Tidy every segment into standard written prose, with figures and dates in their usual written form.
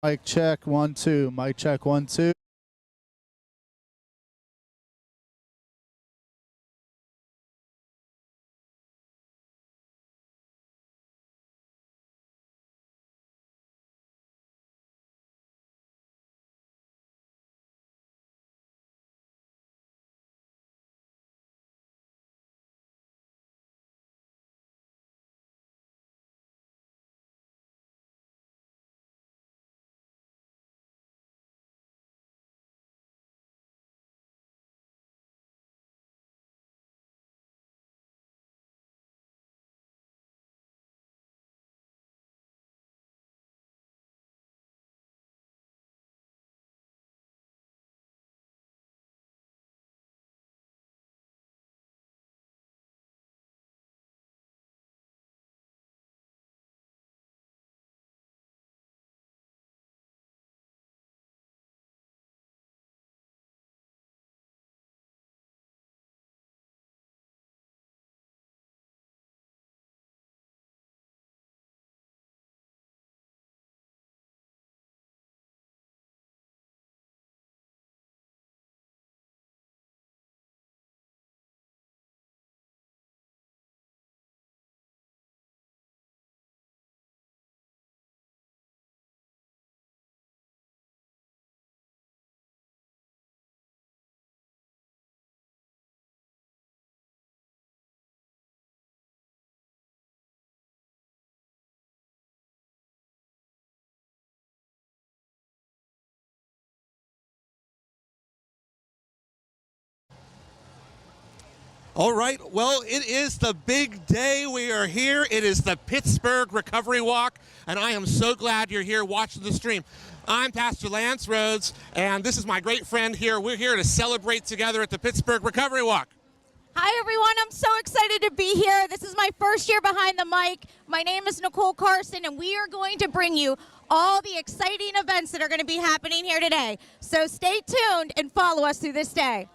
Mic check, 1, 2. Mic check, 1, 2. All right, well, it is the big day. We are here. It is the Pittsburgh Recovery Walk, and I am so glad you're here watching the stream. I'm Pastor Lance Rhodes, and this is my great friend here. We're here to celebrate together at the Pittsburgh Recovery Walk. Hi, everyone. I'm so excited to be here. This is my first year behind the mic. My name is Nicole Carson, and we are going to bring you all the exciting events that are going to be happening here today. So stay tuned and follow us through this day.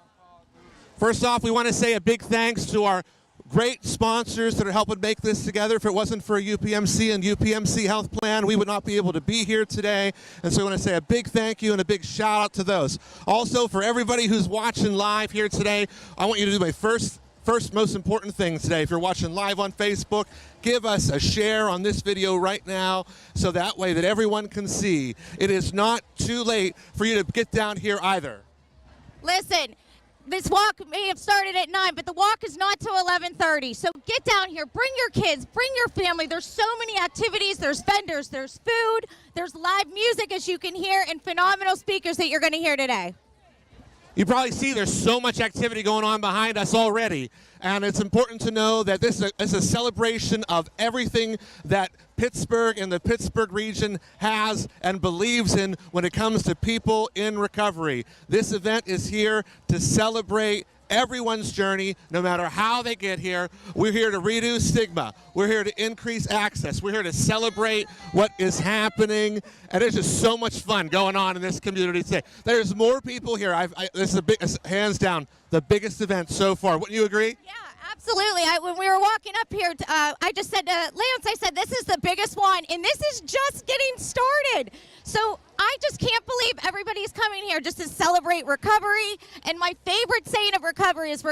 First off, we want to say a big thanks to our great sponsors that are helping make this together. If it wasn't for UPMC and UPMC Health Plan, we would not be able to be here today. And so we want to say a big thank you and a big shout out to those. Also, for everybody who's watching live here today, I want you to do my first most important thing today. If you're watching live on Facebook, give us a share on this video right now so that way that everyone can see. It is not too late for you to get down here either. Listen. This walk may have started at 9, but the walk is not till 11:30. So get down here, bring your kids, bring your family. There's so many activities. There's vendors, there's food, there's live music, as you can hear, and phenomenal speakers that you're going to hear today. You probably see there's so much activity going on behind us already, and it's important to know that this is a celebration of everything that Pittsburgh and the Pittsburgh region has and believes in when it comes to people in recovery. This event is here to celebrate everyone's journey, no matter how they get here. We're here to reduce stigma. We're here to increase access. We're here to celebrate what is happening, and there's just so much fun going on in this community today. There's more people here. This is hands down the biggest event so far. Wouldn't you agree? Yeah, absolutely. When we were walking up here, I just said to Lance, I said, this is the biggest one, and this is just getting started. So I just can't believe everybody's coming here just to celebrate recovery. And my favorite saying of recovery is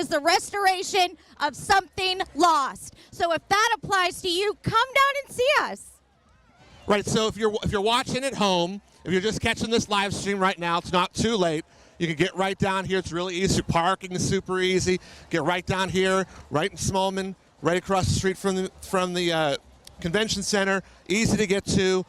the restoration of something lost. So if that applies to you, come down and see us. Right, so if you're watching at home, if you're just catching this live stream right now, it's not too late. You can get right down here. It's really easy. Parking is super easy. Get right down here, right in Smallman, right across the street from the convention center. Easy to get to.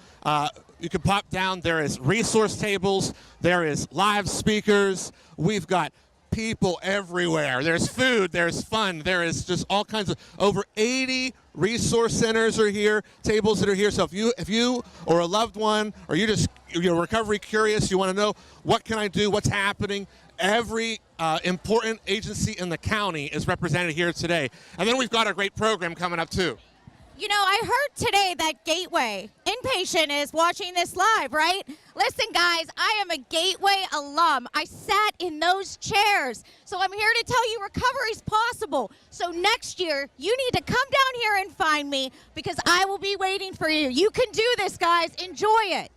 You can pop down. There is resource tables. There is live speakers. We've got people everywhere. There's food. There's fun. There is just all kinds of over 80 resource centers are here, tables that are here. So if you or a loved one, or you're recovery curious, you want to know what can I do, what's happening, every important agency in the county is represented here today. And then we've got a great program coming up too. You know, I heard today that Gateway inpatient is watching this live, right? Listen, guys, I am a Gateway alum. I sat in those chairs. So I'm here to tell you recovery's possible. So next year, you need to come down here and find me because I will be waiting for you. You can do this, guys. Enjoy it.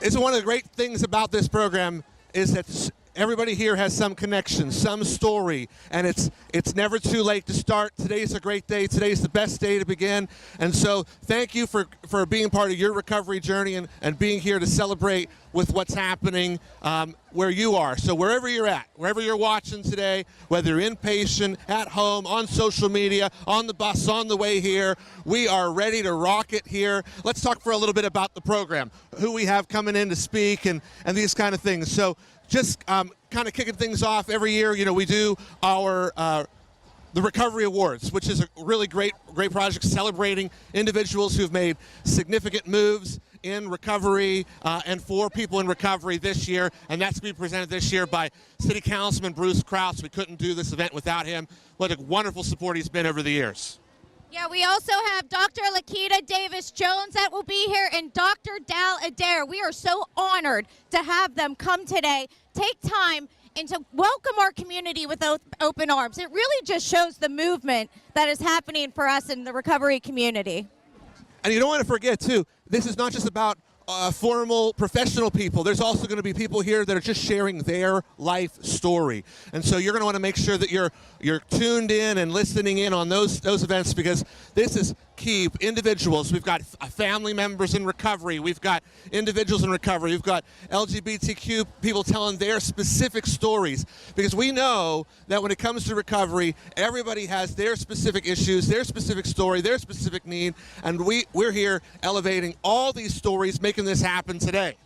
It's one of the great things about this program is that everybody here has some connection, some story, and it's never too late to start. Today's a great day. Today's the best day to begin. And so thank you for being part of your recovery journey and being here to celebrate with what's happening where you are. So wherever you're at, wherever you're watching today, whether you're inpatient, at home, on social media, on the bus, on the way here, we are ready to rock it here. Let's talk for a little bit about the program, who we have coming in to speak and these kind of things. So just kind of kicking things off every year, we do our the Recovery Awards, which is a really great project celebrating individuals who've made significant moves in recovery and for people in recovery this year. And that's to be presented this year by City Councilman Bruce Krause. We couldn't do this event without him. What a wonderful support he's been over the years. Yeah, we also have Dr. Lakita Davis-Jones that will be here and Dr. Dal Adair. We are so honored to have them come today, take time, and to welcome our community with open arms. It really just shows the movement that is happening for us in the recovery community. And you don't want to forget, too, this is not just about formal professional people. There's also going to be people here that are just sharing their life story. And so you're going to want to make sure that you're tuned in and listening in on those events, because this is key. Individuals, we've got family members in recovery, we've got individuals in recovery, we've got LGBTQ people telling their specific stories, because we know that when it comes to recovery, everybody has their specific issues, their specific story, their specific need, and we're here elevating all these stories, making this happen today.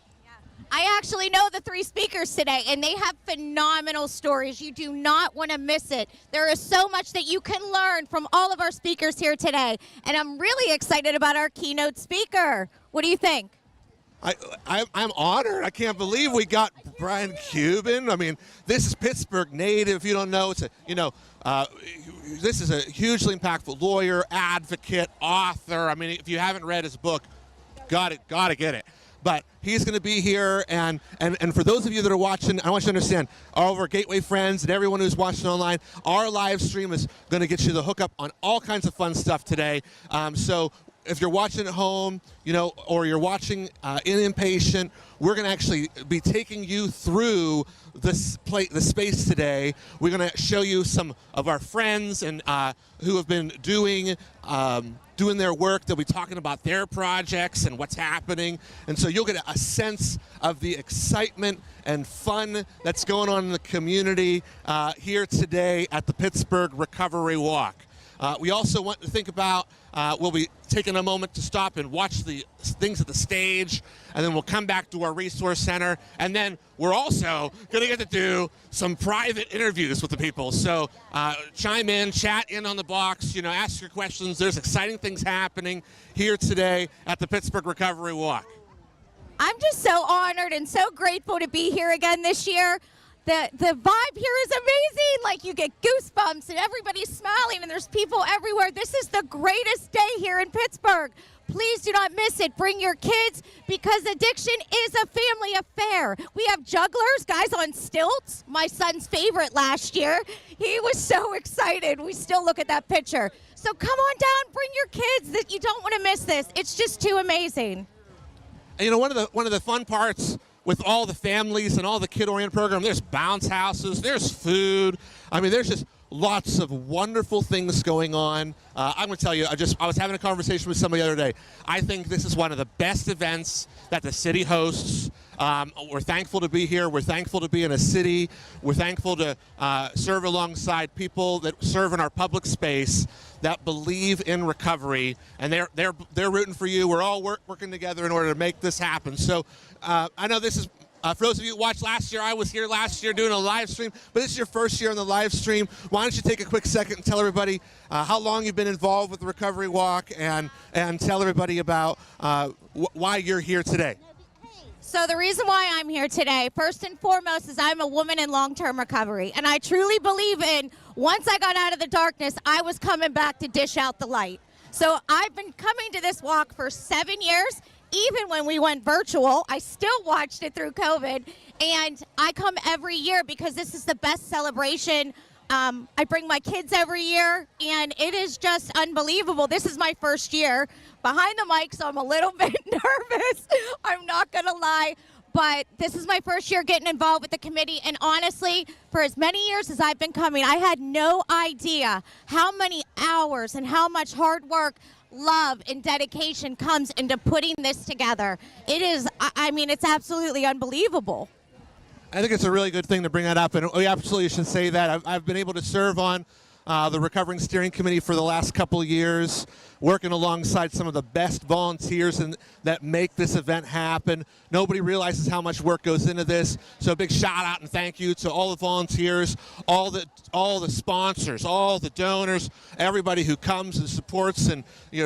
I actually know the three speakers today, and they have phenomenal stories. You do not want to miss it. There is so much that you can learn from all of our speakers here today, and I'm really excited about our keynote speaker. What do you think? I'm honored. I can't believe we got Brian Cuban. I mean, this is Pittsburgh native. If you don't know, this is a hugely impactful lawyer, advocate, author. I mean, if you haven't read his book, gotta get it. But he's going to be here, and for those of you that are watching, I want you to understand, all of our Gateway friends and everyone who's watching online, our live stream is going to get you the hookup on all kinds of fun stuff today. So if you're watching at home, or you're watching in inpatient, we're going to actually be taking you through the space today. We're going to show you some of our friends and who have been doing their work. They'll be talking about their projects and what's happening. And so you'll get a sense of the excitement and fun that's going on in the community here today at the Pittsburgh Recovery Walk. We also want to think about, we'll be taking a moment to stop and watch the things at the stage, and then we'll come back to our resource center, and then we're also going to get to do some private interviews with the people. So chime in, chat in on the box, ask your questions. There's exciting things happening here today at the Pittsburgh Recovery Walk. I'm just so honored and so grateful to be here again this year. The vibe here is amazing. Like, you get goosebumps and everybody's smiling and there's people everywhere. This is the greatest day here in Pittsburgh. Please do not miss it. Bring your kids, because addiction is a family affair. We have jugglers, guys on stilts, my son's favorite last year. He was so excited. We still look at that picture. So come on down, bring your kids. That you don't want to miss this. It's just too amazing. And one of the fun parts with all the families and all the kid-oriented program, there's bounce houses, there's food. I mean, there's just lots of wonderful things going on. I'm going to tell you, I was having a conversation with somebody the other day. I think this is one of the best events that the city hosts. We're thankful to be here. We're thankful to be in a city. We're thankful to serve alongside people that serve in our public space that believe in recovery, and they're rooting for you. We're all working together in order to make this happen. So I know this is, for those of you who watched last year, I was here last year doing a live stream, but this is your first year on the live stream. Why don't you take a quick second and tell everybody how long you've been involved with the Recovery Walk, and tell everybody about why you're here today. So the reason why I'm here today, first and foremost, is I'm a woman in long-term recovery. And I truly believe once I got out of the darkness, I was coming back to dish out the light. So I've been coming to this walk for 7 years. Even when we went virtual, I still watched it through COVID. And I come every year because this is the best celebration. I bring my kids every year, and it is just unbelievable. This is my first year behind the mic, so I'm a little bit nervous. I'm not going to lie. But this is my first year getting involved with the committee, and honestly, for as many years as I've been coming, I had no idea how many hours and how much hard work, love, and dedication comes into putting this together. It is, I mean, it's absolutely unbelievable. I think it's a really good thing to bring that up, and we absolutely should say that. I've been able to serve on the Recovering Steering Committee for the last couple of years, working alongside some of the best volunteers that make this event happen. Nobody realizes how much work goes into this, so a big shout out and thank you to all the volunteers, all the sponsors, all the donors, everybody who comes and supports and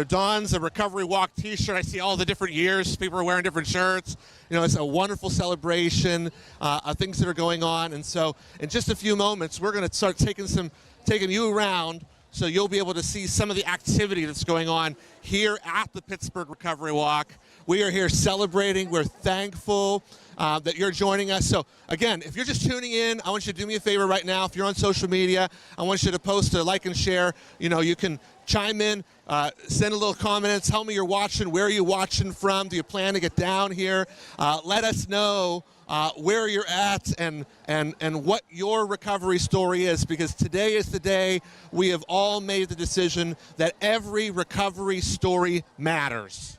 dons a Recovery Walk t-shirt. I see all the different years, people are wearing different shirts. It's a wonderful celebration of things that are going on, and so in just a few moments we're going to start taking you around so you'll be able to see some of the activity that's going on here at the Pittsburgh Recovery Walk. We are here celebrating. We're thankful that you're joining us. So again, if you're just tuning in, I want you to do me a favor right now. If you're on social media, I want you to post a like and share. You can chime in, send a little comment and tell me you're watching. Where are you watching from? Do you plan to get down here? Let us know where you're at and what your recovery story is, because today is the day we have all made the decision that every recovery story matters.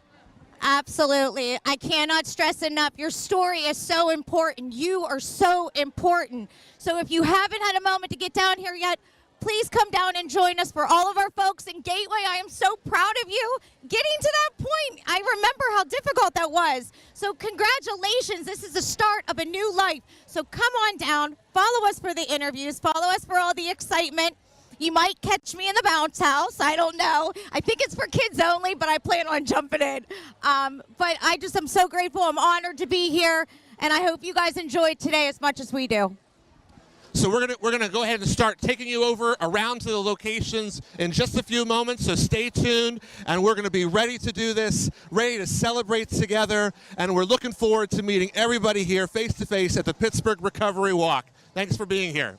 Absolutely. I cannot stress enough. Your story is so important. You are so important. So if you haven't had a moment to get down here yet, please come down and join us. For all of our folks in Gateway, I am so proud of you getting to that point. I remember how difficult that was. So congratulations. This is the start of a new life. So come on down, follow us for the interviews, follow us for all the excitement. You might catch me in the bounce house. I don't know. I think it's for kids only, but I plan on jumping in. But I'm so grateful. I'm honored to be here, and I hope you guys enjoyed today as much as we do. So we're gonna go ahead and start taking you over around to the locations in just a few moments, so stay tuned, and we're gonna be ready to do this, ready to celebrate together, and we're looking forward to meeting everybody here face to face at the Pittsburgh Recovery Walk. Thanks for being here.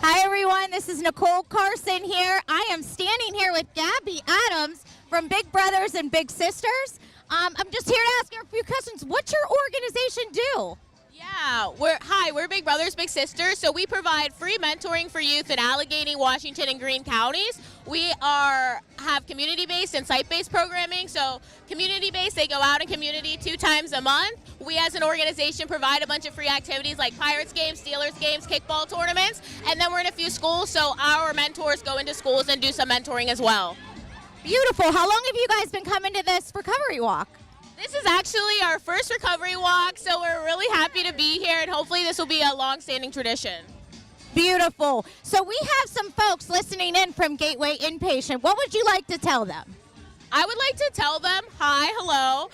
Hi, everyone. This is Nicole Carson here. I am standing here with Gabby Adams from Big Brothers and Big Sisters. I'm just here to ask you a few questions. What's your organization do? Yeah, we're Big Brothers, Big Sisters, so we provide free mentoring for youth in Allegheny, Washington, and Greene counties. We have community-based and site-based programming, so community-based, they go out in community 2 times a month. We as an organization provide a bunch of free activities like Pirates games, Steelers games, kickball tournaments, and then we're in a few schools, so our mentors go into schools and do some mentoring as well. Beautiful. How long have you guys been coming to this recovery walk? This is actually our first recovery walk, so we're really happy to be here, and hopefully this will be a long-standing tradition. Beautiful. So we have some folks listening in from Gateway Inpatient. What would you like to tell them? I would like to tell them, hi, hello.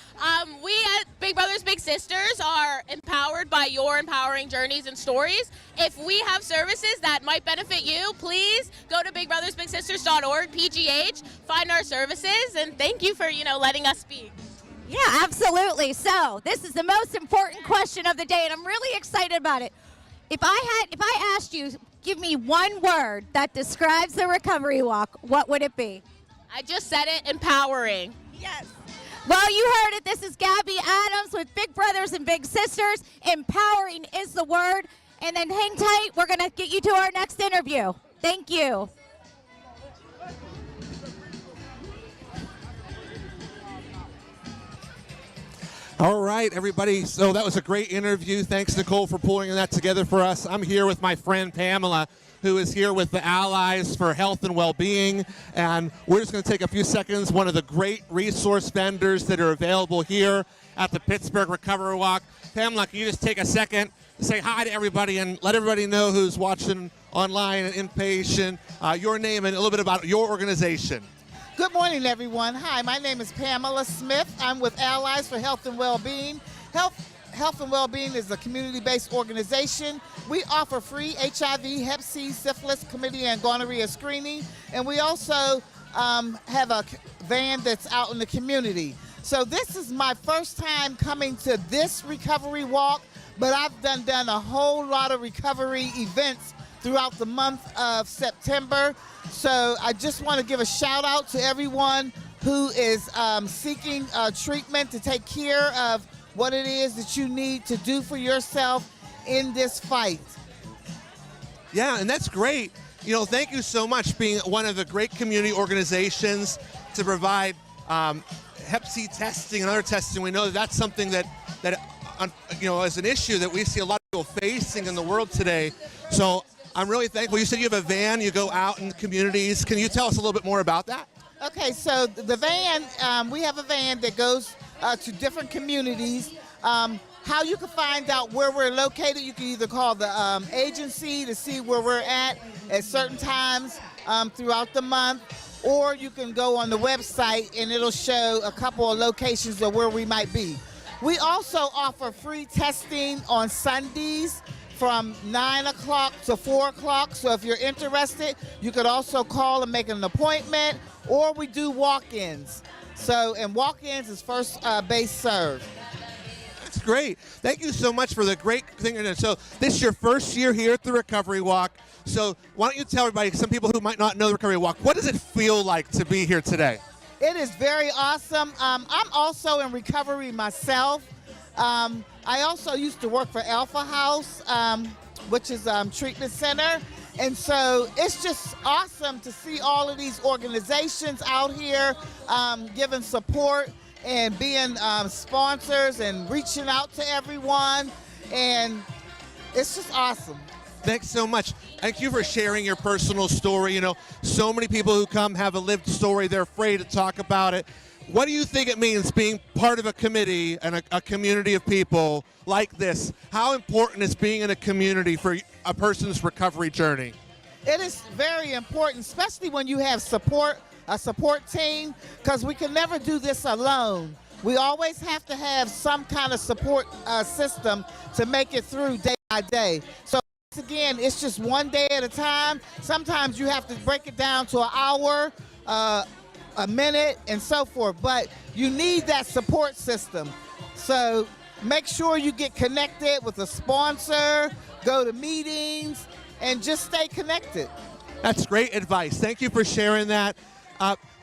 We at Big Brothers Big Sisters are empowered by your empowering journeys and stories. If we have services that might benefit you, please go to bigbrothersbigsisters.org, PGH, find our services, and thank you for, letting us speak. Yeah, absolutely. So this is the most important question of the day, and I'm really excited about it. If I asked you, give me one word that describes the recovery walk, what would it be? I just said it, empowering. Yes. Well, you heard it. This is Gabby Adams with Big Brothers and Big Sisters. Empowering is the word. And then hang tight. We're going to get you to our next interview. Thank you. All right, everybody. So that was a great interview. Thanks, Nicole, for pulling that together for us. I'm here with my friend Pamela, who is here with the Allies for Health and Well-Being. And we're just going to take a few seconds. One of the great resource vendors that are available here at the Pittsburgh Recovery Walk. Pamela, can you just take a second to say hi to everybody and let everybody know who's watching online and inpatient, your name and a little bit about your organization. Good morning, everyone. Hi, my name is Pamela Smith. I'm with Allies for Health and Well-Being. Health and Well-Being is a community-based organization. We offer free HIV, Hep C, syphilis, chlamydia, and gonorrhea screening, and we also have a van that's out in the community. So this is my first time coming to this recovery walk, but I've done a whole lot of recovery events throughout the month of September. So I just want to give a shout out to everyone who is seeking treatment to take care of what it is that you need to do for yourself in this fight. Yeah, and that's great. Thank you so much being one of the great community organizations to provide Hep C testing and other testing. We know that that's something that is an issue that we see a lot of people facing in the world today. So I'm really thankful. You said you have a van, you go out in communities. Can you tell us a little bit more about that? Okay, so the van, we have a van that goes to different communities. How you can find out where we're located, you can either call the agency to see where we're at certain times throughout the month, or you can go on the website and it'll show a couple of locations of where we might be. We also offer free testing on Sundays from 9 o'clock to 4 o'clock. So if you're interested, you could also call and make an appointment, or we do walk-ins. And walk-ins is first base served. That's great. Thank you so much for the great thing. So this is your first year here at the Recovery Walk. So why don't you tell everybody, some people who might not know the Recovery Walk, what does it feel like to be here today? It is very awesome. I'm also in recovery myself. I also used to work for Alpha House, which is treatment center. And so it's just awesome to see all of these organizations out here giving support and being sponsors and reaching out to everyone. And it's just awesome. Thanks so much. Thank you for sharing your personal story. So many people who come have a lived story. They're afraid to talk about it. What do you think it means being part of a committee and a community of people like this? How important is being in a community for a person's recovery journey? It is very important, especially when you have a support team, because we can never do this alone. We always have to have some kind of support system to make it through day by day. So again, it's just one day at a time. Sometimes you have to break it down to an hour, a minute, and so forth, but you need that support system. So make sure you get connected with a sponsor, go to meetings, and just stay connected. That's great advice. Thank you for sharing that.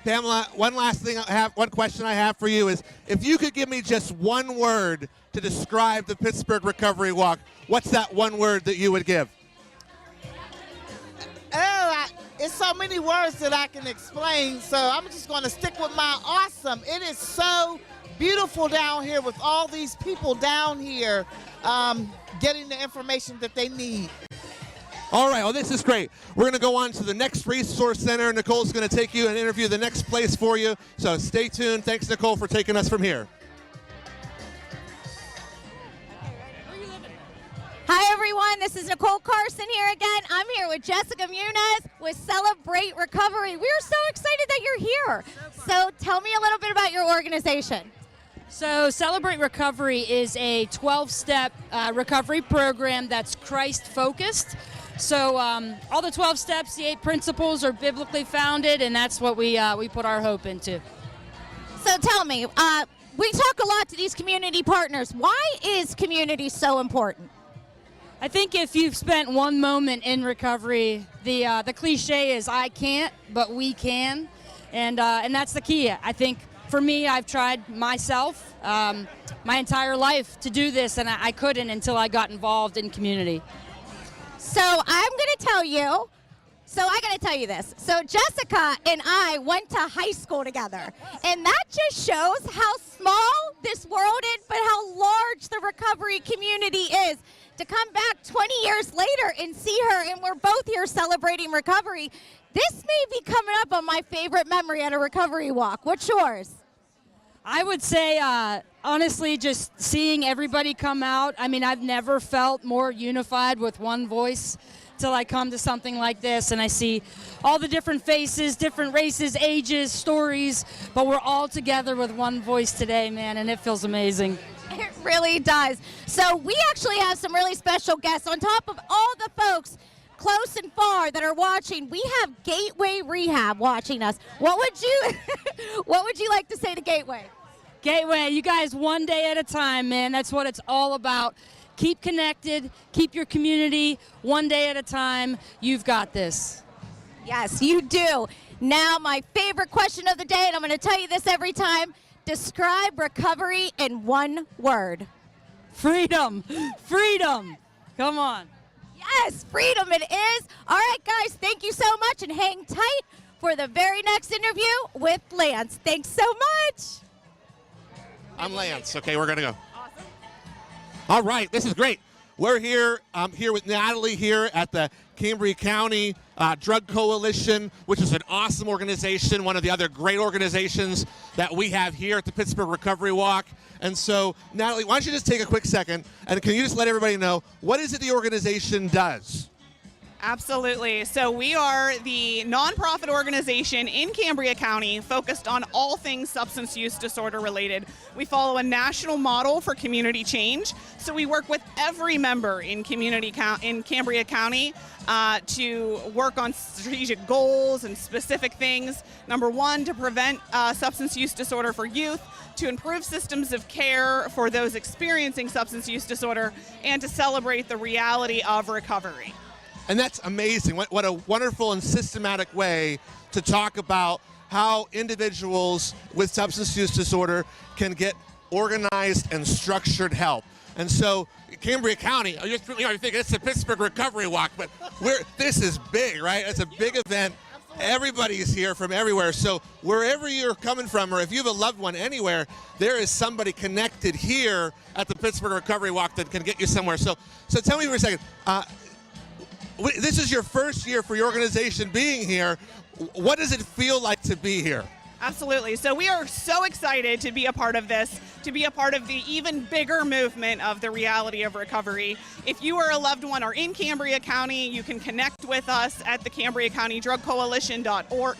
Pamela, one question I have for you is, if you could give me just one word to describe the Pittsburgh Recovery Walk, what's that one word that you would give? It's so many words that I can explain, so I'm just going to stick with my awesome. It is so beautiful down here with all these people down here getting the information that they need. All right, well, this is great. We're going to go on to the next resource center. Nicole's going to take you and interview the next place for you, so stay tuned. Thanks, Nicole, for taking us from here. Hi, everyone. This is Nicole Carson here again. I'm here with Jessica Muniz with Celebrate Recovery. We're so excited that you're here. So tell me a little bit about your organization. So Celebrate Recovery is a 12-step recovery program that's Christ-focused. So all the 12 steps, the 8 principles are biblically founded, and that's what we put our hope into. So tell me, we talk a lot to these community partners. Why is community so important? I think if you've spent one moment in recovery, the cliche is "I can't, but we can," and that's the key. I think for me, I've tried myself my entire life to do this, and I couldn't until I got involved in community. So I'm going to tell you. So I got to tell you this. So Jessica and I went to high school together, and that just shows how small this world is, but how large the recovery community is. To come back 20 years later and see her, and we're both here celebrating recovery, this may be coming up on my favorite memory at a recovery walk. What's yours? I would say, honestly, just seeing everybody come out. I mean, I've never felt more unified with one voice till I come to something like this, and I see all the different faces, different races, ages, stories, but we're all together with one voice today, man, and it feels amazing. It really does. So we actually have some really special guests. On top of all the folks close and far that are watching, we have Gateway Rehab watching us. What would you like to say to Gateway? Gateway, you guys, one day at a time, man. That's what it's all about. Keep connected, keep your community, one day at a time. You've got this. Yes, you do. Now, my favorite question of the day, and I'm going to tell you this every time. Describe recovery in one word. Freedom. Freedom. Come on. Yes, freedom it is. All right, guys, thank you so much, and hang tight for the very next interview with Lance. Thanks so much. I'm Lance. Okay, we're going to go. Awesome. All right, this is great. We're here. I'm here with Natalie here at the Cambria County Drug Coalition, which is an awesome organization, one of the other great organizations that we have here at the Pittsburgh Recovery Walk. And so, Natalie, why don't you just take a quick second, and can you just let everybody know, what is it the organization does? Absolutely. So we are the nonprofit organization in Cambria County focused on all things substance use disorder related. We follow a national model for community change. So we work with every member in Cambria County to work on strategic goals and specific things. Number one, to prevent substance use disorder for youth, to improve systems of care for those experiencing substance use disorder, and to celebrate the reality of recovery. And that's amazing. What a wonderful and systematic way to talk about how individuals with substance use disorder can get organized and structured help. And so Cambria County, you think it's the Pittsburgh Recovery Walk, but this is big, right? It's a big event. Everybody's here from everywhere. So wherever you're coming from, or if you have a loved one anywhere, there is somebody connected here at the Pittsburgh Recovery Walk that can get you somewhere. So tell me for a second, this is your first year for your organization being here. What does it feel like to be here? Absolutely. So we are so excited to be a part of this, to be a part of the even bigger movement of the reality of recovery. If you or a loved one are in Cambria County, you can connect with us at the Cambria County Drug Coalition.org.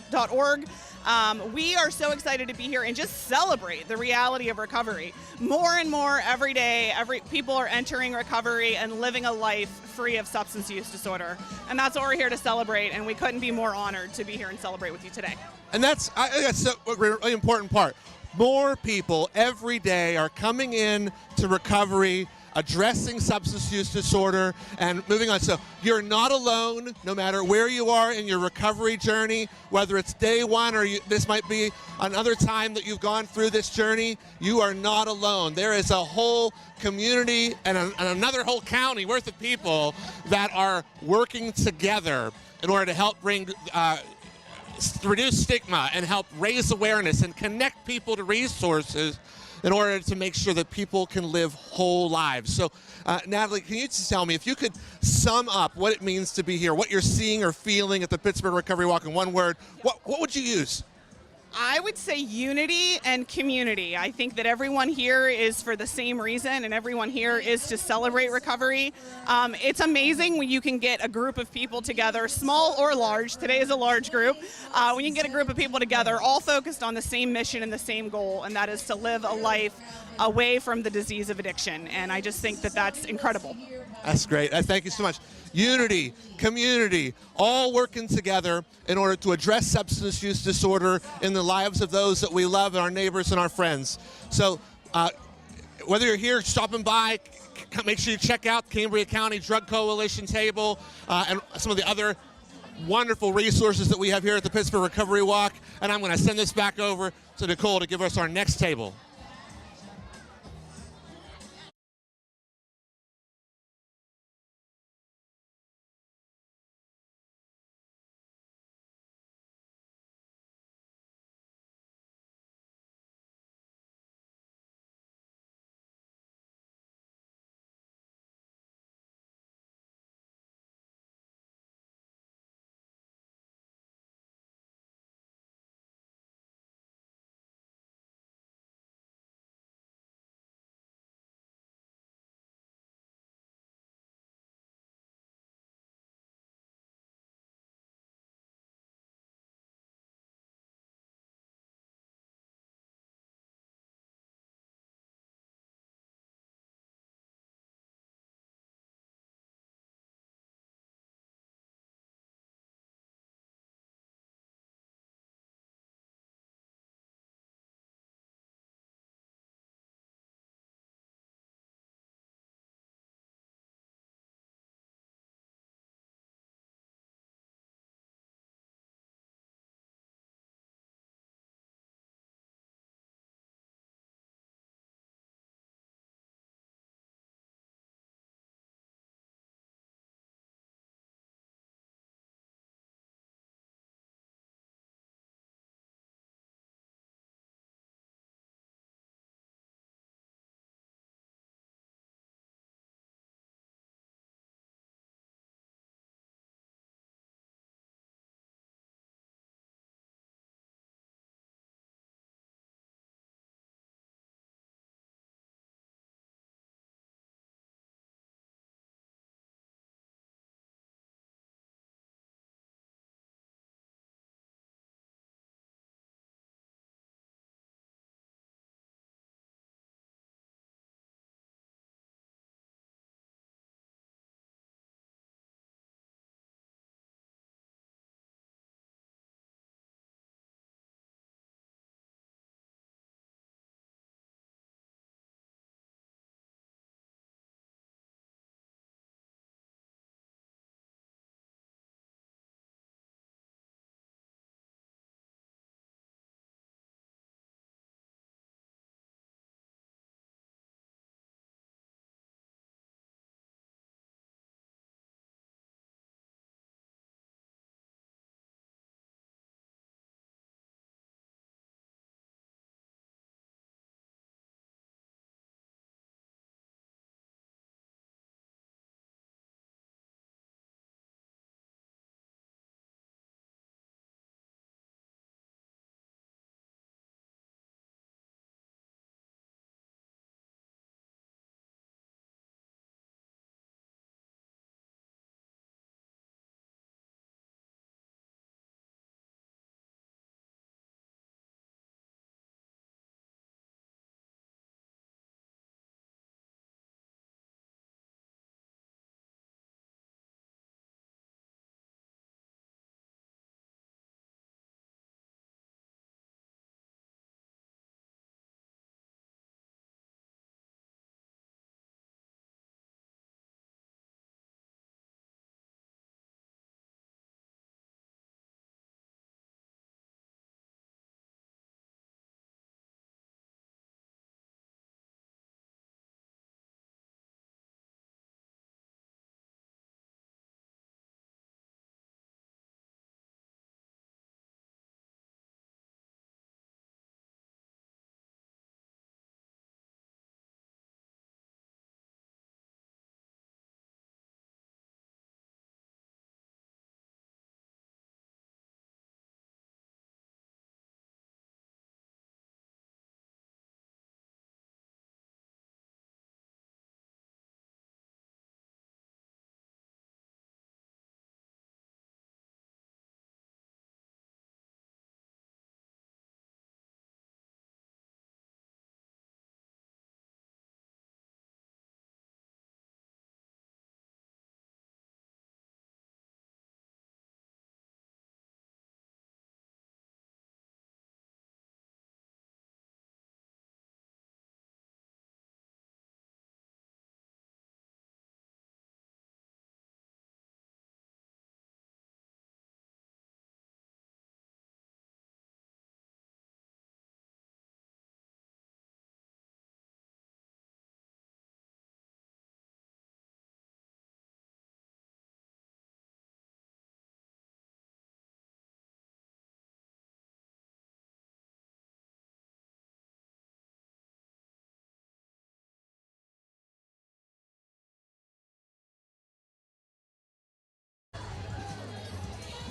We are so excited to be here and just celebrate the reality of recovery. More and more every day, people are entering recovery and living a life free of substance use disorder. And that's what we're here to celebrate, and we couldn't be more honored to be here and celebrate with you today. And that's a really important part. More people every day are coming in to recovery. addressing substance use disorder, and moving on. So you're not alone, no matter where you are in your recovery journey, whether it's day one or this might be another time that you've gone through this journey, you are not alone. There is a whole community and another whole county worth of people that are working together in order to help reduce stigma and help raise awareness and connect people to resources in order to make sure that people can live whole lives. So, Natalie, can you just tell me, if you could sum up what it means to be here, what you're seeing or feeling at the Pittsburgh Recovery Walk in one word, what would you use? I would say unity and community. I think that everyone here is for the same reason, and everyone here is to celebrate recovery. It's amazing when you can get a group of people together, small or large. Today is a large group. When you can get a group of people together, all focused on the same mission and the same goal, and that is to live a life away from the disease of addiction. And I just think that that's incredible. That's great. Thank you so much. Unity, community, all working together in order to address substance use disorder in the lives of those that we love and our neighbors and our friends. So whether you're here stopping by, make sure you check out Cambria County Drug Coalition table and some of the other wonderful resources that we have here at the Pittsburgh Recovery Walk. And I'm going to send this back over to Nicole to give us our next table.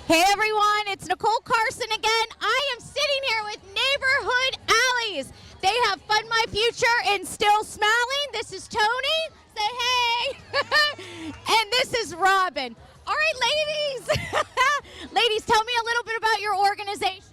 Hey everyone, it's Nicole Carson again. I am sitting here with Neighborhood Alleys. They have Fund My Future and Still Smiling. This is Tony. Say hey. And this is Robin. All right, ladies. Ladies, tell me a little bit about your organization.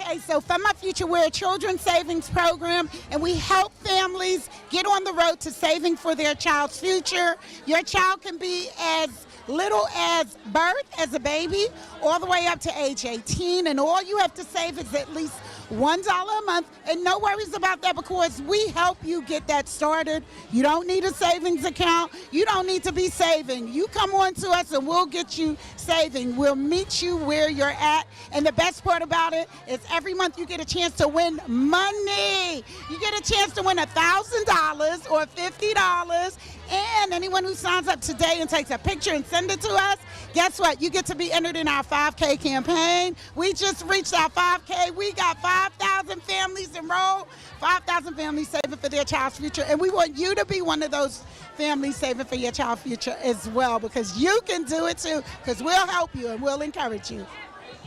Okay, so Fund My Future, we're a children's savings program, and we help families get on the road to saving for their child's future. Your child can be as little as birth, as a baby, all the way up to age 18, and all you have to save is at least $1 a month, and no worries about that because we help you get that started. You don't need a savings account. You don't need to be saving. You come on to us and we'll get you saving. We'll meet you where you're at, and the best part about it is every month you get a chance to win money. You get a chance to win $1,000 or $50, and anyone who signs up today and takes a picture and send it to us, guess what? You get to be entered in our 5K campaign. We just reached our 5K. We got 5,000 families enrolled, 5,000 families saving for their child's future, and we want you to be one of those families saving for your child's future as well, because you can do it too, because we'll help you and we'll encourage you.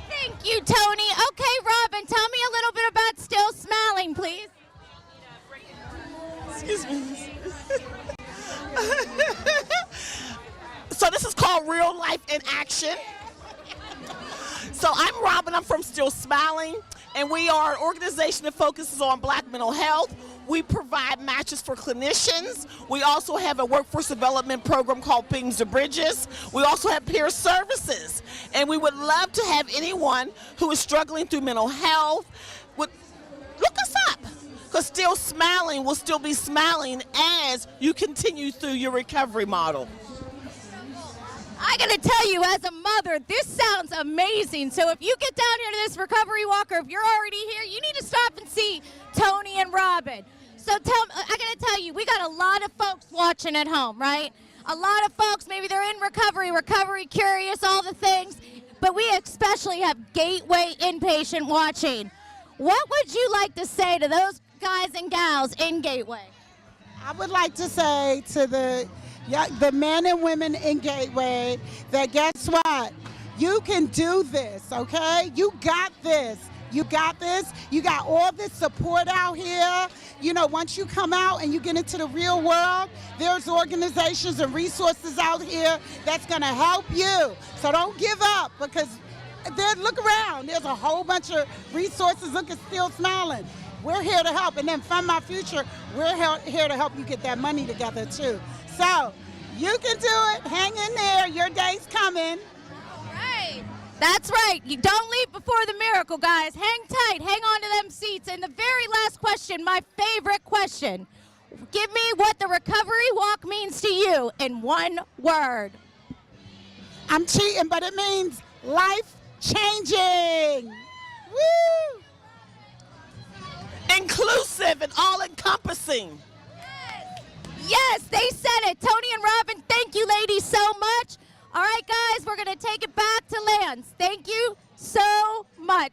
Thank you, Tony. Okay, Robin, tell me a little bit about Still Smiling, please. Excuse me. So this is called Real Life in Action. So I'm Robin, I'm from Still Smiling, and we are an organization that focuses on Black mental health. We provide matches for clinicians. We also have a workforce development program called Beams to Bridges. We also have peer services, and we would love to have anyone who is struggling through mental health look us up. Because Still Smiling will still be smiling as you continue through your recovery model. I gotta tell you, as a mother, this sounds amazing. So if you get down here to this recovery walk, or if you're already here, you need to stop and see Tony and Robin. So I gotta tell you, we got a lot of folks watching at home, right? A lot of folks, maybe they're in recovery curious, all the things, but we especially have Gateway inpatient watching. What would you like to say to those guys and gals in Gateway? I would like to say to the men and women in Gateway that guess what? You can do this, okay? You got this. You got this. You got all this support out here. You know, once you come out and you get into the real world, there's organizations and resources out here that's going to help you. So don't give up, because look around. There's a whole bunch of resources. Look at Still Smiling. We're here to help. And then Fund My Future, we're here to help you get that money together too. So you can do it. Hang in there. Your day's coming. All right. That's right. You don't leave before the miracle, guys. Hang tight. Hang on to them seats. And the very last question, my favorite question. Give me what the recovery walk means to you in one word. I'm cheating, but it means life changing. Woo! Inclusive and all-encompassing. Yes, they said it. Tony and Robin, thank you, ladies, so much. All right, guys, we're going to take it back to Lance. Thank you so much.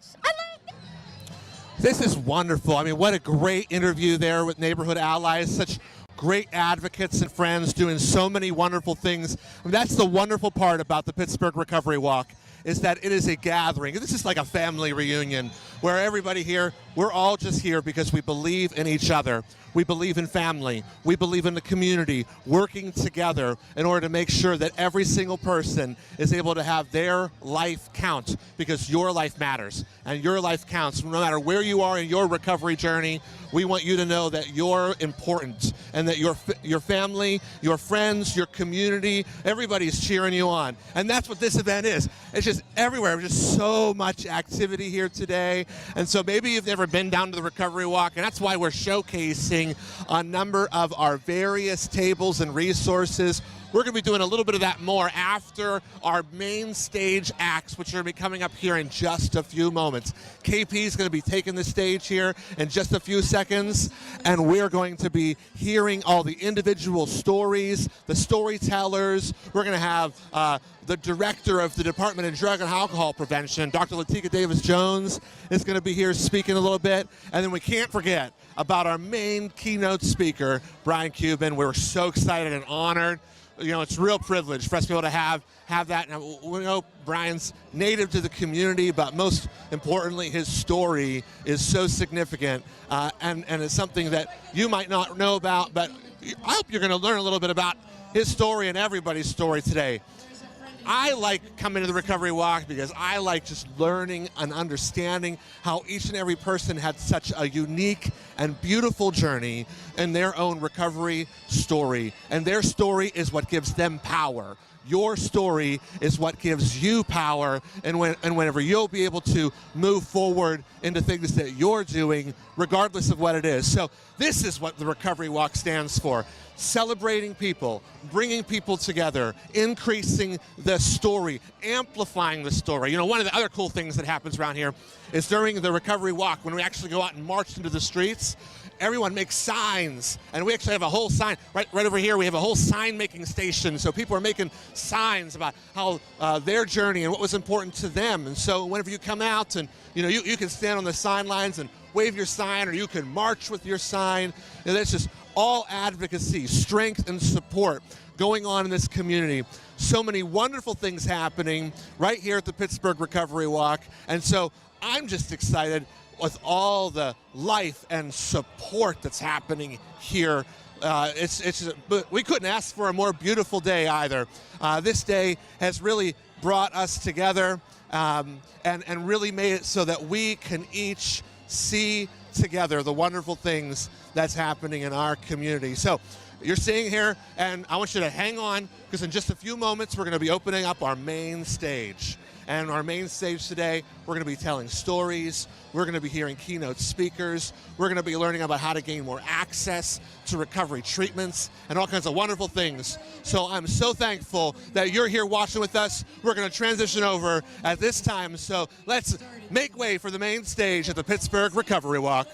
This is wonderful. I mean, what a great interview there with Neighborhood Allies. Such great advocates and friends doing so many wonderful things. I mean, that's the wonderful part about the Pittsburgh Recovery Walk, is that it is a gathering. This is like a family reunion where everybody here, we're all just here because we believe in each other. We believe in family. We believe in the community, working together in order to make sure that every single person is able to have their life count, because your life matters and your life counts. No matter where you are in your recovery journey, we want you to know that you're important and that your family, your friends, your community, everybody's cheering you on. And that's what this event is. It's just everywhere. There's just so much activity here today. And so maybe you've never been down to the Recovery Walk, and that's why we're showcasing a number of our various tables and resources. We're going to be doing a little bit of that more after our main stage acts, which are going to be coming up here in just a few moments. KP is going to be taking the stage here in just a few seconds, and we're going to be hearing all the individual stories, the storytellers. We're going to have the director of the Department of Drug and Alcohol Prevention, Dr. Latika Davis-Jones, is going to be here speaking a little bit. And then we can't forget about our main keynote speaker, Brian Cuban. We're so excited and honored it's a real privilege for us to be able to have that. And we know Brian's native to the community, but most importantly, his story is so significant, and it's something that you might not know about, but I hope you're going to learn a little bit about his story and everybody's story today. I like coming to the Recovery Walk because I like just learning and understanding how each and every person had such a unique and beautiful journey in their own recovery story. And their story is what gives them power. Your story is what gives you power, and whenever you'll be able to move forward into things that you're doing, regardless of what it is. So this is what the Recovery Walk stands for. Celebrating people, bringing people together, increasing the story, amplifying the story. One of the other cool things that happens around here is during the Recovery Walk, when we actually go out and march into the streets, everyone makes signs, and we actually have a whole sign right over here. We have a whole sign-making station, so people are making signs about how their journey and what was important to them. And so whenever you come out, and you can stand on the sign lines and wave your sign, or you can march with your sign. And that's just all advocacy, strength, and support going on in this community. So many wonderful things happening right here at the Pittsburgh Recovery Walk, and so I'm just excited with all the life and support that's happening here. But we couldn't ask for a more beautiful day either. This day has really brought us together, and really made it so that we can each see together the wonderful things that's happening in our community. So you're seeing here, and I want you to hang on, because in just a few moments we're going to be opening up our main stage. And our main stage today, we're going to be telling stories, we're going to be hearing keynote speakers, we're going to be learning about how to gain more access to recovery treatments, and all kinds of wonderful things. So I'm so thankful that you're here watching with us. We're going to transition over at this time, so let's make way for the main stage at the Pittsburgh Recovery Walk.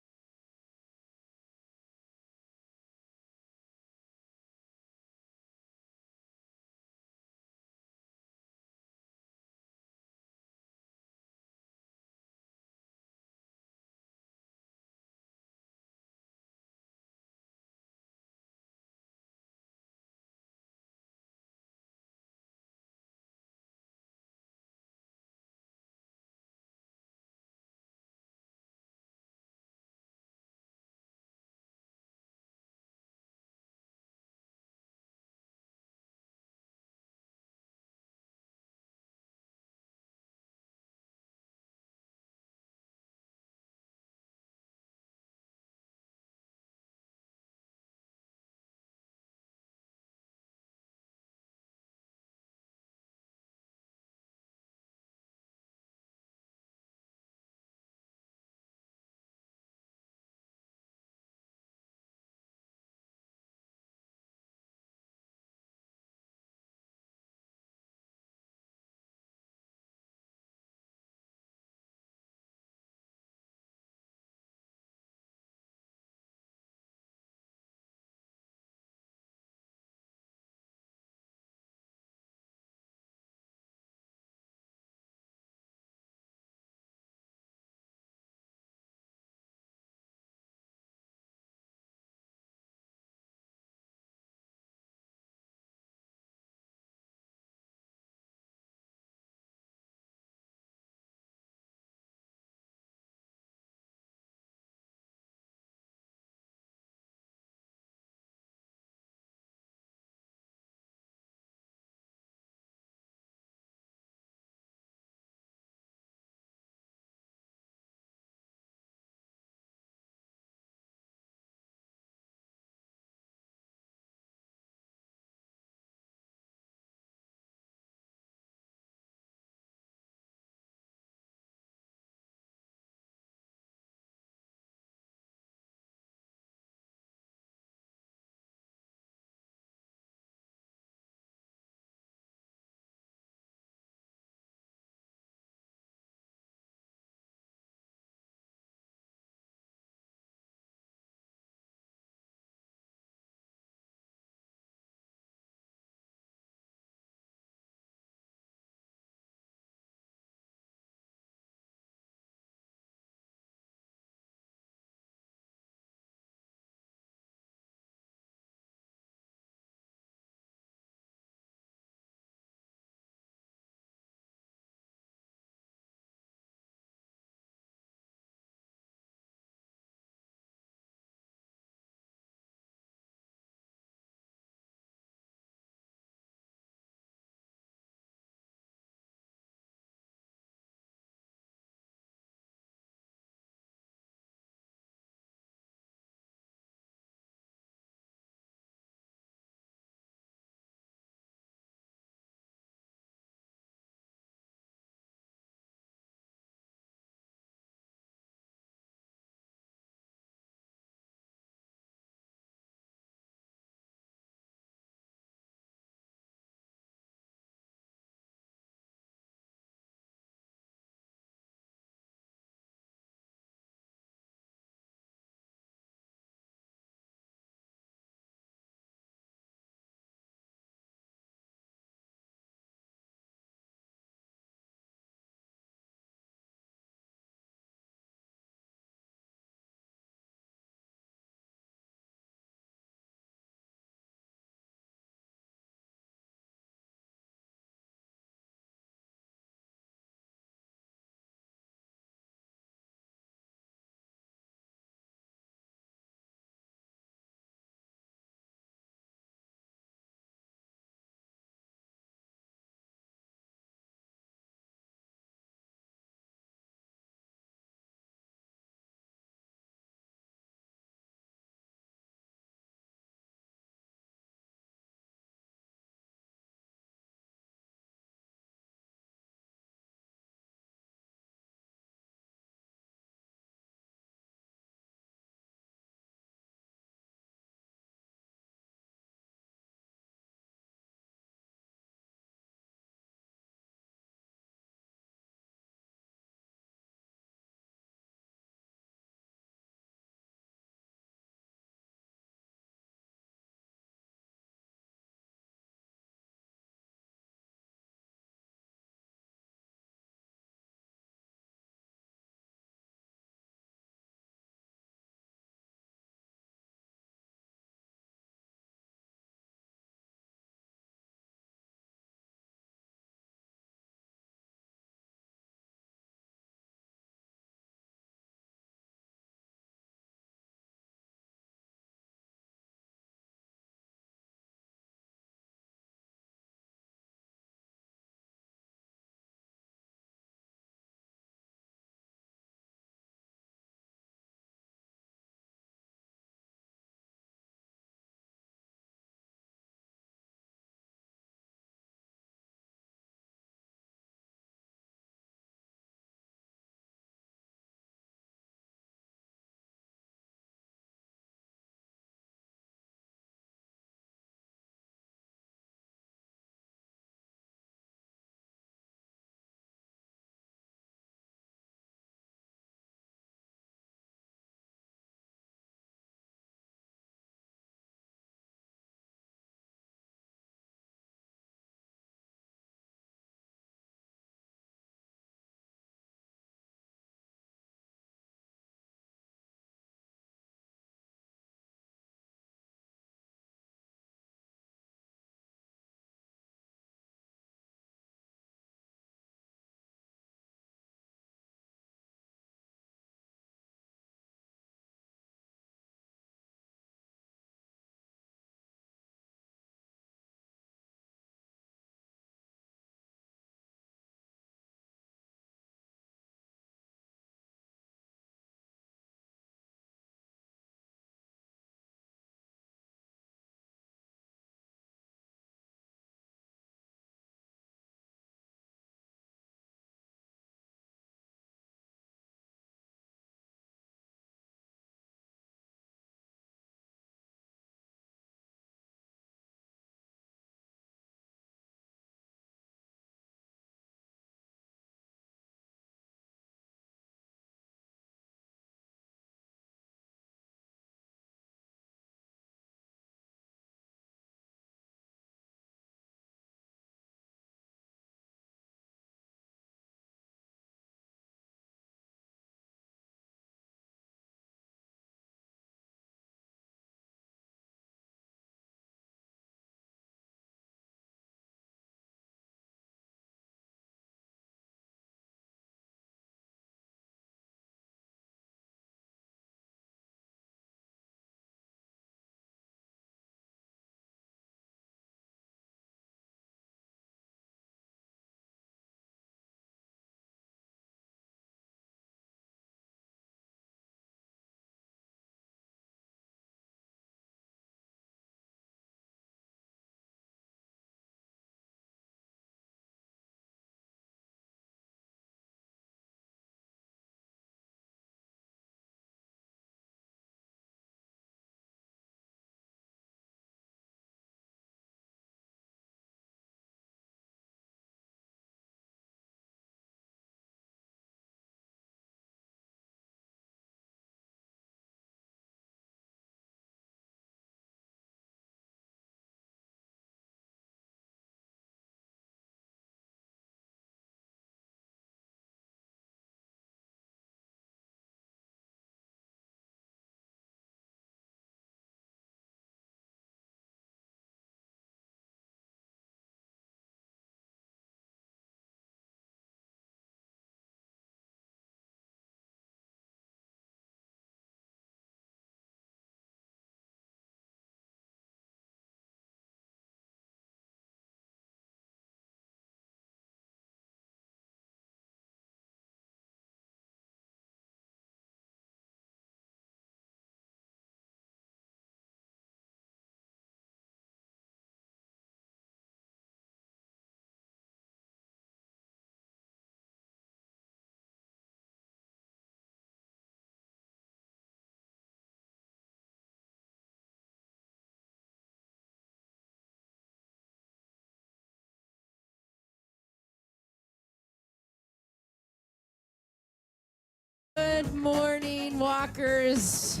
walkers,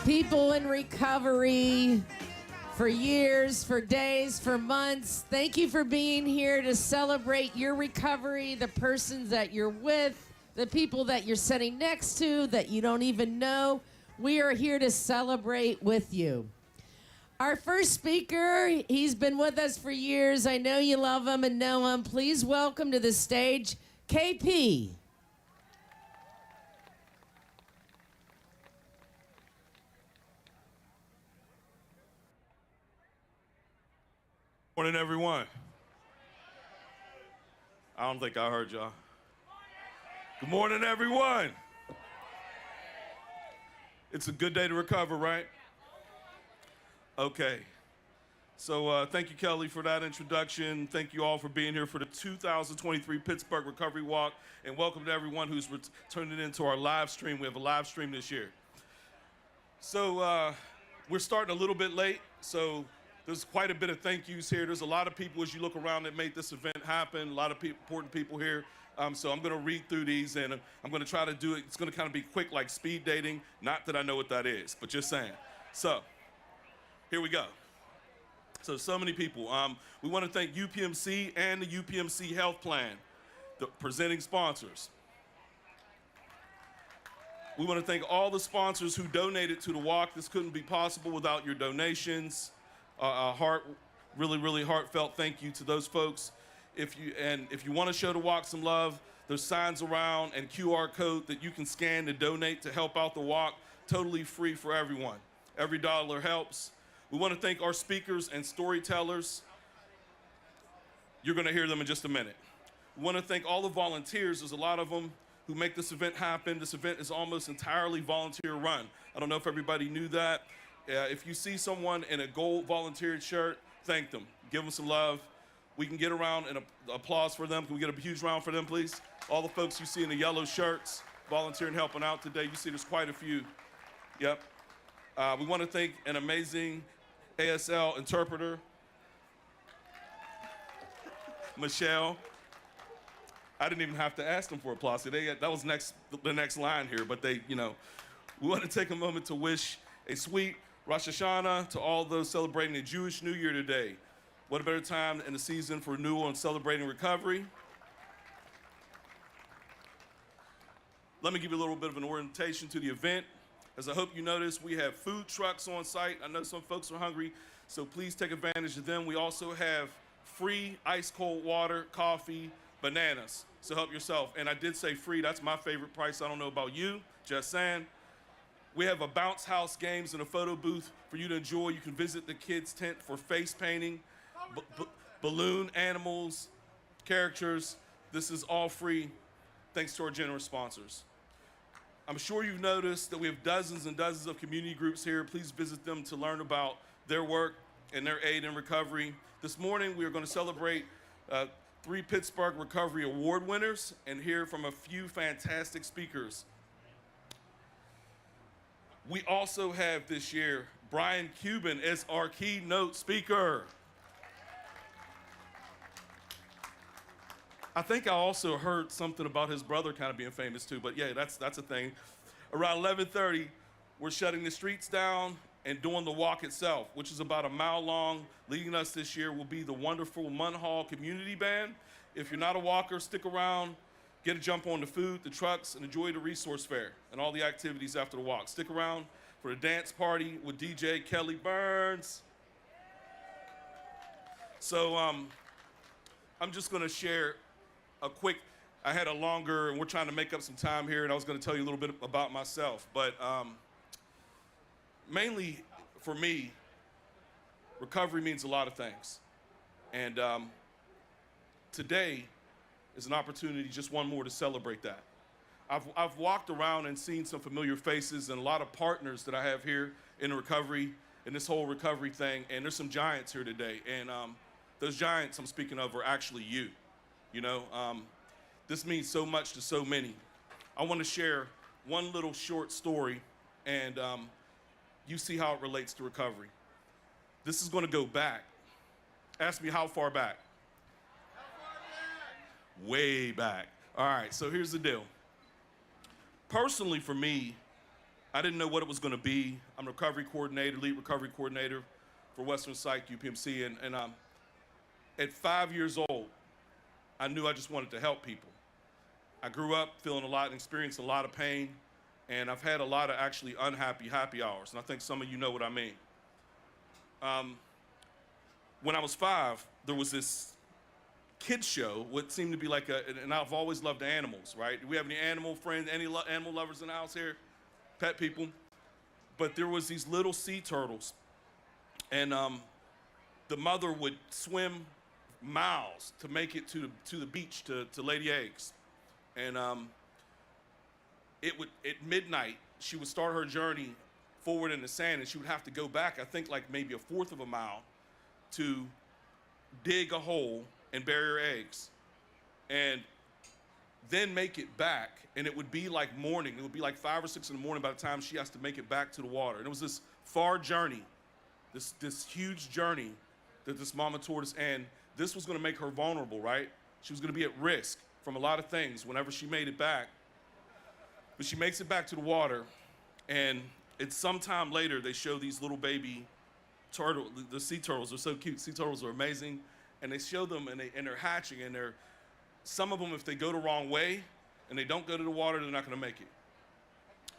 people in recovery for years, for days, for months. Thank you for being here to celebrate your recovery, the persons that you're with, the people that you're sitting next to that you don't even know. We are here to celebrate with you. Our first speaker, he's been with us for years. I know you love him and know him. Please welcome to the stage, KP. Morning, everyone. I don't think I heard y'all. Good morning, everyone. It's a good day to recover, right? Okay. So thank you, Kelly, for that introduction. Thank you all for being here for the 2023 Pittsburgh Recovery Walk. And welcome to everyone who's tuning into our live stream. We have a live stream this year. So we're starting a little bit late, so there's quite a bit of thank yous here. There's a lot of people as you look around that made this event happen, a lot of important people here. So I'm going to read through these, and I'm going to try to do it. It's going to kind of be quick like speed dating. Not that I know what that is, but just saying. So here we go. So many people. We want to thank UPMC and the UPMC Health Plan, the presenting sponsors. We want to thank all the sponsors who donated to the walk. This couldn't be possible without your donations. Really heartfelt thank you to those folks. If you want to show the walk some love, there's signs around and QR code that you can scan to donate to help out the walk. Totally free for everyone. Every dollar helps. We want to thank our speakers and storytellers. You're going to hear them in just a minute. We want to thank all the volunteers. There's a lot of them who make this event happen. This event is almost entirely volunteer run. I don't know if everybody knew that. If you see someone in a gold volunteer shirt, thank them. Give them some love. We can get around and applause for them. Can we get a huge round for them, please? All the folks you see in the yellow shirts, volunteering, helping out today. You see there's quite a few. Yep. We want to thank an amazing ASL interpreter, Michelle. I didn't even have to ask them for applause. That was the next line here, but we want to take a moment to wish a sweet Rosh Hashanah to all those celebrating the Jewish New Year today. What a better time in the season for renewal and celebrating recovery. Let me give you a little bit of an orientation to the event. As I hope you notice, we have food trucks on site. I know some folks are hungry, so please take advantage of them. We also have free ice cold water, coffee, bananas, so help yourself. And I did say free, that's my favorite price. I don't know about you, just saying. We have a bounce house games and a photo booth for you to enjoy. You can visit the kids' tent for face painting, balloon animals, characters. This is all free thanks to our generous sponsors. I'm sure you've noticed that we have dozens and dozens of community groups here. Please visit them to learn about their work and their aid in recovery. This morning, we are going to celebrate 3 Pittsburgh Recovery Award winners and hear from a few fantastic speakers. We also have this year Brian Cuban as our keynote speaker. I think I also heard something about his brother kind of being famous too, but yeah, that's a thing. Around 11:30, we're shutting the streets down and doing the walk itself, which is about a mile long. Leading us this year will be the wonderful Munhall Community Band. If you're not a walker, stick around, get a jump on the food, the trucks, and enjoy the resource fair and all the activities after the walk. Stick around for the dance party with DJ Kelly Burns. So I'm just gonna share a quick, I had a longer, and we're trying to make up some time here, and I was gonna tell you a little bit about myself, but mainly for me, recovery means a lot of things. And today is an opportunity, just one more, to celebrate that. I've walked around and seen some familiar faces and a lot of partners that I have here in recovery, in this whole recovery thing, and there's some giants here today. And those giants I'm speaking of are actually you. This means so much to so many. I want to share one little short story, and you see how it relates to recovery. This is going to go back. Ask me how far back? How far back? Way back. All right, so here's the deal. Personally, for me, I didn't know what it was going to be. I'm a recovery coordinator, lead recovery coordinator for Western Psych UPMC, and at 5 years old, I knew I just wanted to help people. I grew up feeling a lot and experienced a lot of pain, and I've had a lot of actually unhappy happy hours, and I think some of you know what I mean. When I was 5, there was this kids show, what seemed to be like and I've always loved animals, right? Do we have any animal friends, any animal lovers in the house here? Pet people? But there was these little sea turtles, and the mother would swim miles to make it to the beach to lay the eggs. And at midnight, she would start her journey forward in the sand, and she would have to go back, I think like maybe 1/4 of a mile, to dig a hole and bury her eggs, and then make it back. And it would be like morning. It would be like 5 or 6 in the morning by the time she has to make it back to the water. And it was this far journey, this huge journey that this mama tortoise, and this was going to make her vulnerable, right? She was going to be at risk from a lot of things whenever she made it back. But she makes it back to the water, and it's sometime later they show these little baby turtle, the sea turtles are so cute. Sea turtles are amazing, and they show them, and they're hatching, and some of them, if they go the wrong way and they don't go to the water, they're not going to make it.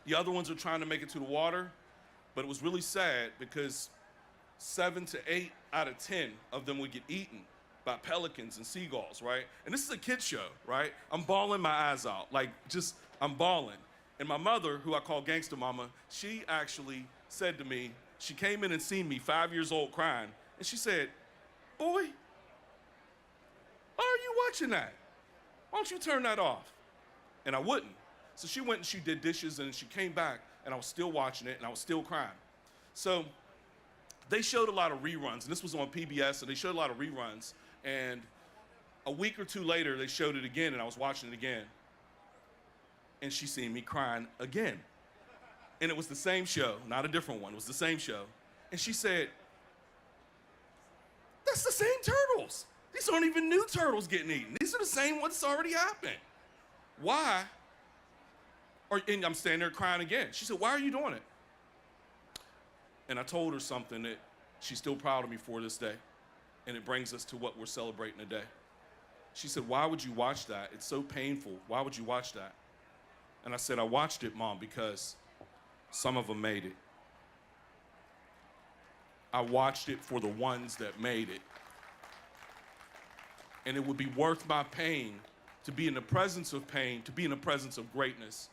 The other ones are trying to make it to the water, but it was really sad because 7 to 8 out of 10 of them would get eaten by pelicans and seagulls, right? And this is a kid's show, right? I'm bawling my eyes out, I'm bawling. And my mother, who I call Gangsta Mama, she actually said to me, she came in and seen me 5 years old crying, and she said, "Boy, why are you watching that? Why don't you turn that off?" And I wouldn't. So she went and she did dishes, and she came back, and I was still watching it, and I was still crying. So they showed a lot of reruns, and this was on PBS, and they showed a lot of reruns. And a week or 2 later, they showed it again, and I was watching it again. And she seen me crying again. And it was the same show, not a different one. It was the same show. And she said, "That's the same turtles. These aren't even new turtles getting eaten. These are the same ones that's already happened. Why?" And I'm standing there crying again. She said, "Why are you doing it?" And I told her something that she's still proud of me for this day. And it brings us to what we're celebrating today. She said, "Why would you watch that? It's so painful. Why would you watch that?" And I said, "I watched it, Mom, because some of them made it. I watched it for the ones that made it. And it would be worth my pain to be in the presence of pain, to be in the presence of greatness,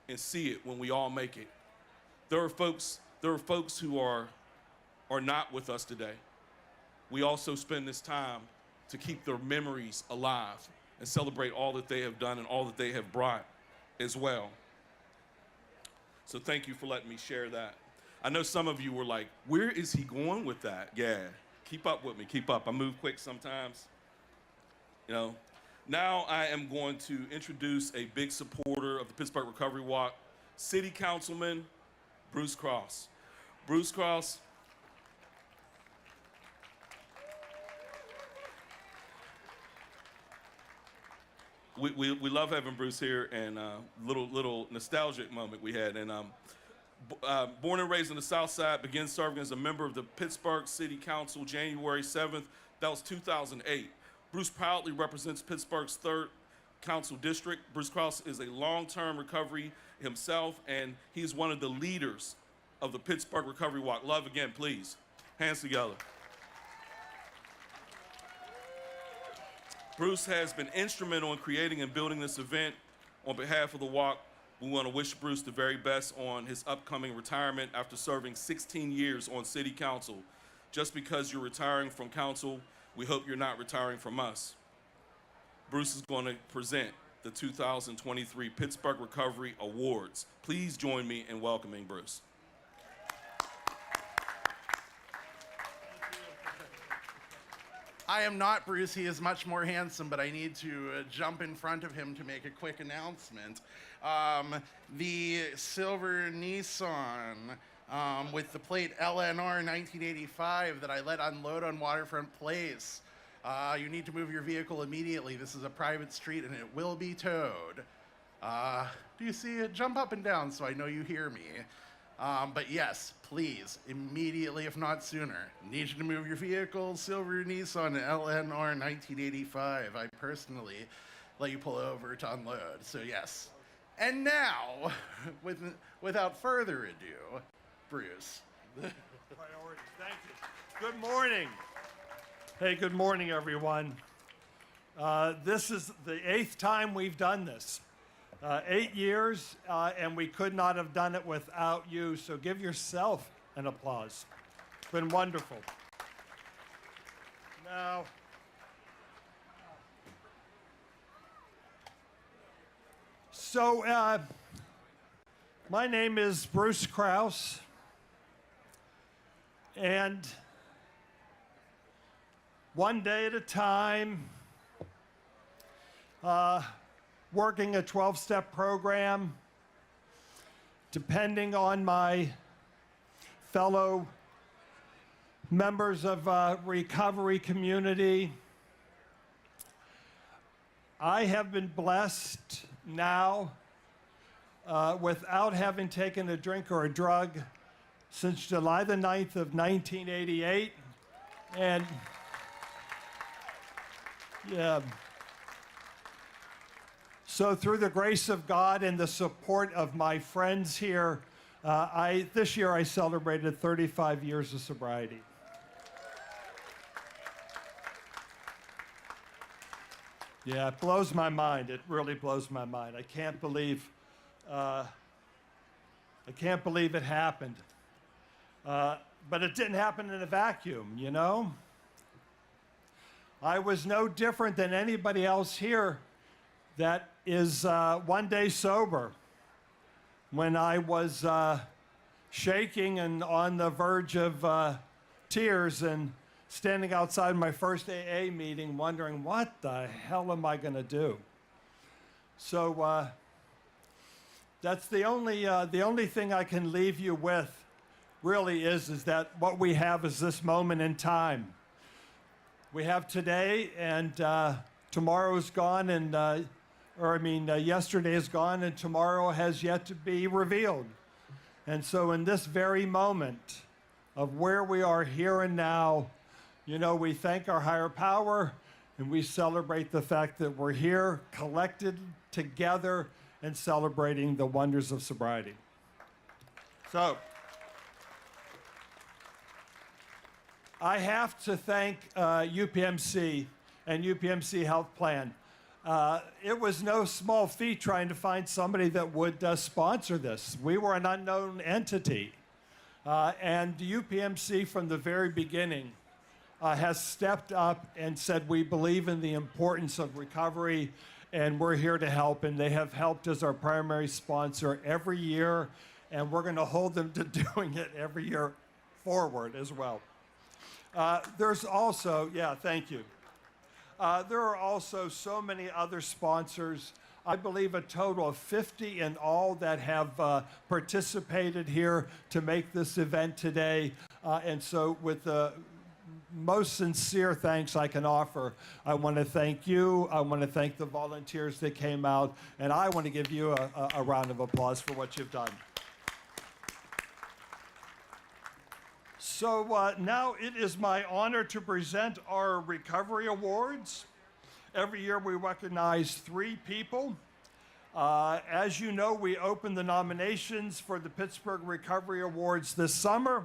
and see it when we all make it." There are folks who are not with us today. We also spend this time to keep their memories alive and celebrate all that they have done and all that they have brought as well. So thank you for letting me share that. I know some of you were like, "Where is he going with that?" Yeah, keep up with me, keep up. I move quick sometimes. Now I am going to introduce a big supporter of the Pittsburgh Recovery Walk, City Councilman Bruce Cross. Bruce Cross. We love having Bruce here, and little nostalgic moment we had. And born and raised on the South Side, began serving as a member of the Pittsburgh City Council January 7th. That was 2008. Bruce proudly represents Pittsburgh's 3rd Council District. Bruce Cross is a long-term recovery himself, and he is one of the leaders of the Pittsburgh Recovery Walk. Love again, please. Hands together. Bruce has been instrumental in creating and building this event. On behalf of the walk, we want to wish Bruce the very best on his upcoming retirement after serving 16 years on City Council. Just because you're retiring from council, we hope you're not retiring from us. Bruce is going to present the 2023 Pittsburgh Recovery Awards. Please join me in welcoming Bruce. I am not Bruce. He is much more handsome, but I need to jump in front of him to make a quick announcement. The silver Nissan with the plate LNR 1985 that I let unload on Waterfront Place. You need to move your vehicle immediately. This is a private street and it will be towed. Do you see it? Jump up and down so I know you hear me. But yes, please, immediately, if not sooner, need you to move your vehicle, silver Nissan LNR 1985. I personally let you pull over to unload, so yes. And now, without further ado, Bruce. Priority. Thank you. Good morning. Hey, good morning, everyone. This is the 8th time we've done this. 8 years, and we could not have done it without you, so give yourself an applause. It's been wonderful. Now, so my name is Bruce Krause, and one day at a time, working a 12-step program, depending on my fellow members of recovery community. I have been blessed now without having taken a drink or a drug since July the 9th of 1988. And yeah. So through the grace of God and the support of my friends here, this year I celebrated 35 years of sobriety. Yeah, it blows my mind. It really blows my mind. I can't believe it happened. But it didn't happen in a vacuum, you know? I was no different than anybody else here that is one day sober. When I was shaking and on the verge of tears and standing outside my first AA meeting wondering, what the hell am I going to do? So that's the only thing I can leave you with really is that what we have is this moment in time. We have today, and tomorrow is gone, and yesterday is gone, and tomorrow has yet to be revealed. And so in this very moment of where we are here and now, you know, we thank our higher power, and we celebrate the fact that we're here, collected together, and celebrating the wonders of sobriety. So, I have to thank UPMC and UPMC Health Plan. It was no small feat trying to find somebody that would sponsor this. We were an unknown entity. And UPMC from the very beginning has stepped up and said, we believe in the importance of recovery and we're here to help. And they have helped as our primary sponsor every year. And we're going to hold them to doing it every year forward as well. There's also, thank you. There are also so many other sponsors. I believe a total of 50 in all that have participated here to make this event today. And so with the most sincere thanks I can offer, I want to thank you. I want to thank the volunteers that came out. And I want to give you a round of applause for what you've done. So now it is my honor to present our Recovery Awards. Every year we recognize 3 people. As you know, we opened the nominations for the Pittsburgh Recovery Awards this summer.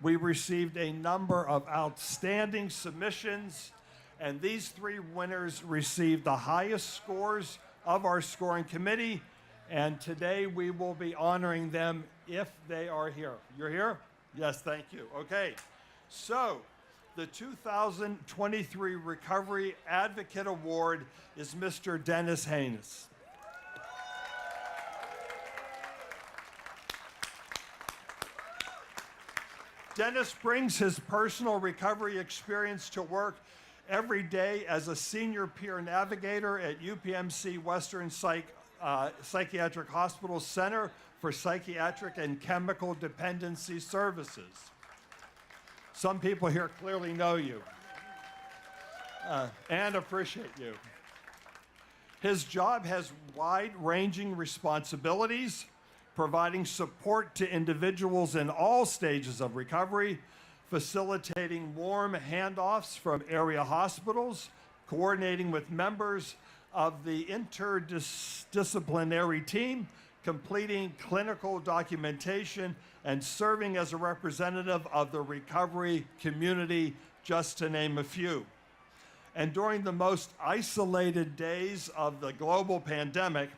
We received a number of outstanding submissions, and these 3 winners received the highest scores of our scoring committee, and today we will be honoring them if they are here. You're here? Yes, thank you. Okay, so the 2023 Recovery Advocate Award is Mr. Dennis Haynes. Dennis brings his personal recovery experience to work every day as a senior peer navigator at UPMC Western Psychiatric Hospital Center for Psychiatric and Chemical Dependency Services. Some people here clearly know you and appreciate you. His job has wide-ranging responsibilities, providing support to individuals in all stages of recovery, facilitating warm handoffs from area hospitals, coordinating with members of the interdisciplinary team, completing clinical documentation, and serving as a representative of the recovery community, just to name a few. And during the most isolated days of the global pandemic,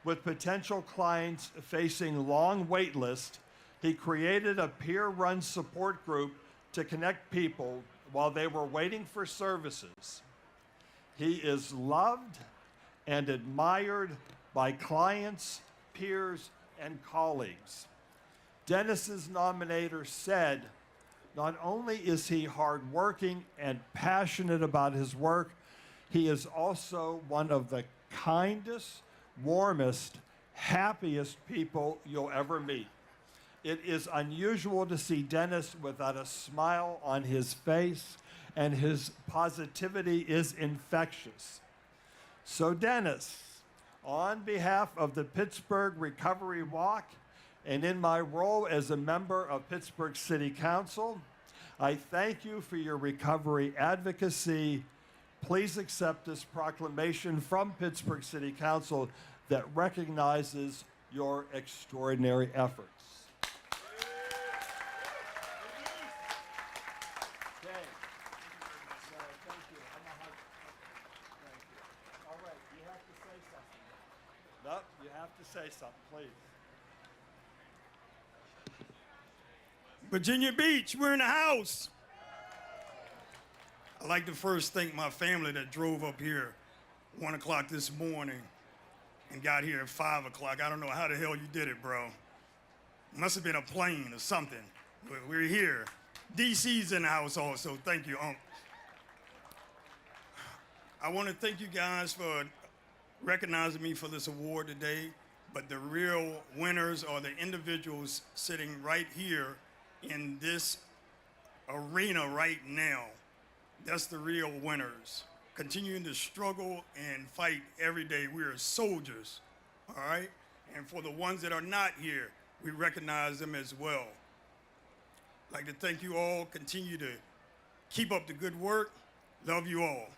with potential clients facing long wait lists, he created a peer-run support group to connect people while they were waiting for services. He is loved and admired by clients, peers, and colleagues. Dennis's nominator said, not only is he hardworking and passionate about his work, he is also one of the kindest, warmest, happiest people you'll ever meet. It is unusual to see Dennis without a smile on his face, and his positivity is infectious. So Dennis, on behalf of the Pittsburgh Recovery Walk, and in my role as a member of Pittsburgh City Council, I thank you for your recovery advocacy. Please accept this proclamation from Pittsburgh City Council that recognizes your extraordinary efforts. No, you have to say something, please. Virginia Beach, we're in the house. I'd like to first thank my family that drove up here 1 o'clock this morning and got here at 5 o'clock. I don't know how the hell you did it, bro. Must have been a plane or something. But we're here. DC's in the house also. Thank you, Unc. I want to thank you guys for recognizing me for this award today, but the real winners are the individuals sitting right here in this arena right now. That's the real winners. Continuing to struggle and fight every day. We are soldiers, all right? And for the ones that are not here, we recognize them as well. I'd like to thank you all. Continue to keep up the good work. Love you all.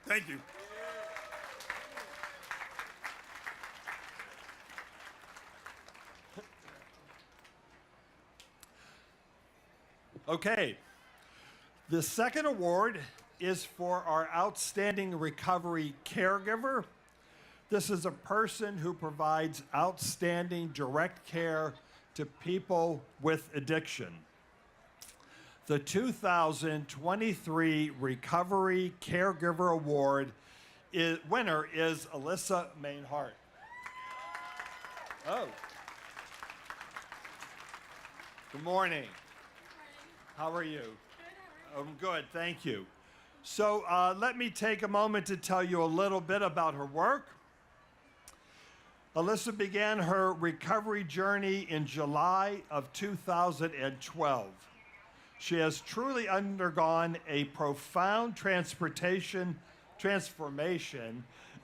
Thank you. Okay, the second award is for our outstanding recovery caregiver. This is a person who provides outstanding direct care to people with addiction. The 2023 Recovery Caregiver Award winner is Alyssa Mainhart. Oh. Good morning. How are you? I'm good, thank you. So let me take a moment to tell you a little bit about her work. Alyssa began her recovery journey in July of 2012. She has truly undergone a profound transformation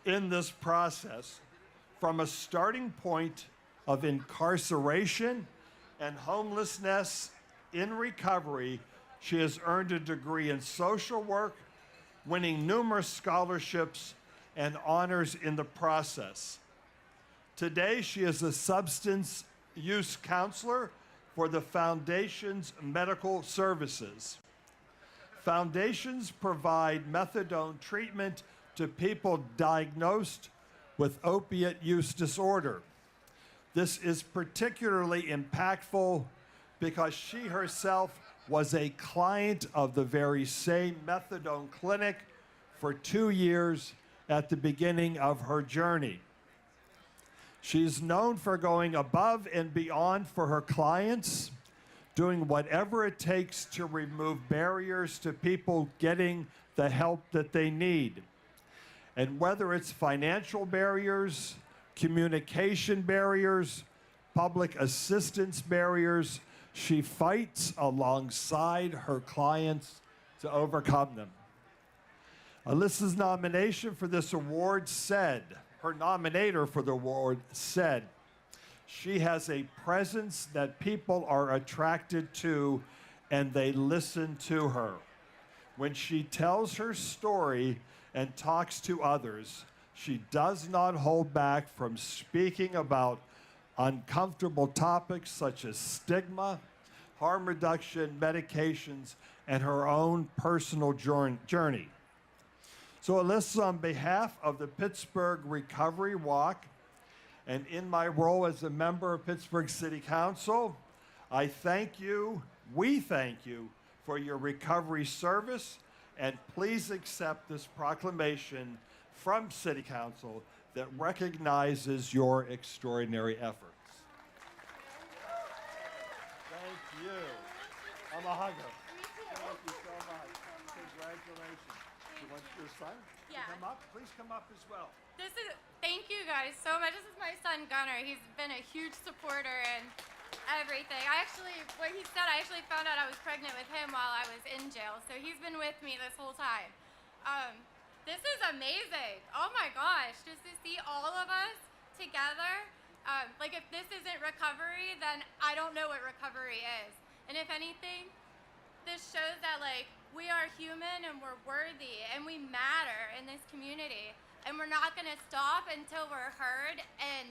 in this process, from a starting point of incarceration and homelessness. In recovery, she has earned a degree in social work, winning numerous scholarships and honors in the process. Today, she is a substance use counselor for the Foundation's medical services. Foundations provide methadone treatment to people diagnosed with opiate use disorder. This is particularly impactful because she herself was a client of the very same methadone clinic for 2 years at the beginning of her journey. She's known for going above and beyond for her clients, doing whatever it takes to remove barriers to people getting the help that they need. And whether it's financial barriers, communication barriers, public assistance barriers, she fights alongside her clients to overcome them. Alyssa's nomination for this award said, her nominator for the award said, She has a presence that people are attracted to, and they listen to her. When she tells her story and talks to others, she does not hold back from speaking about uncomfortable topics such as stigma, harm reduction, medications, and her own personal journey. So Alyssa, on behalf of the Pittsburgh Recovery Walk, and in my role as a member of Pittsburgh City Council, I thank you, we thank you for your recovery service, and please accept this proclamation from City Council that recognizes your extraordinary efforts. Thank you. I'm a hugger. Thank you so much. Congratulations. You want your son to come up? Please come up as well. Thank you guys so much. This is my son Gunnar. He's been a huge supporter and everything. What he said, I actually found out I was pregnant with him while I was in jail. So he's been with me this whole time. This is amazing. Oh my gosh, just to see all of us together. Like if this isn't recovery, then I don't know what recovery is. And if anything, this shows that like we are human and we're worthy and we matter in this community. And we're not gonna stop until we're heard and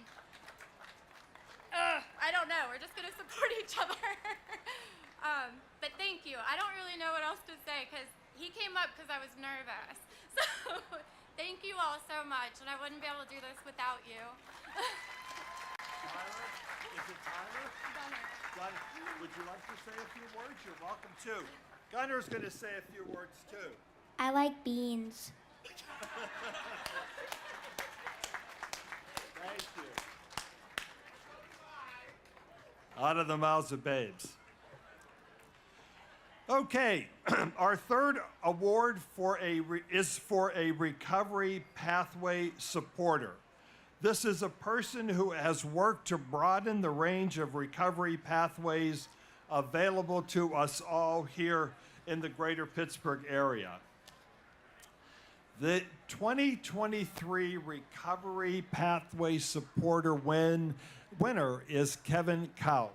I don't know, we're just gonna support each other. But thank you. I don't really know what else to say because he came up because I was nervous. So thank you all so much, and I wouldn't be able to do this without you. Tyler? Is it Tyler? Gunnar. Would you like to say a few words? You're welcome to. Gunnar's going to say a few words too. I like beans. Thank you. Out of the mouths of babes. Okay, our third award is for a recovery pathway supporter. This is a person who has worked to broaden the range of recovery pathways available to us all here in the greater Pittsburgh area. The 2023 Recovery Pathway Supporter winner is Kevin Cowles.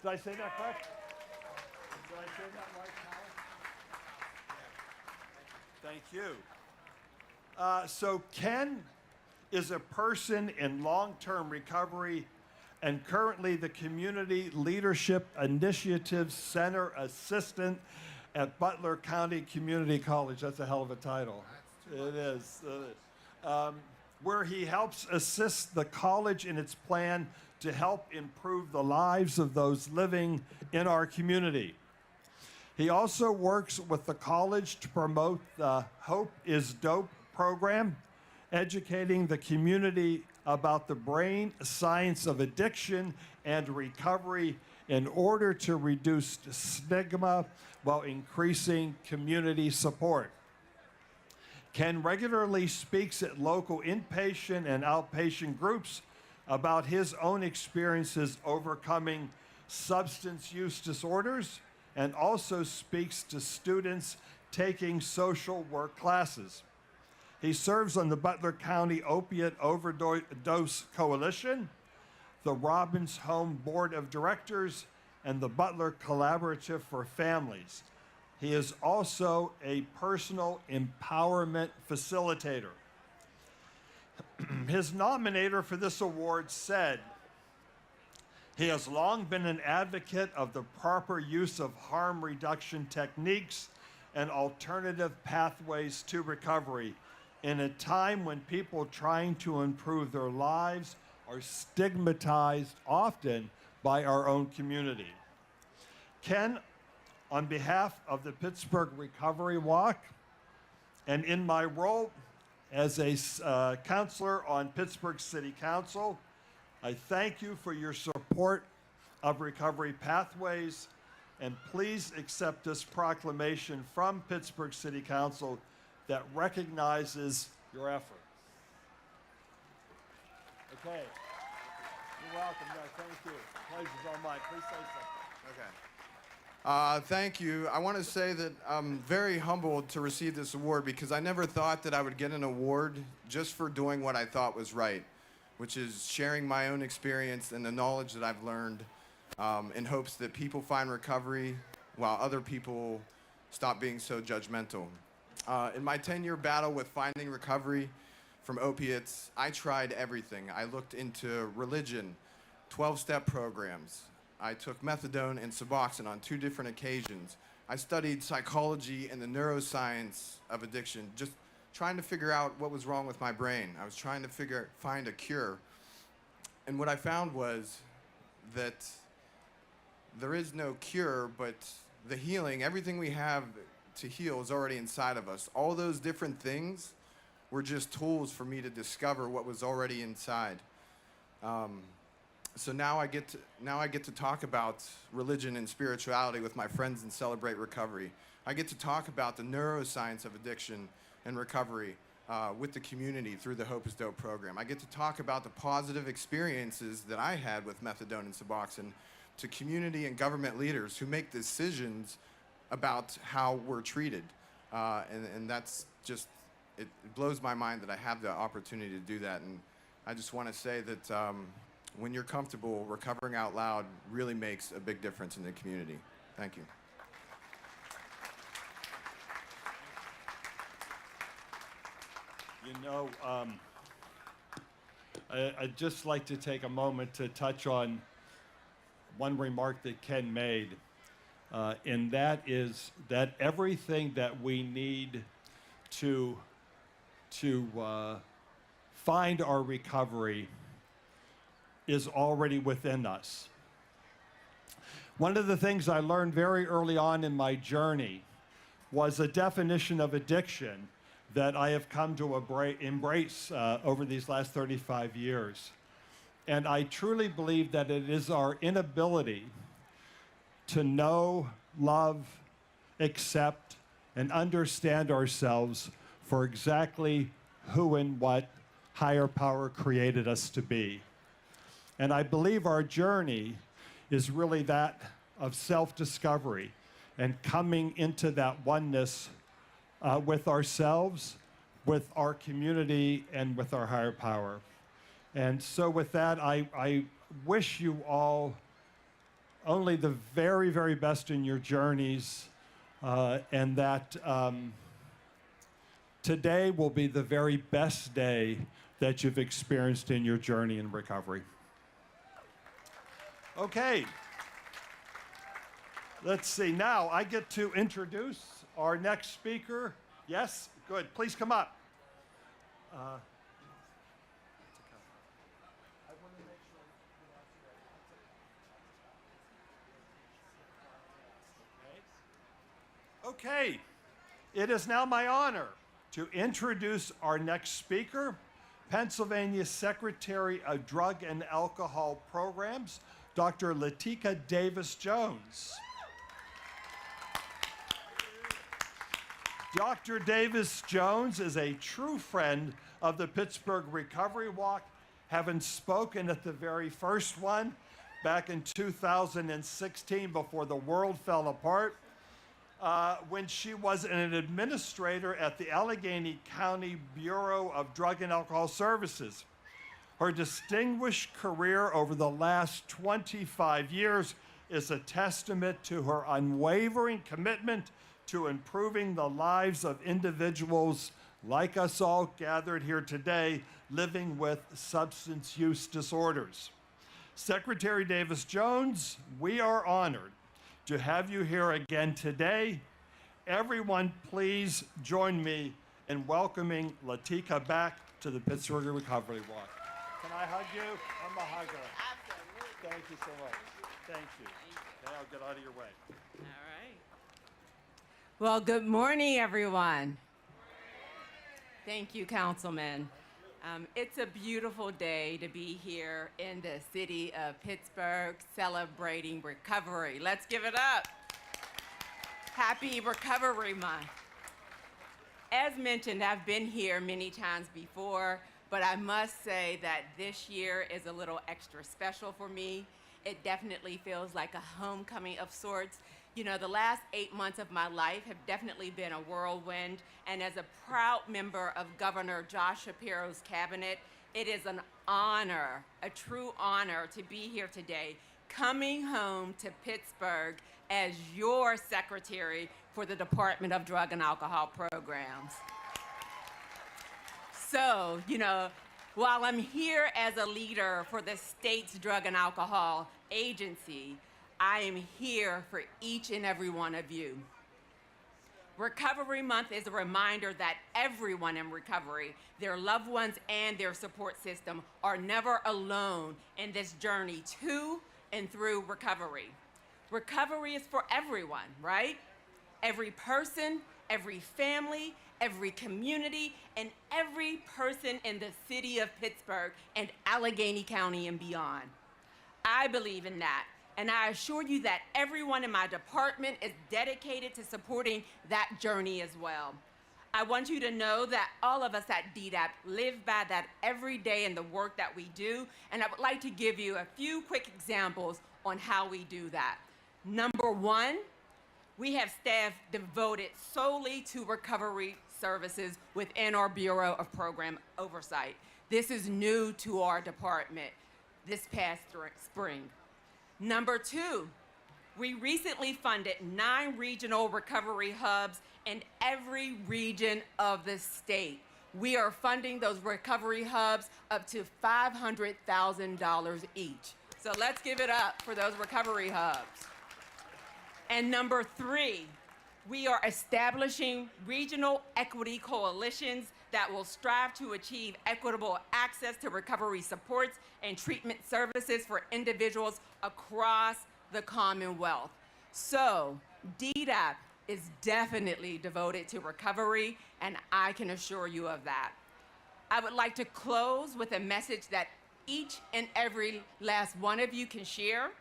Did I say that correct? Did I say that right, Cowles? Thank you. So Ken is a person in long-term recovery and currently the Community Leadership Initiative Center Assistant at Butler County Community College. That's a hell of a title. It is. Where he helps assist the college in its plan to help improve the lives of those living in our community. He also works with the college to promote the Hope is Dope program, educating the community about the brain science of addiction and recovery in order to reduce stigma while increasing community support. Ken regularly speaks at local inpatient and outpatient groups about his own experiences overcoming substance use disorders and also speaks to students taking social work classes. He serves on the Butler County Opiate Overdose Coalition, the Robbins Home Board of Directors, and the Butler Collaborative for Families. He is also a personal empowerment facilitator. His nominator for this award said, he has long been an advocate of the proper use of harm reduction techniques and alternative pathways to recovery in a time when people trying to improve their lives are stigmatized often by our own community. Ken, on behalf of the Pittsburgh Recovery Walk, and in my role as a counselor on Pittsburgh City Council, I thank you for your support of recovery pathways, and please accept this proclamation from Pittsburgh City Council that recognizes your efforts. Okay. You're welcome. No, thank you. Pleasure's all mine. Please say something. Okay. Thank you. I want to say that I'm very humbled to receive this award because I never thought that I would get an award just for doing what I thought was right. which is sharing my own experience and the knowledge that I've learned in hopes that people find recovery while other people stop being so judgmental. In my 10-year battle with finding recovery from opiates, I tried everything. I looked into religion, 12-step programs. I took methadone and Suboxone on 2 different occasions. I studied psychology and the neuroscience of addiction, just trying to figure out what was wrong with my brain. I was trying to find a cure. And what I found was that there is no cure, but the healing, everything we have to heal is already inside of us. All those different things were just tools for me to discover what was already inside. So now I get to talk about religion and spirituality with my friends and celebrate recovery. I get to talk about the neuroscience of addiction and recovery with the community through the Hope is Dope program. I get to talk about the positive experiences that I had with methadone and Suboxone to community and government leaders who make decisions about how we're treated. And that's just, it blows my mind that I have the opportunity to do that. And I just want to say that when you're comfortable, recovering out loud really makes a big difference in the community. Thank you. You know, I'd just like to take a moment to touch on one remark that Ken made, and that is that everything that we need to find our recovery is already within us. One of the things I learned very early on in my journey was a definition of addiction that I have come to embrace over these last 35 years. And I truly believe that it is our inability to know, love, accept, and understand ourselves for exactly who and what higher power created us to be. And I believe our journey is really that of self-discovery and coming into that oneness with ourselves, with our community, and with our higher power. And so with that, I wish you all only the very, very best in your journeys, and that today will be the very best day that you've experienced in your journey in recovery. Okay. Let's see. Now I get to introduce our next speaker. Yes? Good. Please come up. Okay. It is now my honor to introduce our next speaker, Pennsylvania Secretary of Drug and Alcohol Programs, Dr. Latika Davis-Jones. Dr. Davis-Jones is a true friend of the Pittsburgh Recovery Walk, having spoken at the very first one back in 2016 before the world fell apart, when she was an administrator at the Allegheny County Bureau of Drug and Alcohol Services. Her distinguished career over the last 25 years is a testament to her unwavering commitment to improving the lives of individuals like us all gathered here today living with substance use disorders. Secretary Davis-Jones, we are honored to have you here again today. Everyone, please join me in welcoming Latika back to the Pittsburgh Recovery Walk. Can I hug you? I'm a hugger. Absolutely. Thank you so much. Thank you. Now I'll get out of your way. All right. Well, good morning, everyone. Thank you, Councilman. It's a beautiful day to be here in the city of Pittsburgh celebrating recovery. Let's give it up. Happy Recovery Month. As mentioned, I've been here many times before, but I must say that this year is a little extra special for me. It definitely feels like a homecoming of sorts. You know, the last 8 months of my life have definitely been a whirlwind, and as a proud member of Governor Josh Shapiro's cabinet, It is an honor, a true honor to be here today, coming home to Pittsburgh as your secretary for the Department of Drug and Alcohol Programs. So, while I'm here as a leader for the state's drug and alcohol agency, I am here for each and every one of you. Recovery Month is a reminder that everyone in recovery, their loved ones and their support system, are never alone in this journey to and through recovery. Recovery is for everyone, right? Every person, every family, every community, and every person in the city of Pittsburgh and Allegheny County and beyond. I believe in that, and I assure you that everyone in my department is dedicated to supporting that journey as well. I want you to know that all of us at DDAP live by that every day in the work that we do, and I would like to give you a few quick examples on how we do that. Number one, we have staff devoted solely to recovery services within our Bureau of Program Oversight. This is new to our department this past spring. Number two, we recently funded 9 regional recovery hubs in every region of the state. We are funding those recovery hubs up to $500,000 each. So let's give it up for those recovery hubs. And number three, we are establishing regional equity coalitions that will strive to achieve equitable access to recovery supports and treatment services for individuals across the Commonwealth. So DDAP is definitely devoted to recovery, and I can assure you of that. I would like to close with a message that each and every last one of you can share.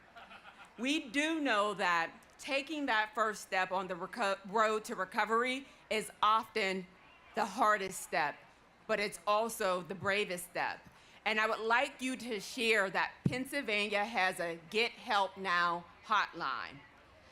We do know that taking that first step on the road to recovery is often the hardest step, but it's also the bravest step. And I would like you to share that Pennsylvania has a Get Help Now hotline.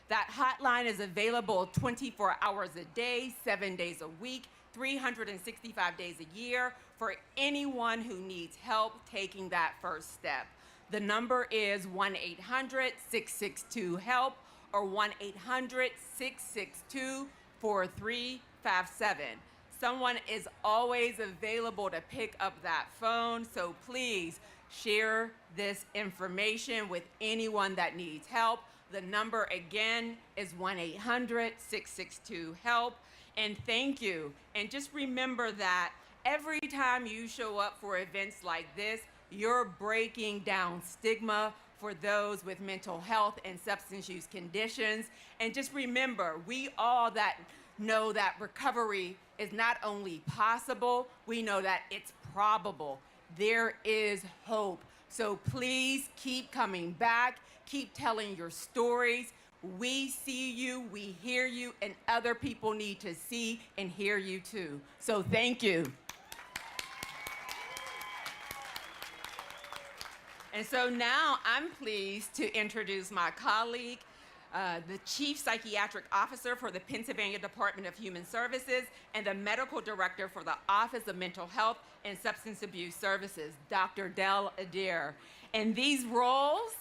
That hotline is available 24 hours a day, 7 days a week, 365 days a year for anyone who needs help taking that first step. The number is 1-800-662-HELP or 1-800-662-4357. Someone is always available to pick up that phone, so please share this information with anyone that needs help. The number again is 1-800-662-HELP. And thank you. And just remember that every time you show up for events like this, you're breaking down stigma for those with mental health and substance use conditions. And just remember, we all that know that recovery is not only possible, we know that it's probable. There is hope. So please keep coming back, keep telling your stories. We see you, we hear you, and other people need to see and hear you too. So thank you. And so now I'm pleased to introduce my colleague, the Chief Psychiatric Officer for the Pennsylvania Department of Human Services and the Medical Director for the Office of Mental Health and Substance Abuse Services, Dr. Del Adair. In these roles,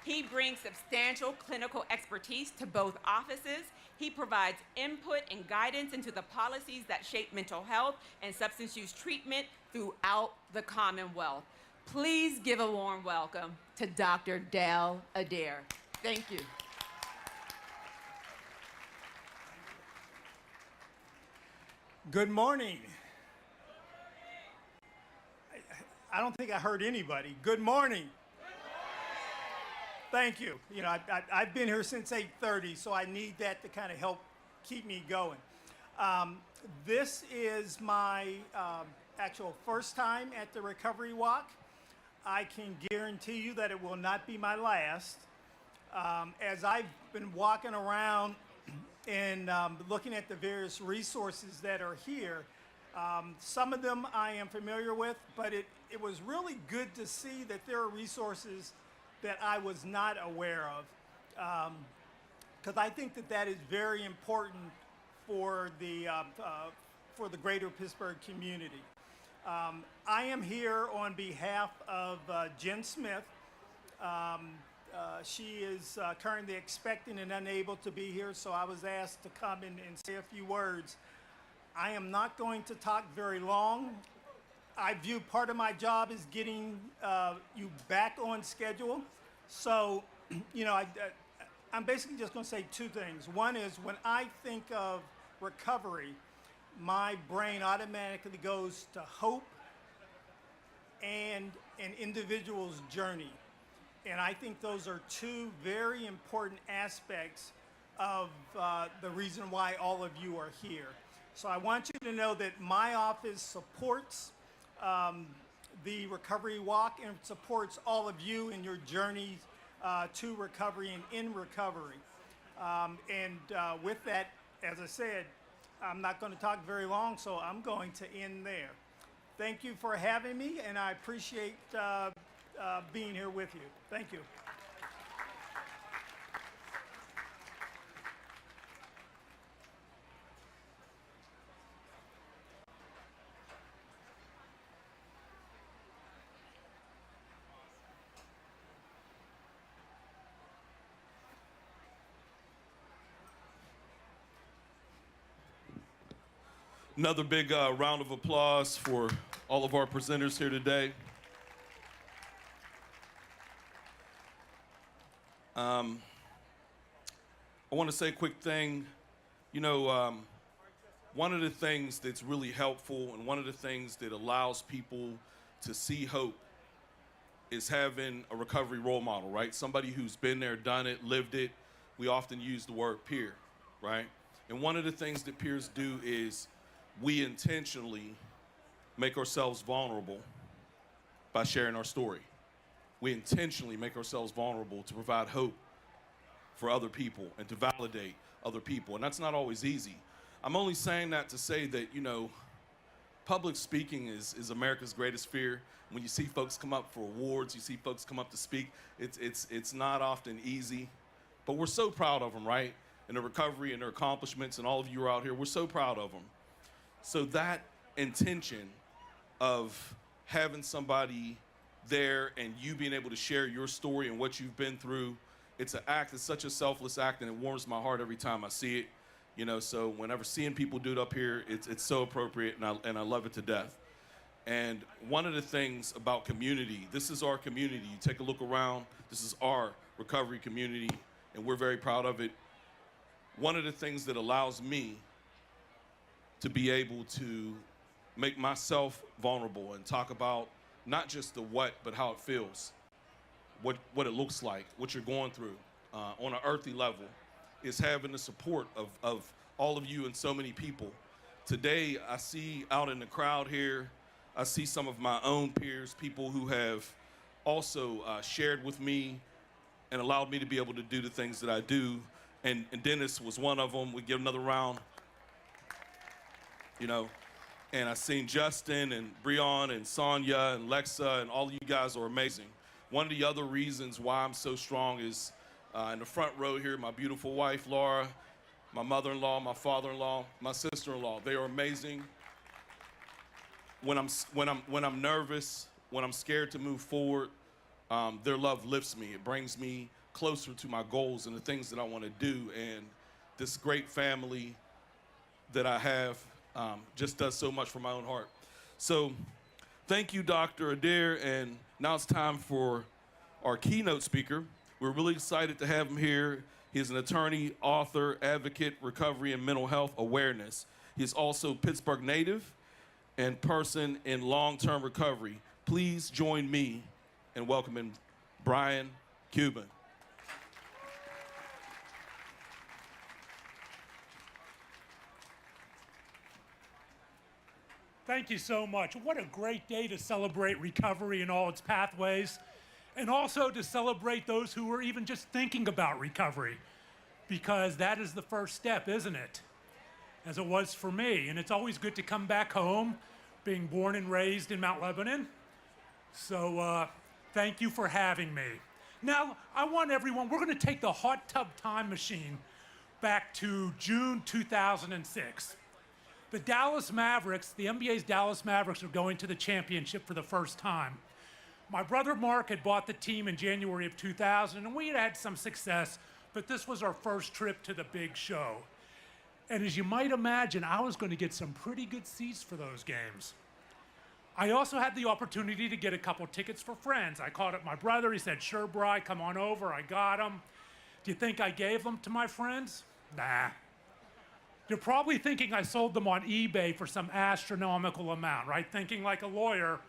he brings substantial clinical expertise to both offices. He provides input and guidance into the policies that shape mental health and substance use treatment throughout the Commonwealth. Please give a warm welcome to Dr. Del Adair. Thank you. Good morning. I don't think I heard anybody. Good morning. Thank you. You know, I've been here since 8:30, so I need that to kind of help keep me going. This is my actual first time at the Recovery Walk. I can guarantee you that it will not be my last. As I've been walking around and looking at the various resources that are here, some of them I am familiar with, but it was really good to see that there are resources that I was not aware of, because I think that that is very important for the greater Pittsburgh community. I am here on behalf of Jen Smith. She is currently expecting and unable to be here, so I was asked to come and say a few words. I am not going to talk very long. I view part of my job as getting you back on schedule. So, you know, I'm basically just going to say two things. One is when I think of recovery, my brain automatically goes to hope and an individual's journey. And I think those are two very important aspects of the reason why all of you are here. So I want you to know that my office supports the Recovery Walk and supports all of you in your journey to recovery and in recovery. With that, as I said, I'm not going to talk very long, so I'm going to end there. Thank you for having me, and I appreciate being here with you. Thank you. Another big round of applause for all of our presenters here today. I want to say a quick thing. You know, one of the things that's really helpful and one of the things that allows people to see hope is having a recovery role model, right? Somebody who's been there, done it, lived it. We often use the word peer, right? And one of the things that peers do is we intentionally make ourselves vulnerable by sharing our story. We intentionally make ourselves vulnerable to provide hope for other people and to validate other people. And that's not always easy. I'm only saying that to say that, you know, public speaking is America's greatest fear. When you see folks come up for awards, you see folks come up to speak, it's not often easy. But we're so proud of them, right? And their recovery and their accomplishments, and all of you are out here, we're so proud of them. So that intention of having somebody there and you being able to share your story and what you've been through, it's an act, it's such a selfless act, and it warms my heart every time I see it. You know, so whenever seeing people do it up here, it's so appropriate, and I love it to death. And one of the things about community, this is our community. You take a look around, this is our recovery community, and we're very proud of it. One of the things that allows me to be able to make myself vulnerable and talk about not just the what, but how it feels, what it looks like, what you're going through on an earthly level, is having the support of all of you and so many people. Today, I see out in the crowd here, I see some of my own peers, people who have also shared with me and allowed me to be able to do the things that I do. And Dennis was one of them. We give another round. You know, and I've seen Justin and Breon and Sonia and Lexa, and all of you guys are amazing. One of the other reasons why I'm so strong is in the front row here, my beautiful wife, Laura, my mother-in-law, my father-in-law, my sister-in-law. They are amazing. When I'm nervous, when I'm scared to move forward, their love lifts me. It brings me closer to my goals and the things that I want to do. And this great family that I have just does so much for my own heart. So thank you, Dr. Adair. And now it's time for our keynote speaker. We're really excited to have him here. He is an attorney, author, advocate, recovery, and mental health awareness. He is also Pittsburgh native and person in long-term recovery. Please join me in welcoming Brian Cuban. Thank you so much. What a great day to celebrate recovery in all its pathways, and also to celebrate those who are even just thinking about recovery, because that is the first step, isn't it? As it was for me. And it's always good to come back home, being born and raised in Mount Lebanon. So thank you for having me. Now, I want everyone, we're going to take the hot tub time machine back to June 2006. The Dallas Mavericks, the NBA's Dallas Mavericks, are going to the championship for the first time. My brother Mark had bought the team in January of 2000, and we had had some success, but this was our first trip to the big show. And as you might imagine, I was going to get some pretty good seats for those games. I also had the opportunity to get a couple tickets for friends. I called up my brother. He said, "Sure, Bri, come on over." I got them. Do you think I gave them to my friends? Nah. You're probably thinking I sold them on eBay for some astronomical amount, right? Thinking like a lawyer.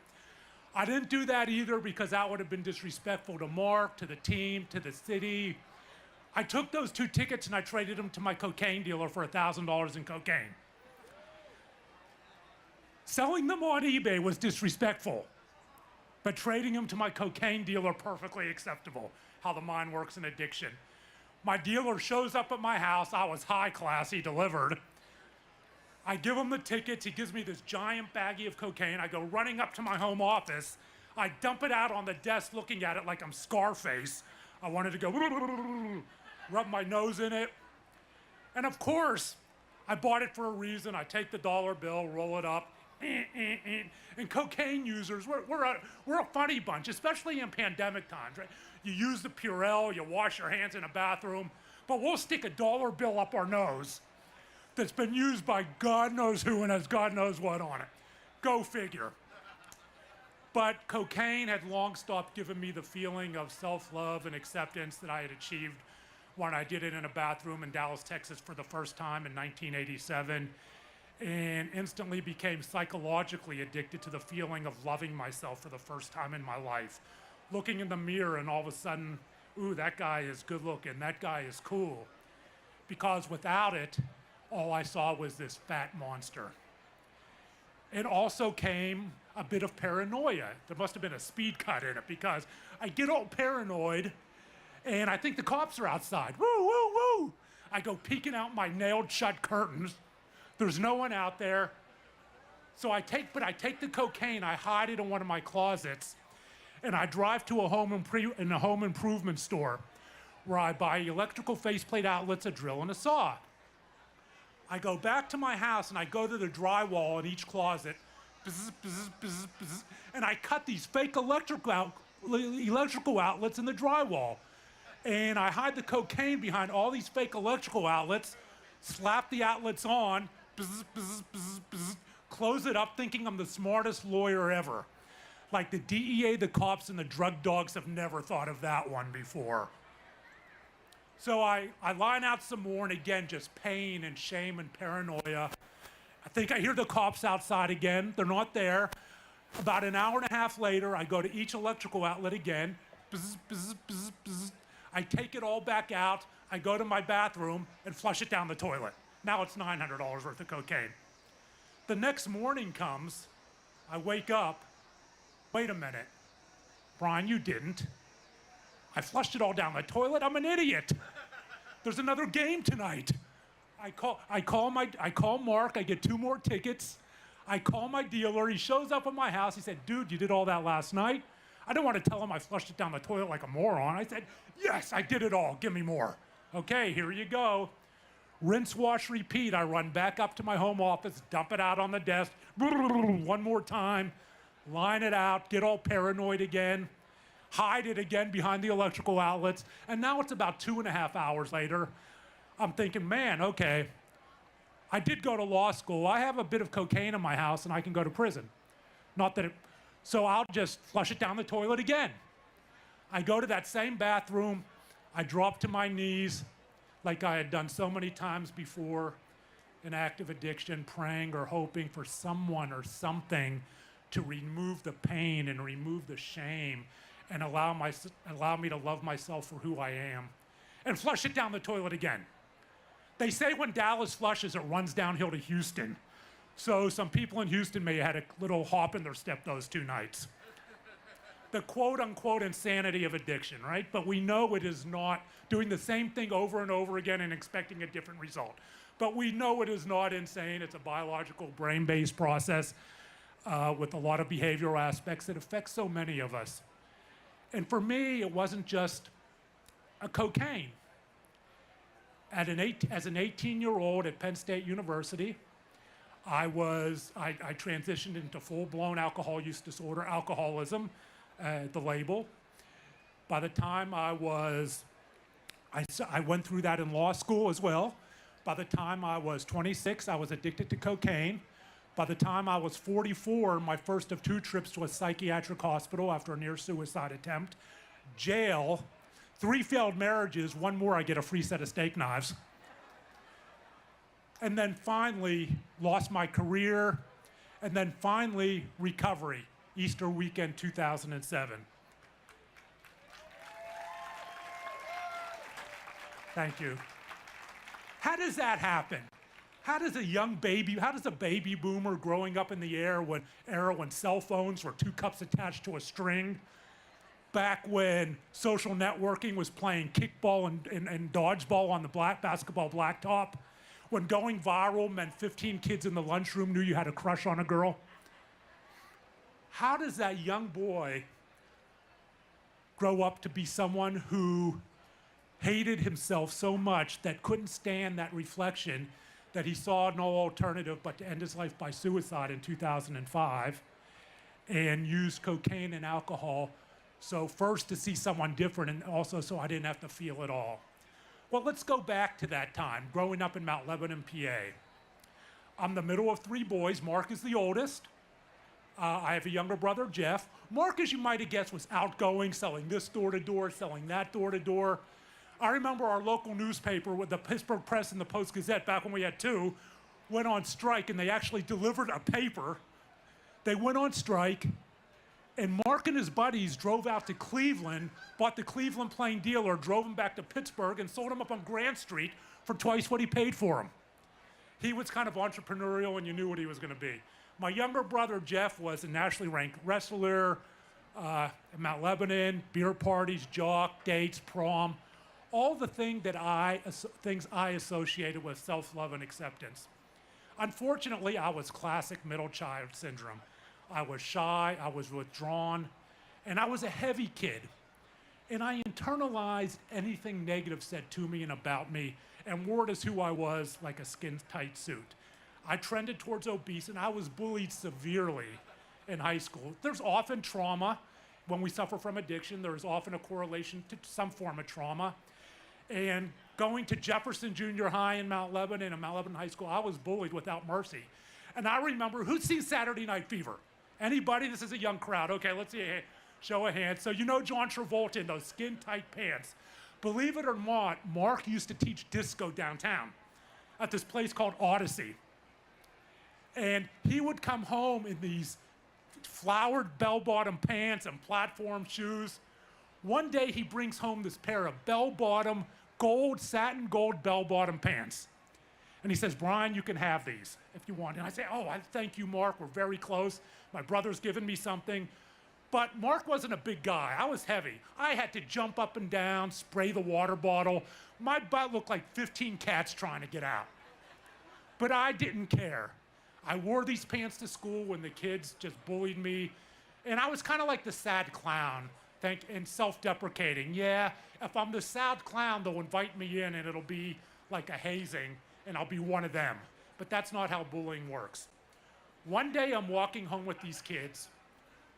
I didn't do that either because that would have been disrespectful to Mark, to the team, to the city. I took those 2 tickets and I traded them to my cocaine dealer for $1,000 in cocaine. Selling them on eBay was disrespectful, but trading them to my cocaine dealer, perfectly acceptable. How the mind works in addiction. My dealer shows up at my house. I was high class, he delivered. I give him the tickets. He gives me this giant baggie of cocaine. I go running up to my home office. I dump it out on the desk looking at it like I'm Scarface. I wanted to go rub my nose in it. And of course, I bought it for a reason. I take the dollar bill, roll it up. And cocaine users, we're a funny bunch, especially in pandemic times, right? You use the Purell, you wash your hands in a bathroom, but we'll stick a dollar bill up our nose that's been used by God knows who and has God knows what on it. Go figure. But cocaine had long stopped giving me the feeling of self-love and acceptance that I had achieved when I did it in a bathroom in Dallas, Texas for the first time in 1987. And instantly became psychologically addicted to the feeling of loving myself for the first time in my life. Looking in the mirror and all of a sudden, ooh, that guy is good looking, that guy is cool. Because without it, all I saw was this fat monster. It also came a bit of paranoia. There must have been a speed cut in it because I get all paranoid and I think the cops are outside. Woo, woo, woo. I go peeking out my nailed shut curtains. There's no one out there. So I take the cocaine, I hide it in one of my closets, and I drive to a home improvement store where I buy electrical faceplate outlets, a drill, and a saw. I go back to my house and I go to the drywall in each closet, bzz, bzz, bzz, bzz, and I cut these fake electrical outlets in the drywall. And I hide the cocaine behind all these fake electrical outlets, slap the outlets on, bzz, bzz, bzz, bzz, close it up thinking I'm the smartest lawyer ever. Like the DEA, the cops, and the drug dogs have never thought of that one before. So I line out some more, and again, just pain and shame and paranoia. I think I hear the cops outside again. They're not there. About an hour and a half later, I go to each electrical outlet again. Bzz, bzz, bzz, bzz. I take it all back out. I go to my bathroom and flush it down the toilet. Now it's $900 worth of cocaine. The next morning comes, I wake up, wait a minute, Brian, you didn't. I flushed it all down the toilet, I'm an idiot. There's another game tonight. I call Mark, I get 2 more tickets. I call my dealer, he shows up at my house, he said, dude, you did all that last night? I didn't want to tell him I flushed it down the toilet like a moron. I said, yes, I did it all, give me more. Okay, here you go. Rinse, wash, repeat. I run back up to my home office, dump it out on the desk, one more time, line it out, get all paranoid again, hide it again behind the electrical outlets, and now it's about 2.5 hours later. I'm thinking, man, okay, I did go to law school. I have a bit of cocaine in my house, and I can go to prison. Not that it, so I'll just flush it down the toilet again. I go to that same bathroom, I drop to my knees, like I had done so many times before in active addiction, praying or hoping for someone or something to remove the pain and remove the shame and allow me to love myself for who I am, and flush it down the toilet again. They say when Dallas flushes, it runs downhill to Houston. So some people in Houston may have had a little hop in their step those 2 nights. The quote-unquote insanity of addiction, right? But we know it is not doing the same thing over and over again and expecting a different result. But we know it is not insane. It's a biological brain-based process with a lot of behavioral aspects that affects so many of us. And for me, it wasn't just a cocaine. As an 18-year-old at Penn State University, I transitioned into full-blown alcohol use disorder, alcoholism, the label. By the time I went through that in law school as well. By the time I was 26, I was addicted to cocaine. By the time I was 44, my first of 2 trips to a psychiatric hospital after a near-suicide attempt, jail, 3 failed marriages, 1 more, I get a free set of steak knives. And then finally, lost my career, and then finally, recovery, Easter weekend 2007. Thank you. How does that happen? How does a baby boomer growing up in the era when cell phones were 2 cups attached to a string, back when social networking was playing kickball and dodgeball on the basketball blacktop, when going viral meant 15 kids in the lunchroom knew you had a crush on a girl? How does that young boy grow up to be someone who hated himself so much that couldn't stand that reflection, that he saw no alternative but to end his life by suicide in 2005, and used cocaine and alcohol, so first to see someone different and also so I didn't have to feel it all? Well, let's go back to that time, growing up in Mount Lebanon, PA. I'm the middle of 3 boys. Mark is the oldest. I have a younger brother, Jeff. Mark, as you might have guessed, was outgoing, selling this door to door, selling that door to door. I remember our local newspaper with the Pittsburgh Press and the Post-Gazette, back when we had 2, went on strike, and they actually delivered a paper. They went on strike, and Mark and his buddies drove out to Cleveland, bought the Cleveland Plain dealer, drove him back to Pittsburgh, and sold him up on Grant Street for twice what he paid for him. He was kind of entrepreneurial, and you knew what he was going to be. My younger brother, Jeff, was a nationally ranked wrestler in Mount Lebanon, beer parties, jock, dates, prom, all the things I associated with self-love and acceptance. Unfortunately, I was classic middle child syndrome. I was shy, I was withdrawn, and I was a heavy kid. And I internalized anything negative said to me and about me and wore it as who I was, like a skin-tight suit. I trended towards obese, and I was bullied severely in high school. There's often trauma. When we suffer from addiction, there's often a correlation to some form of trauma. And going to Jefferson Junior High in Mount Lebanon and Mount Lebanon High School, I was bullied without mercy. And I remember, who's seen Saturday Night Fever? Anybody? This is a young crowd. Okay, let's see a show of hands. So you know John Travolta in those skin-tight pants. Believe it or not, Mark used to teach disco downtown at this place called Odyssey. And he would come home in these flowered bell-bottom pants and platform shoes. One day he brings home this pair of bell-bottom, satin gold bell-bottom pants. And he says, Brian, you can have these if you want. And I say, oh, thank you, Mark. We're very close. My brother's given me something. But Mark wasn't a big guy. I was heavy. I had to jump up and down, spray the water bottle. My butt looked like 15 cats trying to get out. But I didn't care. I wore these pants to school when the kids just bullied me. And I was kind of like the sad clown. And self-deprecating. Yeah, if I'm the sad clown, they'll invite me in and it'll be like a hazing and I'll be one of them. But that's not how bullying works. One day I'm walking home with these kids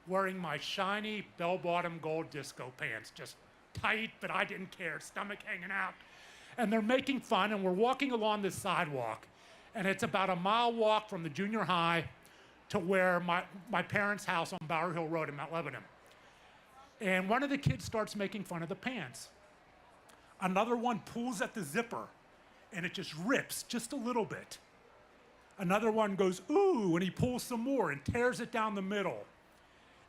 wearing my shiny bell-bottom gold disco pants, just tight, but I didn't care, stomach hanging out. And they're making fun, and we're walking along this sidewalk, and it's about a mile walk from the junior high to where my parents' house on Bower Hill Road in Mount Lebanon. And one of the kids starts making fun of the pants. Another one pulls at the zipper, and it just rips just a little bit. Another one goes, ooh, and he pulls some more and tears it down the middle.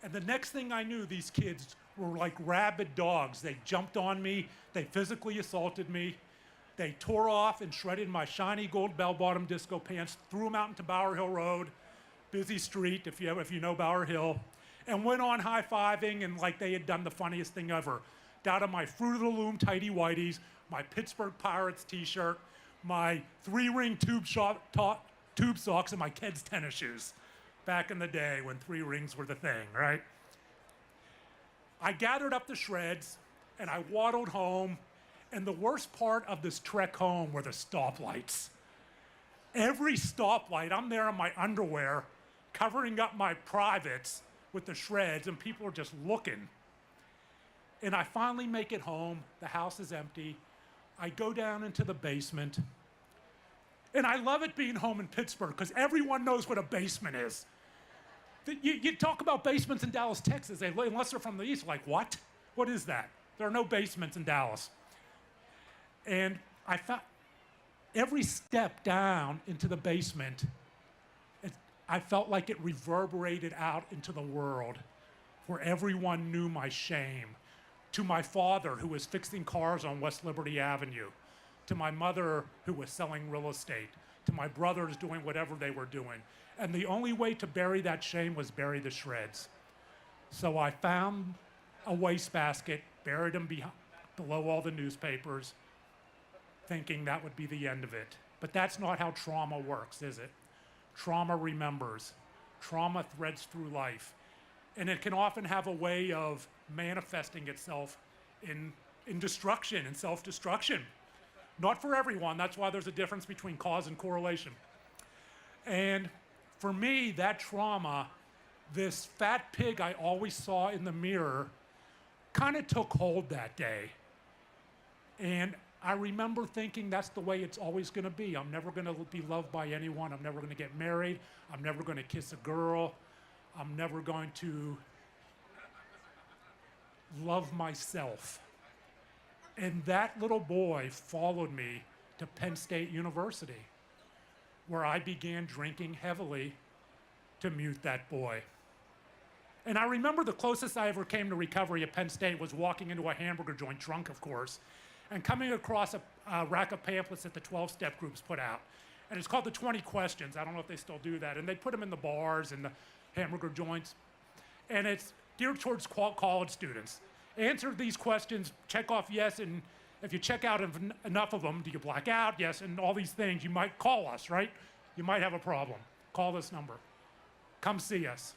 And the next thing I knew, these kids were like rabid dogs. They jumped on me. They physically assaulted me. They tore off and shredded my shiny gold bell-bottom disco pants, threw them out into Bower Hill Road, busy street, if you know Bower Hill, and went on high-fiving and like they had done the funniest thing ever. Down to my Fruit of the Loom tighty whities, my Pittsburgh Pirates t-shirt, my 3-ring tube socks, and my kids' tennis shoes. Back in the day when 3 rings were the thing, right? I gathered up the shreds and I waddled home, and the worst part of this trek home were the stoplights. Every stoplight, I'm there in my underwear, covering up my privates with the shreds, and people are just looking. And I finally make it home. The house is empty. I go down into the basement. And I love it being home in Pittsburgh because everyone knows what a basement is. You talk about basements in Dallas, Texas, unless they're from the East, like, what? What is that? There are no basements in Dallas. And I found every step down into the basement, I felt like it reverberated out into the world where everyone knew my shame. To my father, who was fixing cars on West Liberty Avenue, to my mother, who was selling real estate, to my brothers doing whatever they were doing. And the only way to bury that shame was bury the shreds. So I found a wastebasket, buried them below all the newspapers, thinking that would be the end of it. But that's not how trauma works, is it? Trauma remembers. Trauma threads through life. And it can often have a way of manifesting itself in destruction and self-destruction. Not for everyone. That's why there's a difference between cause and correlation. And for me, that trauma, this fat pig I always saw in the mirror, kind of took hold that day. And I remember thinking that's the way it's always going to be. I'm never going to be loved by anyone. I'm never going to get married. I'm never going to kiss a girl. I'm never going to love myself. And that little boy followed me to Penn State University, where I began drinking heavily to mute that boy. And I remember the closest I ever came to recovery at Penn State was walking into a hamburger joint, drunk of course, and coming across a rack of pamphlets that the 12-step groups put out. And it's called the 20 Questions. I don't know if they still do that. And they put them in the bars and the hamburger joints. And it's geared towards college students. Answer these questions, check off yes, and if you check out enough of them, do you black out? Yes, and all these things, you might call us, right? You might have a problem. Call this number. Come see us.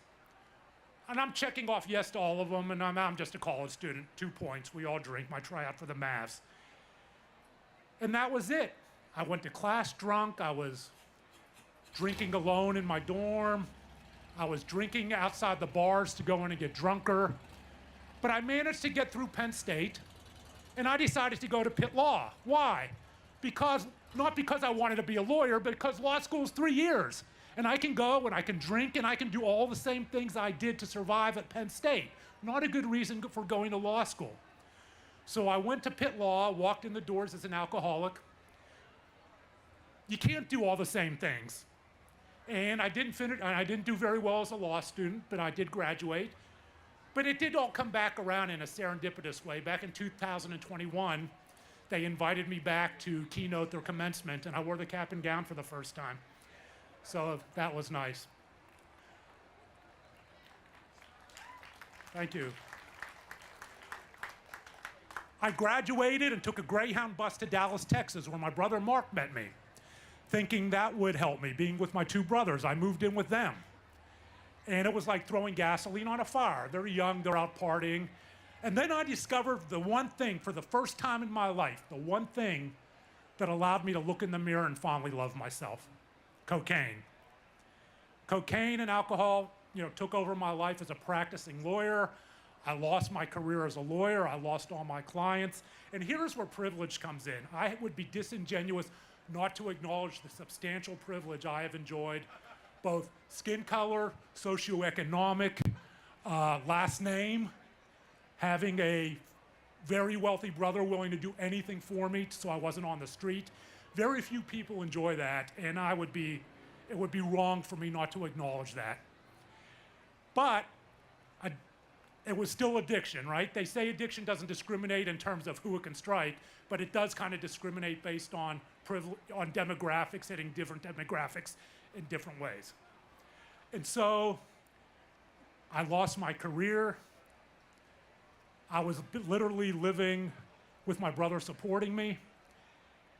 And I'm checking off yes to all of them, and I'm just a college student, 2 points. We all drink, my tryout for the Mavs. And that was it. I went to class drunk. I was drinking alone in my dorm. I was drinking outside the bars to go in and get drunker. But I managed to get through Penn State, and I decided to go to Pitt Law. Why? Not because I wanted to be a lawyer, but because law school is 3 years. And I can go and I can drink and I can do all the same things I did to survive at Penn State. Not a good reason for going to law school. So I went to Pitt Law, walked in the doors as an alcoholic. You can't do all the same things. And I didn't do very well as a law student, but I did graduate. But it did all come back around in a serendipitous way. Back in 2021, they invited me back to keynote their commencement, and I wore the cap and gown for the first time. So that was nice. Thank you. I graduated and took a Greyhound bus to Dallas, Texas, where my brother Mark met me, thinking that would help me. Being with my two brothers, I moved in with them. And it was like throwing gasoline on a fire. They're young, they're out partying. And then I discovered the one thing for the first time in my life, the one thing that allowed me to look in the mirror and fondly love myself: cocaine. Cocaine and alcohol, took over my life as a practicing lawyer. I lost my career as a lawyer. I lost all my clients. And here's where privilege comes in. I would be disingenuous not to acknowledge the substantial privilege I have enjoyed, both skin color, socioeconomic, last name, having a very wealthy brother willing to do anything for me so I wasn't on the street. Very few people enjoy that, and it would be wrong for me not to acknowledge that. But it was still addiction, right? They say addiction doesn't discriminate in terms of who it can strike, but it does kind of discriminate based on demographics, hitting different demographics in different ways. And so I lost my career. I was literally living with my brother supporting me.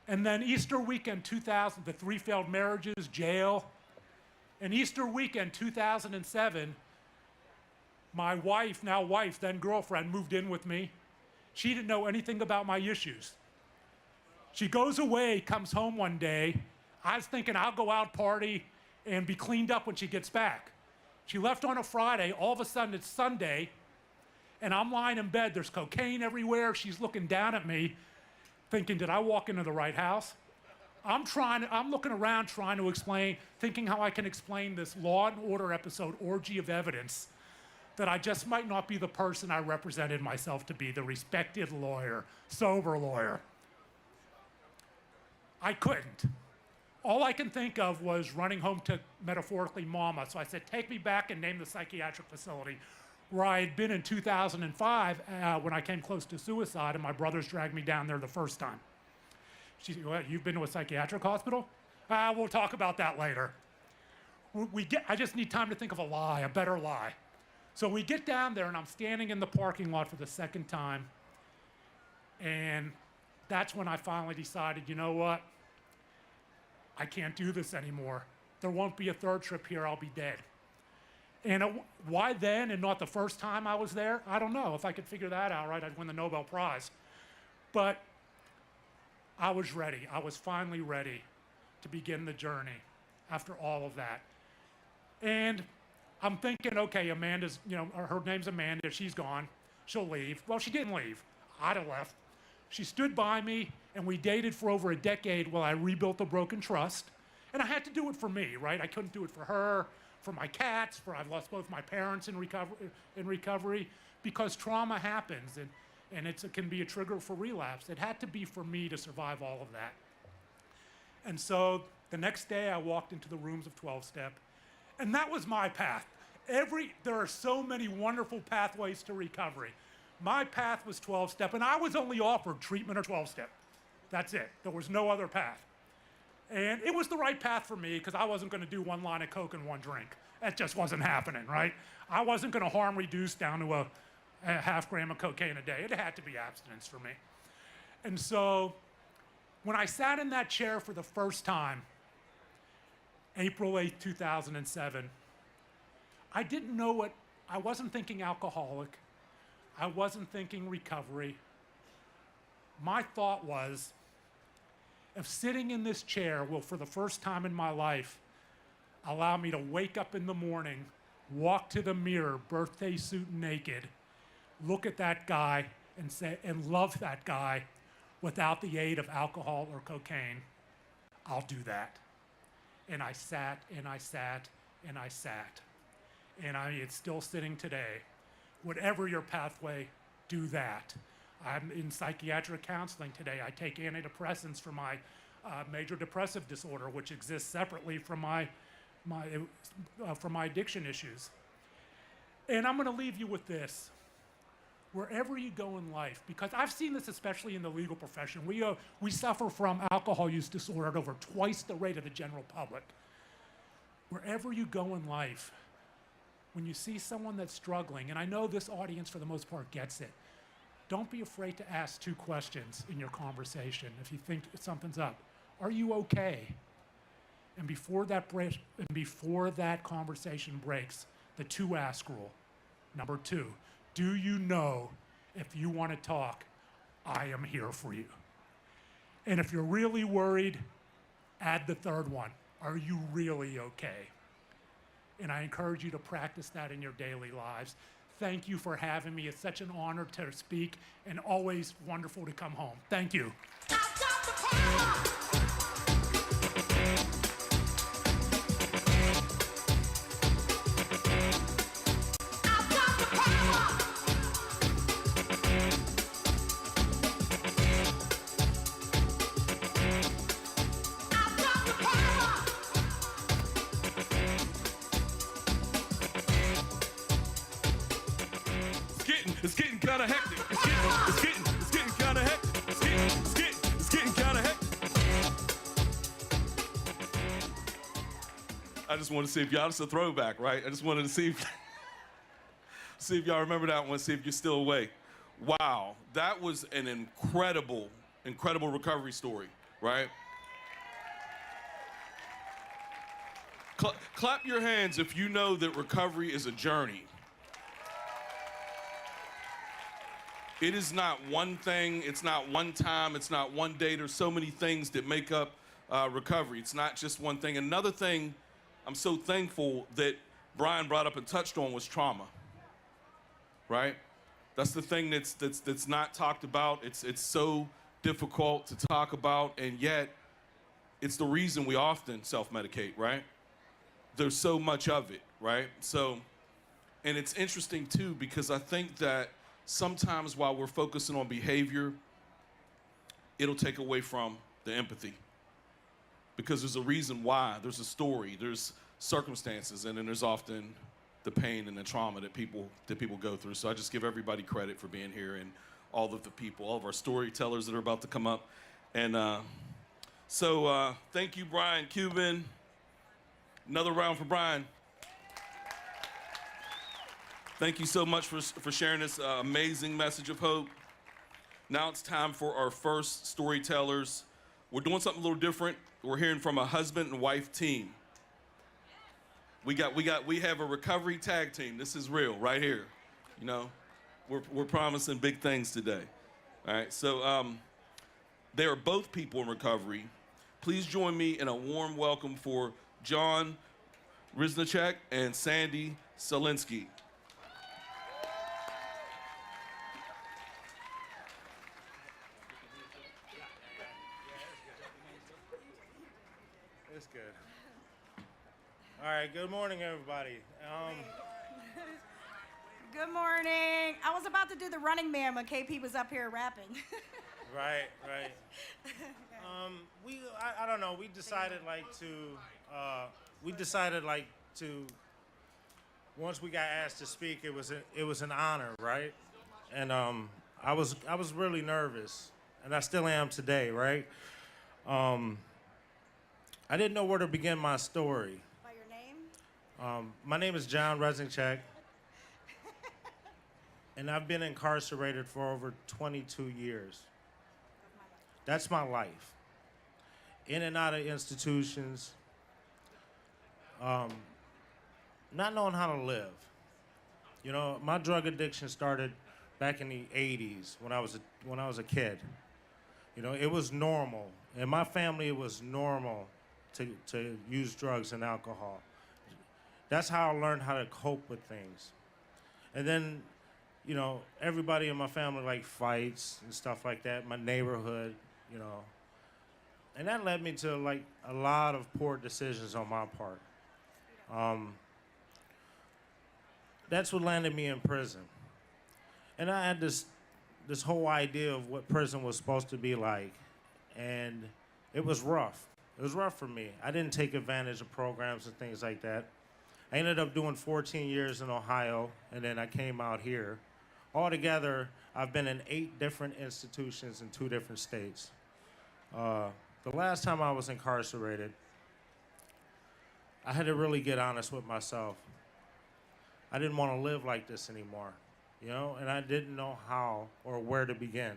And then Easter weekend 2000, the 3 failed marriages, jail. And Easter weekend 2007, my wife, now wife, then girlfriend, moved in with me. She didn't know anything about my issues. She goes away, comes home one day. I was thinking I'll go out party and be cleaned up when she gets back. She left on a Friday. All of a sudden, it's Sunday, and I'm lying in bed. There's cocaine everywhere. She's looking down at me, thinking, did I walk into the right house? I'm looking around trying to explain, thinking how I can explain this Law and Order episode, Orgy of Evidence, that I just might not be the person I represented myself to be, the respected lawyer, sober lawyer. I couldn't. All I can think of was running home to, metaphorically, Mama. So I said, take me back and name the psychiatric facility where I had been in 2005 when I came close to suicide, and my brothers dragged me down there the first time. She said, what, you've been to a psychiatric hospital? We'll talk about that later. I just need time to think of a lie, a better lie. So we get down there, and I'm standing in the parking lot for the second time, and that's when I finally decided, you know what? I can't do this anymore. There won't be a third trip here. I'll be dead. And why then and not the first time I was there? I don't know. If I could figure that out right, I'd win the Nobel Prize. But I was ready. I was finally ready to begin the journey after all of that. And I'm thinking, okay, Amanda's, her name's Amanda. She's gone. She'll leave. Well, she didn't leave. I'd have left. She stood by me, and we dated for over a decade while I rebuilt a broken trust. And I had to do it for me, right? I couldn't do it for her, for my cats, I've lost both my parents in recovery, because trauma happens, and it can be a trigger for relapse. It had to be for me to survive all of that. And so the next day, I walked into the rooms of 12-Step, and that was my path. There are so many wonderful pathways to recovery. My path was 12-Step, and I was only offered treatment or 12-Step. That's it. There was no other path. And it was the right path for me because I wasn't going to do one line of Coke and one drink. That just wasn't happening, right? I wasn't going to harm reduce down to a half gram of cocaine a day. It had to be abstinence for me. And so when I sat in that chair for the first time, April 8th, 2007, I didn't know what, I wasn't thinking alcoholic. I wasn't thinking recovery. My thought was, if sitting in this chair will, for the first time in my life, allow me to wake up in the morning, walk to the mirror, birthday suit naked, look at that guy and say, and love that guy without the aid of alcohol or cocaine, I'll do that. And I sat and I sat and I sat. And it's still sitting today. Whatever your pathway, do that. I'm in psychiatric counseling today. I take antidepressants for my major depressive disorder, which exists separately from my addiction issues. And I'm going to leave you with this. Wherever you go in life, because I've seen this especially in the legal profession, we suffer from alcohol use disorder at over twice the rate of the general public. Wherever you go in life, when you see someone that's struggling, and I know this audience for the most part gets it, don't be afraid to ask two questions in your conversation if you think something's up. Are you okay? And before that conversation breaks, the two ask rule. Number two, do you know if you want to talk, I am here for you. And if you're really worried, add the third one. Are you really okay? And I encourage you to practice that in your daily lives. Thank you for having me. It's such an honor to speak and always wonderful to come home. Thank you. It's getting kind of hectic. It's getting kind of hectic. It's getting kind of hectic. I just wanted to see if y'all, it's a throwback, right? I just wanted to see if y'all remember that one, see if you're still awake. Wow, that was an incredible recovery story, right? Clap your hands if you know that recovery is a journey. It is not one thing, it's not one time, it's not one day. There's so many things that make up recovery. It's not just one thing. Another thing I'm so thankful that Brian brought up and touched on was trauma, right? That's the thing that's not talked about. It's so difficult to talk about, and yet it's the reason we often self-medicate, right? There's so much of it, right? So, and it's interesting too, because I think that sometimes while we're focusing on behavior, it'll take away from the empathy. Because there's a reason why, there's a story, there's circumstances, and then there's often the pain and the trauma that people go through. So I just give everybody credit for being here, and all of the people, all of our storytellers that are about to come up. And so thank you, Brian Cuban. Another round for Brian. Thank you so much for sharing this amazing message of hope. Now it's time for our first storytellers. We're doing something a little different. We're hearing from a husband and wife team. We have a recovery tag team. This is real right here. You know, we're promising big things today. All right, so they are both people in recovery. Please join me in a warm welcome for John Riznicek and Sandy Selinsky. It's good. All right, good morning, everybody. Good morning. I was about to do the Running Man when KP was up here rapping. Right. I don't know. We decided to, once we got asked to speak, it was an honor, right? And I was really nervous, and I still am today, right? I didn't know where to begin my story. By your name? My name is John Riznicek, and I've been incarcerated for over 22 years. That's my life. In and out of institutions, not knowing how to live. You know, my drug addiction started back in the 80s when I was a kid. You know, it was normal. In my family, it was normal to use drugs and alcohol. That's how I learned how to cope with things. And then, you know, everybody in my family like fights and stuff like that, my neighborhood, you know. And that led me to like a lot of poor decisions on my part. That's what landed me in prison. And I had this whole idea of what prison was supposed to be like. And it was rough. It was rough for me. I didn't take advantage of programs and things like that. I ended up doing 14 years in Ohio, and then I came out here. Altogether, I've been in 8 different institutions in 2 different states. The last time I was incarcerated, I had to really get honest with myself. I didn't want to live like this anymore, you know, and I didn't know how or where to begin.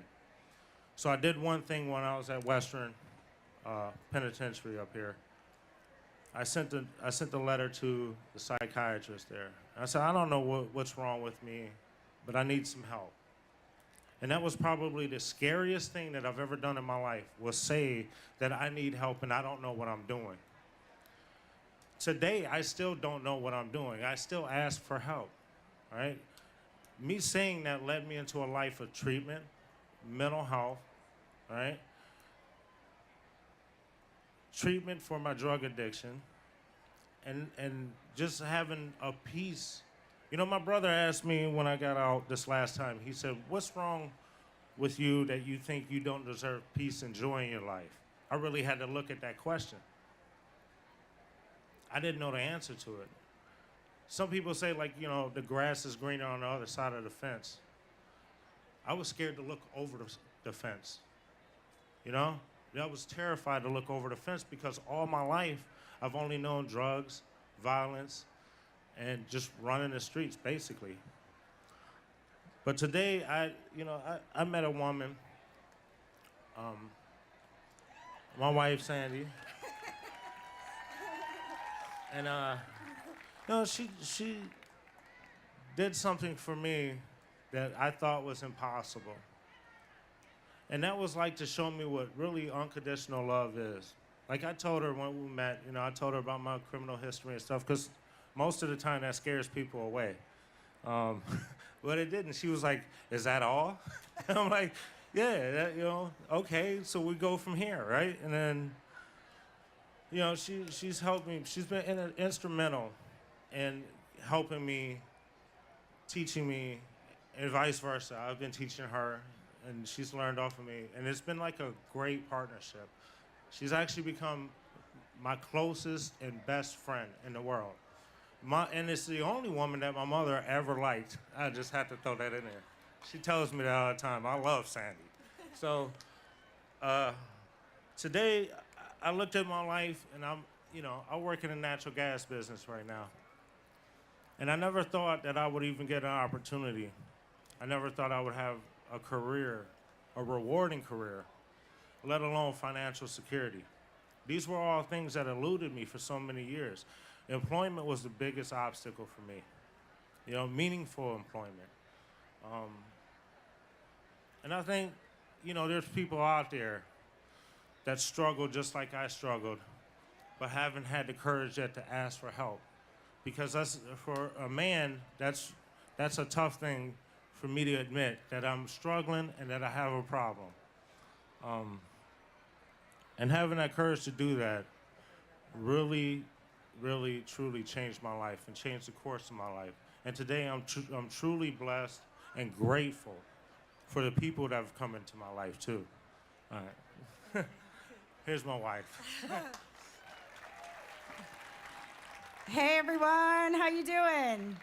So I did one thing when I was at Western Penitentiary up here. I sent a letter to the psychiatrist there. I said, I don't know what's wrong with me, but I need some help. And that was probably the scariest thing that I've ever done in my life, was say that I need help and I don't know what I'm doing. Today, I still don't know what I'm doing. I still ask for help, right? Me saying that led me into a life of treatment, mental health, right? Treatment for my drug addiction, and just having a peace. You know, my brother asked me when I got out this last time, he said, what's wrong with you that you think you don't deserve peace and joy in your life? I really had to look at that question. I didn't know the answer to it. Some people say, like, you know, the grass is greener on the other side of the fence. I was scared to look over the fence, you know? I was terrified to look over the fence because all my life I've only known drugs, violence, and just running the streets, basically. But today, I met a woman, my wife, Sandy, and she did something for me that I thought was impossible. And that was like to show me what really unconditional love is. Like I told her when we met, I told her about my criminal history and stuff, because most of the time that scares people away. But it didn't. She was like, "Is that all?" And I'm like, "Yeah, okay, so we go from here, right?" And then, she's helped me. She's been instrumental in helping me, teaching me, and vice versa. I've been teaching her, and she's learned off of me. And it's been like a great partnership. She's actually become my closest and best friend in the world. And it's the only woman that my mother ever liked. I just had to throw that in there. She tells me that all the time. I love Sandy. So today, I looked at my life, and I work in the natural gas business right now. And I never thought that I would even get an opportunity. I never thought I would have a career, a rewarding career, let alone financial security. These were all things that eluded me for so many years. Employment was the biggest obstacle for me, meaningful employment. And I think, there's people out there that struggle just like I struggled, but haven't had the courage yet to ask for help. Because for a man, that's a tough thing for me to admit, that I'm struggling and that I have a problem. And having that courage to do that really, really, truly changed my life and changed the course of my life. And today I'm truly blessed and grateful for the people that have come into my life too. All right. Here's my wife. Hey everyone, how you doing?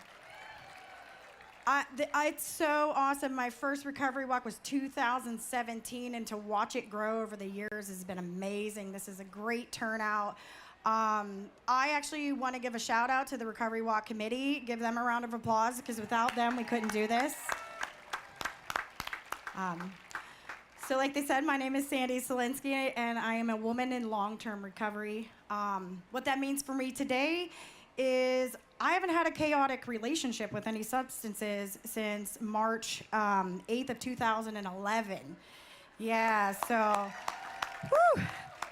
It's so awesome. My first recovery walk was 2017, and to watch it grow over the years has been amazing. This is a great turnout. I actually want to give a shout out to the Recovery Walk Committee. Give them a round of applause, because without them, we couldn't do this. So like they said, my name is Sandy Solinsky, and I am a woman in long-term recovery. What that means for me today is I haven't had a chaotic relationship with any substances since March 8th of 2011. Yeah, so,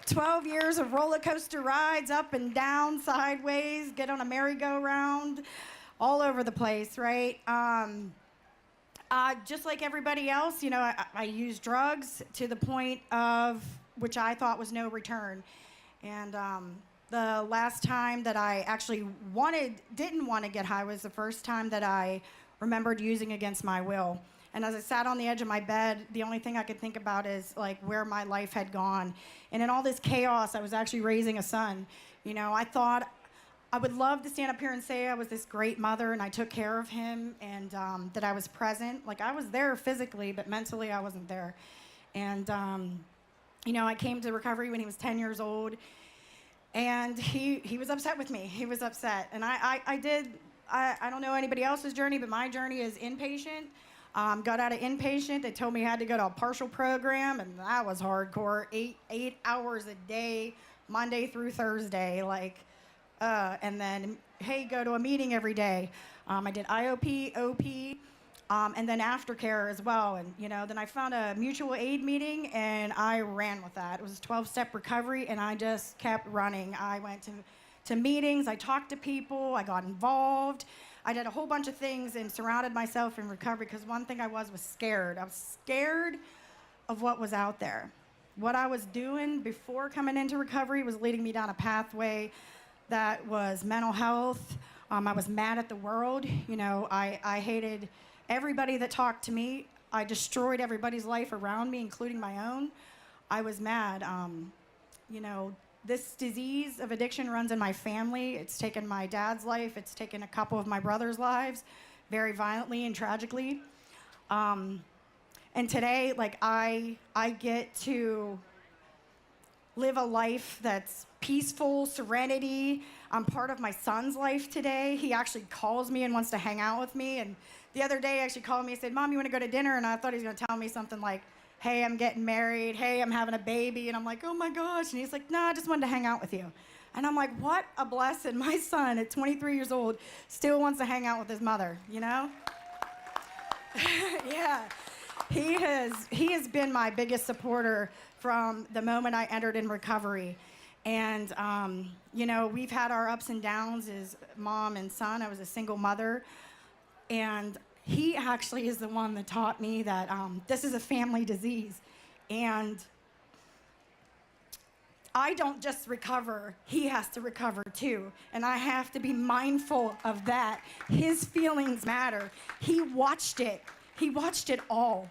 12 years of roller coaster rides, up and down, sideways, get on a merry-go-round, all over the place, right? Just like everybody else, I used drugs to the point of which I thought was no return. And the last time that I actually didn't want to get high was the first time that I remembered using against my will. And as I sat on the edge of my bed, the only thing I could think about is like where my life had gone. And in all this chaos, I was actually raising a son. I thought I would love to stand up here and say I was this great mother and I took care of him, and that I was present. Like, I was there physically, but mentally I wasn't there. And, I came to recovery when he was 10 years old, and he was upset with me. He was upset. And I don't know anybody else's journey, but my journey is inpatient. Got out of inpatient. They told me I had to go to a partial program, and that was hardcore. 8 hours a day, Monday through Thursday, and then, hey, go to a meeting every day. I did IOP, OP, and then aftercare as well. And, then I found a mutual aid meeting, and I ran with that. It was a 12-step recovery, and I just kept running. I went to meetings. I talked to people. I got involved. I did a whole bunch of things and surrounded myself in recovery, because one thing I was scared. I was scared of what was out there. What I was doing before coming into recovery was leading me down a pathway that was mental health. I was mad at the world. I hated everybody that talked to me. I destroyed everybody's life around me, including my own. I was mad. This disease of addiction runs in my family. It's taken my dad's life. It's taken a couple of my brother's lives, very violently and tragically. And today, I get to live a life that's peaceful, serenity. I'm part of my son's life today. He actually calls me and wants to hang out with me. And the other day, he actually called me and said, "Mom, you want to go to dinner?" And I thought he was going to tell me something like, "Hey, I'm getting married. Hey, I'm having a baby." And I'm like, "Oh my gosh." And he's like, "No, I just wanted to hang out with you." And I'm like, what a blessing. My son at 23 years old still wants to hang out with his mother, Yeah. He has been my biggest supporter from the moment I entered in recovery. And, you know, we've had our ups and downs as mom and son. I was a single mother. And he actually is the one that taught me that this is a family disease. And I don't just recover, he has to recover too. And I have to be mindful of that. His feelings matter. He watched it all.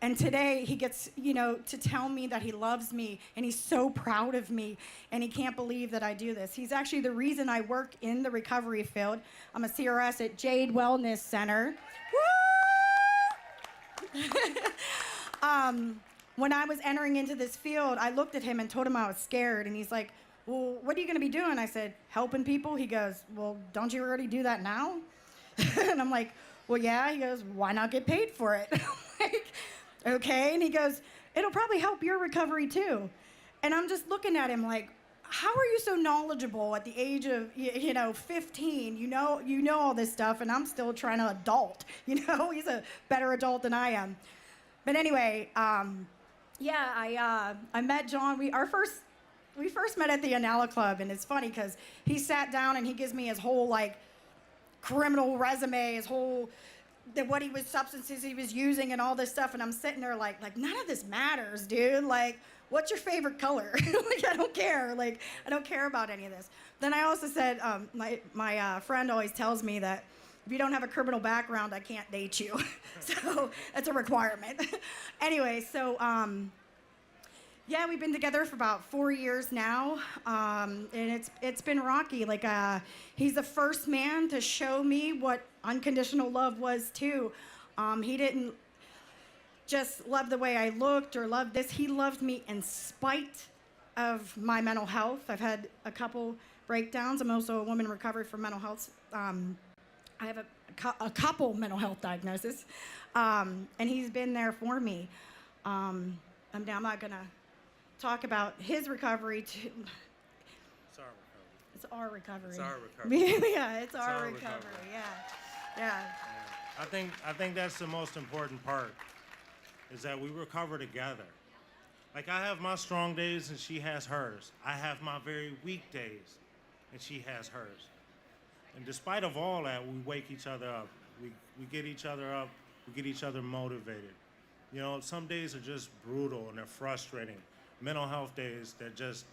And today he gets, you know, to tell me that he loves me and he's so proud of me and he can't believe that I do this. He's actually the reason I work in the recovery field. I'm a CRS at Jade Wellness Center. Woo! When I was entering into this field, I looked at him and told him I was scared. And he's like, well, what are you going to be doing? I said, helping people. He goes, well, don't you already do that now? And I'm like, well, yeah. He goes, why not get paid for it? I'm like, okay. And he goes, it'll probably help your recovery too. And I'm just looking at him like, how are you so knowledgeable at the age of, 15? You know all this stuff, and I'm still trying to adult. You know, he's a better adult than I am. But anyway, I met John. We first met at the Anala Club, and it's funny because he sat down and he gives me his whole like criminal resume, his whole what substances he was using and all this stuff, and I'm sitting there like none of this matters, dude. Like, what's your favorite color? Like, I don't care. Like, I don't care about any of this. Then I also said, my friend always tells me that if you don't have a criminal background, I can't date you. So that's a requirement. Anyway, so we've been together for about 4 years now, and it's been rocky. Like, he's the first man to show me what unconditional love was too. He didn't just love the way I looked or love this. He loved me in spite of my mental health. I've had a couple breakdowns. I'm also a woman in recovery for mental health. I have a couple mental health diagnoses, and he's been there for me. I'm not gonna talk about his recovery. It's our recovery. It's our recovery. Yeah, it's our recovery. Yeah. I think that's the most important part, is that we recover together. Like, I have my strong days and she has hers. I have my very weak days and she has hers. And despite of all that, we wake each other up. We get each other up. We get each other motivated. You know, some days are just brutal and they're frustrating. Mental health days that just,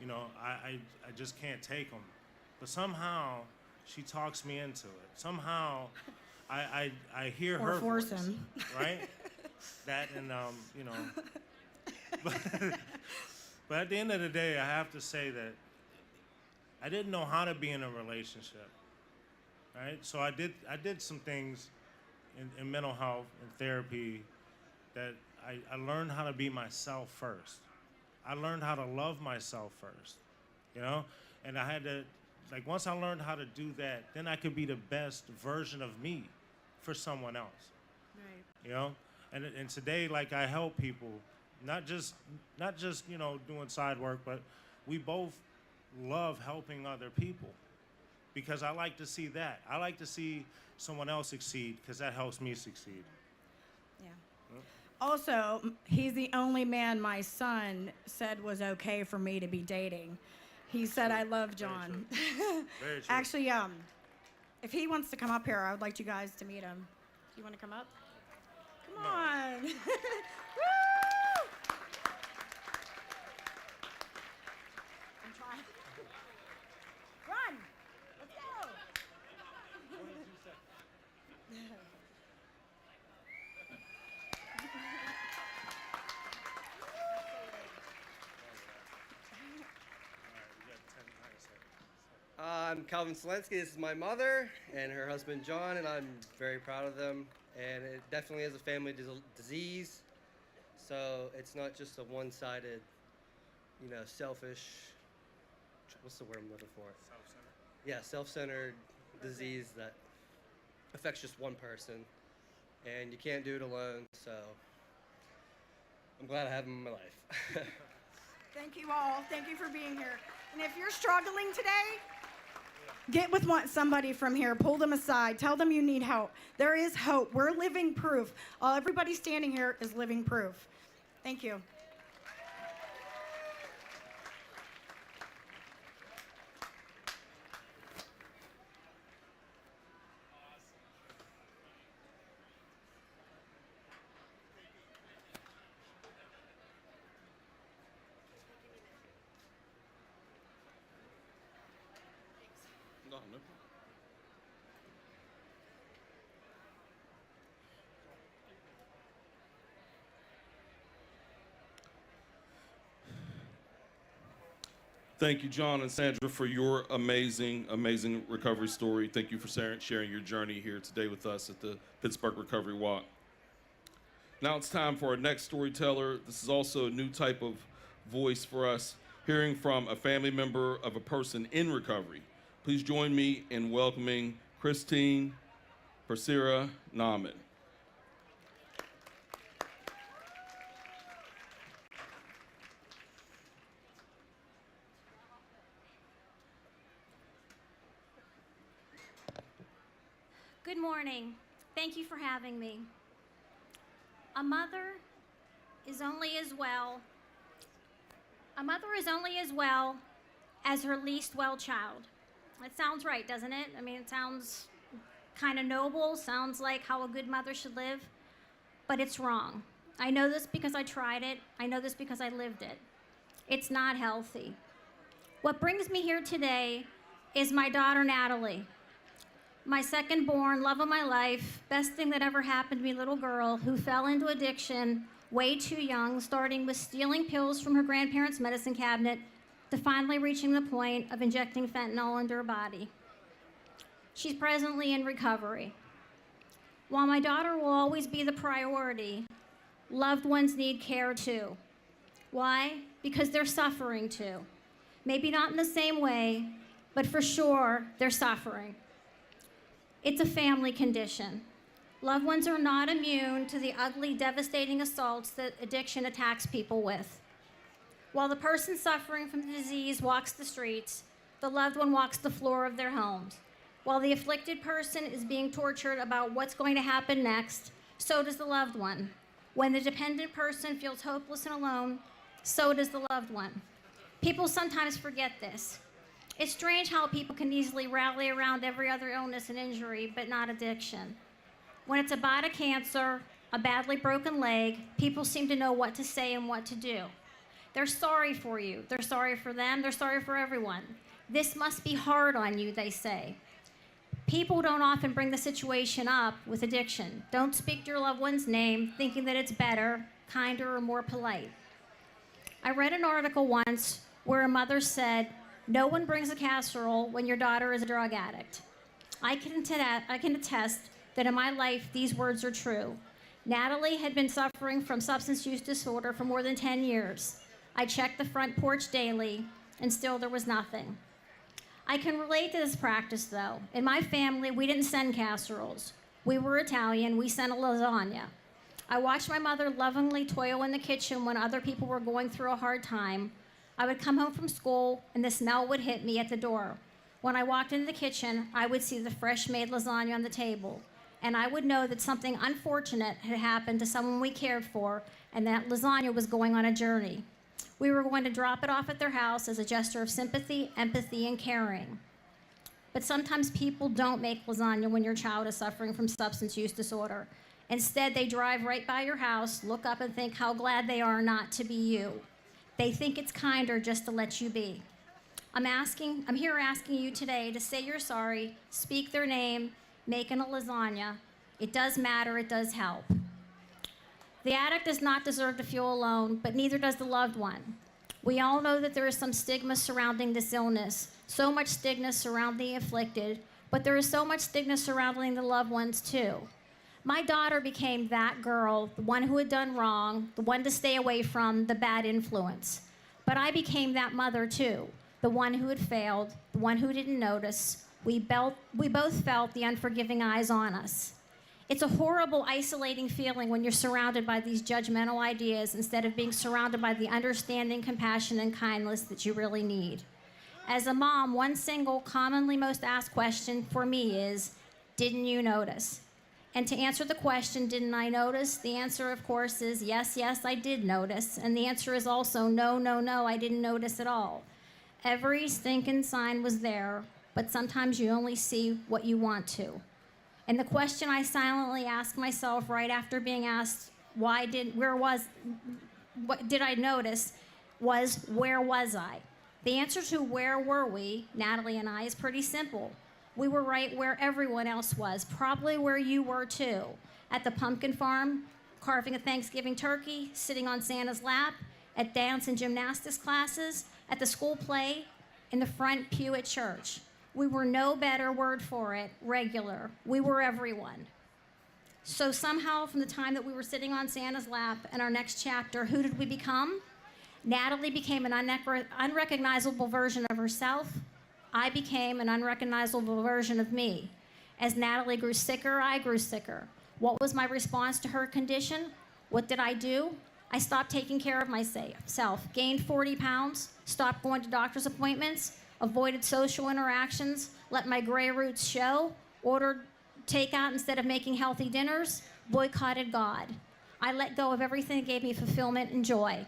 I just can't take them. But somehow she talks me into it. Somehow I hear her force voice, him. right? That and but at the end of the day, I have to say that I didn't know how to be in a relationship, right? So I did some things in mental health and therapy that I learned how to be myself first. I learned how to love myself first, And I had to, like, once I learned how to do that, then I could be the best version of me for someone else. Right. And today, like, I help people, not just doing side work, but we both love helping other people because I like to see that. I like to see someone else succeed because that helps me succeed. Yeah. Also, he's the only man my son said was okay for me to be dating. He said, I love John. Very true. Actually, if he wants to come up here, I would like you guys to meet him. Do you want to come up? Come on. Woo! I'm trying. Run! Let's go! I'm Calvin Selensky. This is my mother and her husband John, and I'm very proud of them. And it definitely is a family disease, so it's not just a one-sided, selfish. What's the word I'm looking for? Self-centered. Yeah, self-centered disease that affects just one person, and you can't do it alone. So I'm glad I have them in my life. Thank you all. Thank you for being here. And if you're struggling today, get with somebody from here. Pull them aside. Tell them you need help. There is hope. We're living proof. Everybody standing here is living proof. Thank you. no problem. Thank you, John and Sandra, for your amazing, amazing recovery story. Thank you for sharing your journey here today with us at the Pittsburgh Recovery Walk. Now it's time for our next storyteller. This is also a new type of voice for us, hearing from a family member of a person in recovery. Please join me in welcoming Christine Persira Nahman. Good morning. Thank you for having me. A mother is only as well as her least well child. It sounds right, doesn't it? I mean, it sounds kind of noble, sounds like how a good mother should live, but it's wrong. I know this because I tried it. I know this because I lived it. It's not healthy. What brings me here today is my daughter, Natalie. My second born, love of my life, best thing that ever happened to me, little girl who fell into addiction way too young, starting with stealing pills from her grandparents' medicine cabinet to finally reaching the point of injecting fentanyl into her body. She's presently in recovery. While my daughter will always be the priority, loved ones need care too. Why? Because they're suffering too. Maybe not in the same way, but for sure, they're suffering. It's a family condition. Loved ones are not immune to the ugly, devastating assaults that addiction attacks people with. While the person suffering from the disease walks the streets, the loved one walks the floor of their homes. While the afflicted person is being tortured about what's going to happen next, so does the loved one. When the dependent person feels hopeless and alone, so does the loved one. People sometimes forget this. It's strange how people can easily rally around every other illness and injury, but not addiction. When it's a bout of cancer, a badly broken leg, people seem to know what to say and what to do. They're sorry for you. They're sorry for them. They're sorry for everyone. This must be hard on you, they say. People don't often bring the situation up with addiction. Don't speak your loved one's name thinking that it's better, kinder, or more polite. I read an article once where a mother said, "No one brings a casserole when your daughter is a drug addict." I can attest that in my life, these words are true. Natalie had been suffering from substance use disorder for more than 10 years. I checked the front porch daily, and still there was nothing. I can relate to this practice, though. In my family, we didn't send casseroles. We were Italian. We sent a lasagna. I watched my mother lovingly toil in the kitchen when other people were going through a hard time. I would come home from school, and the smell would hit me at the door. When I walked into the kitchen, I would see the fresh-made lasagna on the table, and I would know that something unfortunate had happened to someone we cared for, and that lasagna was going on a journey. We were going to drop it off at their house as a gesture of sympathy, empathy, and caring. But sometimes people don't make lasagna when your child is suffering from substance use disorder. Instead, they drive right by your house, look up, and think how glad they are not to be you. They think it's kinder just to let you be. I'm here asking you today to say you're sorry, speak their name, making a lasagna. It does matter, it does help. The addict does not deserve to feel alone, but neither does the loved one. We all know that there is some stigma surrounding this illness, so much stigma surrounding the afflicted, but there is so much stigma surrounding the loved ones too. My daughter became that girl, the one who had done wrong, the one to stay away from, the bad influence. But I became that mother too, the one who had failed, the one who didn't notice. We both felt the unforgiving eyes on us. It's a horrible, isolating feeling when you're surrounded by these judgmental ideas instead of being surrounded by the understanding, compassion, and kindness that you really need. As a mom, one single, commonly most asked question for me is, didn't you notice? And to answer the question, didn't I notice? The answer, of course, is yes, yes, I did notice. And the answer is also no, no, no, I didn't notice at all. Every stinking sign was there, but sometimes you only see what you want to. And the question I silently asked myself right after being asked, what did I notice, was where was I? The answer to where were we, Natalie and I, is pretty simple. We were right where everyone else was, probably where you were too. At the pumpkin farm, carving a Thanksgiving turkey, sitting on Santa's lap, at dance and gymnastics classes, at the school play, in the front pew at church. We were no better word for it, regular. We were everyone. So somehow from the time that we were sitting on Santa's lap in our next chapter, who did we become? Natalie became an unrecognizable version of herself. I became an unrecognizable version of me. As Natalie grew sicker, I grew sicker. What was my response to her condition? What did I do? I stopped taking care of myself, gained 40 pounds, stopped going to doctor's appointments, avoided social interactions, let my gray roots show, ordered takeout instead of making healthy dinners, boycotted God. I let go of everything that gave me fulfillment and joy.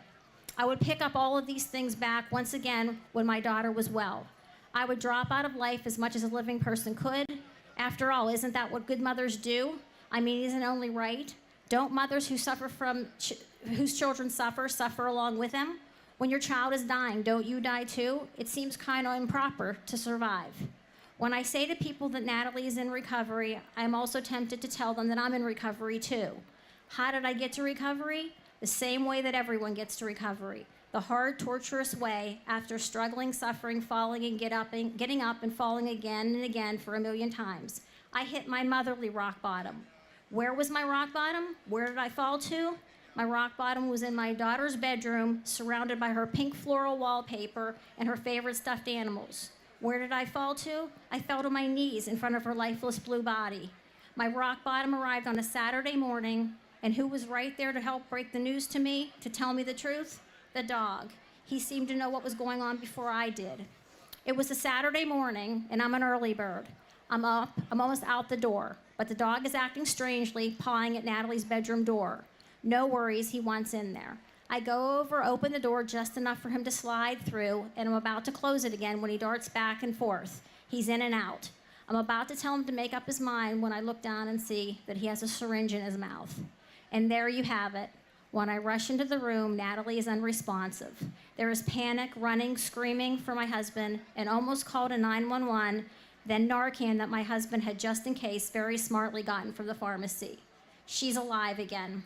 I would pick up all of these things back once again when my daughter was well. I would drop out of life as much as a living person could. After all, isn't that what good mothers do? I mean, isn't it only right? Don't mothers who suffer from whose children suffer along with them? When your child is dying, don't you die too? It seems kind of improper to survive. When I say to people that Natalie is in recovery, I'm also tempted to tell them that I'm in recovery too. How did I get to recovery? The same way that everyone gets to recovery. The hard, torturous way after struggling, suffering, falling, and getting up and falling again and again for a million times. I hit my motherly rock bottom. Where was my rock bottom? Where did I fall to? My rock bottom was in my daughter's bedroom, surrounded by her pink floral wallpaper and her favorite stuffed animals. Where did I fall to? I fell to my knees in front of her lifeless blue body. My rock bottom arrived on a Saturday morning, and who was right there to help break the news to me, to tell me the truth? The dog. He seemed to know what was going on before I did. It was a Saturday morning, and I'm an early bird. I'm up, I'm almost out the door, but the dog is acting strangely, pawing at Natalie's bedroom door. No worries, he wants in there. I go over, open the door just enough for him to slide through, and I'm about to close it again when he darts back and forth. He's in and out. I'm about to tell him to make up his mind when I look down and see that he has a syringe in his mouth. And there you have it. When I rush into the room, Natalie is unresponsive. There is panic, running, screaming for my husband, and almost called a 911, then Narcan that my husband had just in case very smartly gotten from the pharmacy. She's alive again.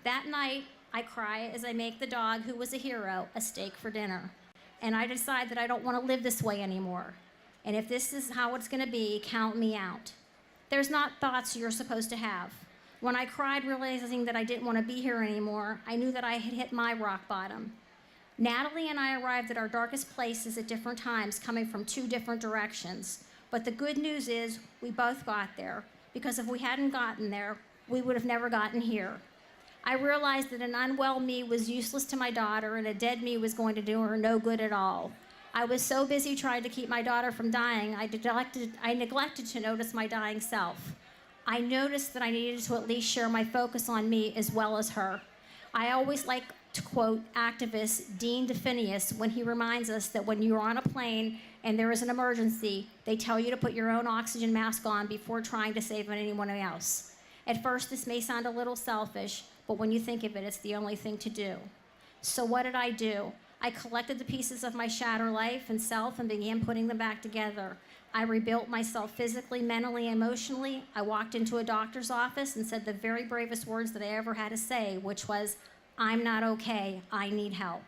That night, I cry as I make the dog, who was a hero, a steak for dinner. And I decide that I don't want to live this way anymore. And if this is how it's going to be, count me out. There's not thoughts you're supposed to have. When I cried, realizing that I didn't want to be here anymore, I knew that I had hit my rock bottom. Natalie and I arrived at our darkest places at different times, coming from two different directions. But the good news is we both got there, because if we hadn't gotten there, we would have never gotten here. I realized that an unwell me was useless to my daughter, and a dead me was going to do her no good at all. I was so busy trying to keep my daughter from dying, I neglected to notice my dying self. I noticed that I needed to at least share my focus on me as well as her. I always like to quote activist Dean DeFinius when he reminds us that when you're on a plane and there is an emergency, they tell you to put your own oxygen mask on before trying to save anyone else. At first, this may sound a little selfish, but when you think of it, it's the only thing to do. So what did I do? I collected the pieces of my shattered life and self and began putting them back together. I rebuilt myself physically, mentally, emotionally. I walked into a doctor's office and said the very bravest words that I ever had to say, which was, "I'm not okay, I need help."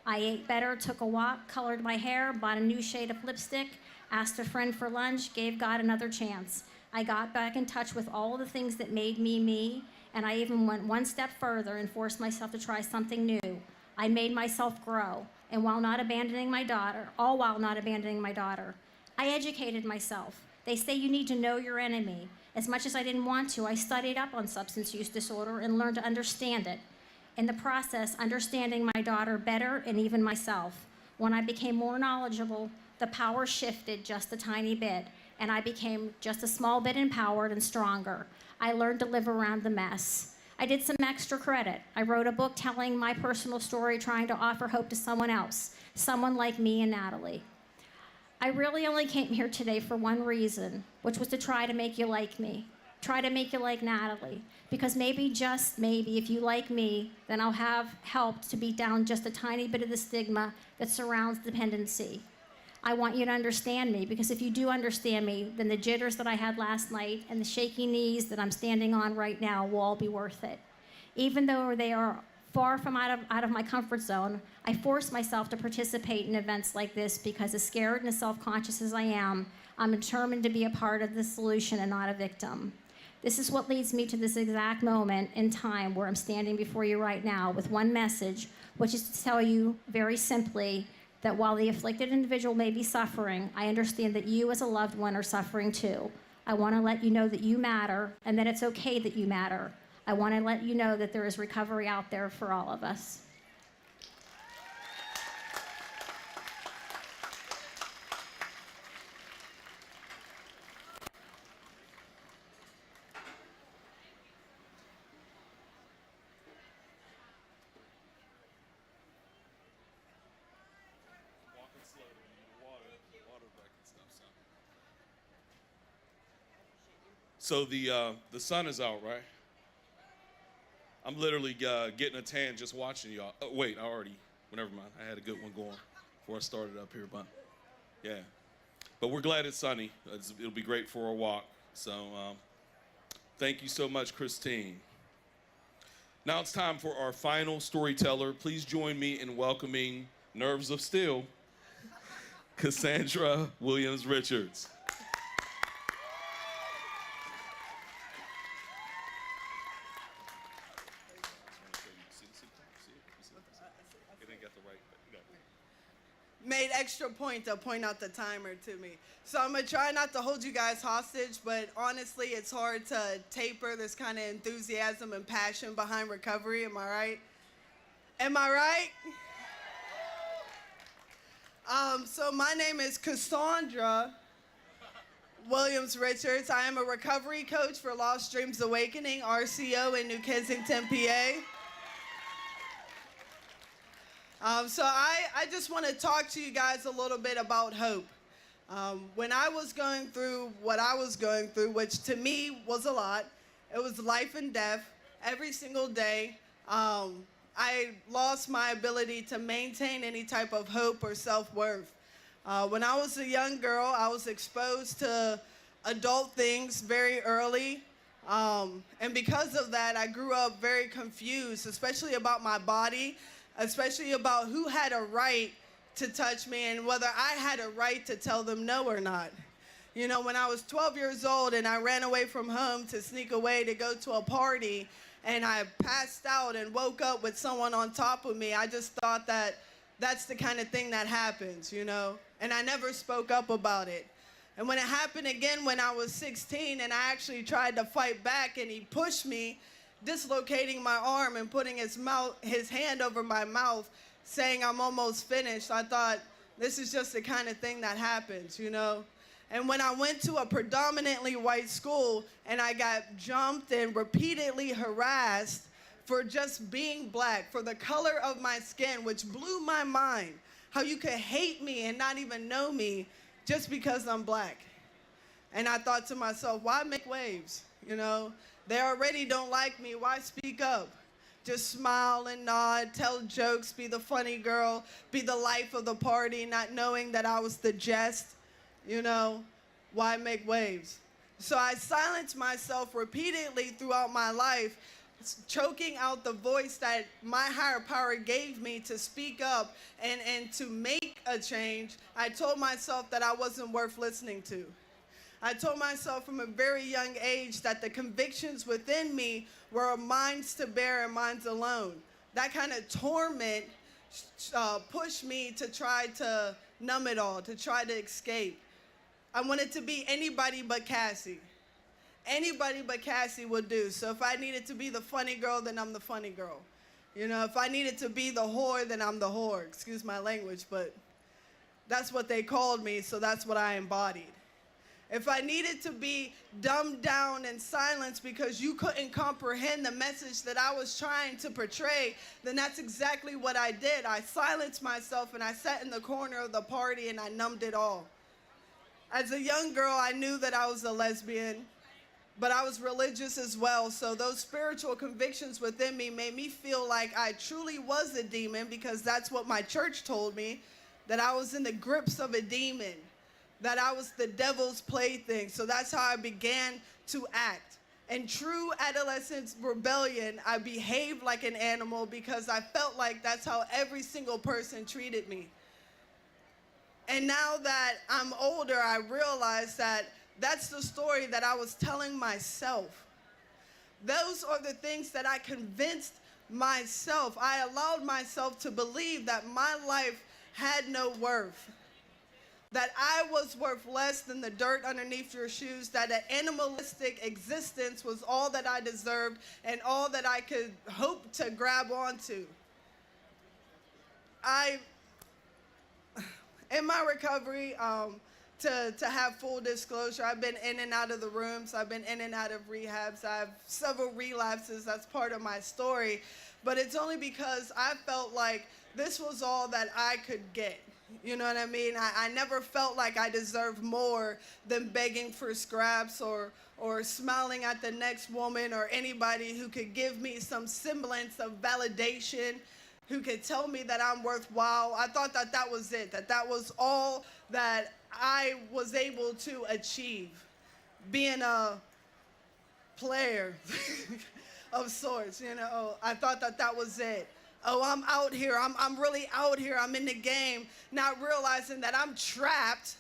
I ate better, took a walk, colored my hair, bought a new shade of lipstick, asked a friend for lunch, gave God another chance. I got back in touch with all the things that made me me, and I even went one step further and forced myself to try something new. I made myself grow, and while not abandoning my daughter, I educated myself. They say you need to know your enemy. As much as I didn't want to, I studied up on substance use disorder and learned to understand it. In the process, understanding my daughter better and even myself. When I became more knowledgeable, the power shifted just a tiny bit, and I became just a small bit empowered and stronger. I learned to live around the mess. I did some extra credit. I wrote a book telling my personal story, trying to offer hope to someone else, someone like me and Natalie. I really only came here today for one reason, which was to try to make you like me, try to make you like Natalie, because maybe, just maybe, if you like me, then I'll have helped to beat down just a tiny bit of the stigma that surrounds dependency. I want you to understand me, because if you do understand me, then the jitters that I had last night and the shaky knees that I'm standing on right now will all be worth it. Even though they are far from out of my comfort zone, I force myself to participate in events like this because as scared and as self-conscious as I am, I'm determined to be a part of the solution and not a victim. This is what leads me to this exact moment in time where I'm standing before you right now with one message, which is to tell you very simply that while the afflicted individual may be suffering, I understand that you as a loved one are suffering too. I want to let you know that you matter and that it's okay that you matter. I want to let you know that there is recovery out there for all of us. So the sun is out, right? I'm literally getting a tan just watching y'all. Oh, wait, well, never mind. I had a good one going before I started up here, but yeah. But we're glad it's sunny. It'll be great for a walk. So thank you so much, Christine. Now it's time for our final storyteller. Please join me in welcoming Nerves of Steel, Cassandra Williams-Richards. Made extra point to point out the timer to me. So I'm gonna try not to hold you guys hostage, but honestly, it's hard to taper this kind of enthusiasm and passion behind recovery, am I right? Am I right? So my name is Cassandra Williams-Richards. I am a recovery coach for Lost Dreams Awakening, RCO in New Kensington, PA. So I just want to talk to you guys a little bit about hope. When I was going through what I was going through, which to me was a lot, it was life and death every single day. I lost my ability to maintain any type of hope or self-worth. When I was a young girl, I was exposed to adult things very early. And because of that, I grew up very confused, especially about my body, especially about who had a right to touch me and whether I had a right to tell them no or not. You know, when I was 12 years old and I ran away from home to sneak away to go to a party and I passed out and woke up with someone on top of me, I just thought that that's the kind of thing that happens, you know, and I never spoke up about it. And when it happened again when I was 16 and I actually tried to fight back and he pushed me, dislocating my arm and putting his hand over my mouth, saying I'm almost finished, I thought, this is just the kind of thing that happens, you know? And when I went to a predominantly white school and I got jumped and repeatedly harassed for just being black, for the color of my skin, which blew my mind, how you could hate me and not even know me just because I'm black. And I thought to myself, why make waves, you know? They already don't like me, why speak up? Just smile and nod, tell jokes, be the funny girl, be the life of the party, not knowing that I was the jest, you know? Why make waves? So I silenced myself repeatedly throughout my life, choking out the voice that my higher power gave me to speak up and to make a change. I told myself that I wasn't worth listening to. I told myself from a very young age that the convictions within me were minds to bear and minds alone. That kind of torment pushed me to try to numb it all, to try to escape. I wanted to be anybody but Cassie. Anybody but Cassie would do. So if I needed to be the funny girl, then I'm the funny girl. You know, if I needed to be the whore, then I'm the whore. Excuse my language, but that's what they called me, so that's what I embodied. If I needed to be dumbed down and silenced because you couldn't comprehend the message that I was trying to portray, then that's exactly what I did. I silenced myself and I sat in the corner of the party and I numbed it all. As a young girl, I knew that I was a lesbian, but I was religious as well, so those spiritual convictions within me made me feel like I truly was a demon because that's what my church told me. that I was in the grips of a demon, that I was the devil's plaything. So that's how I began to act. In true adolescent rebellion, I behaved like an animal because I felt like that's how every single person treated me. And now that I'm older, I realize that that's the story that I was telling myself. Those are the things that I convinced myself. I allowed myself to believe that my life had no worth, that I was worth less than the dirt underneath your shoes, that an animalistic existence was all that I deserved and all that I could hope to grab onto. In my recovery, to have full disclosure, I've been in and out of the rooms. I've been in and out of rehabs. I have several relapses. That's part of my story. But it's only because I felt like this was all that I could get. You know what I mean? I never felt like I deserved more than begging for scraps or smiling at the next woman or anybody who could give me some semblance of validation, who could tell me that I'm worthwhile. I thought that that was it, that that was all that I was able to achieve, being a player of sorts, you know. I thought that that was it. Oh, I'm out here, I'm really out here, I'm in the game, not realizing that I'm trapped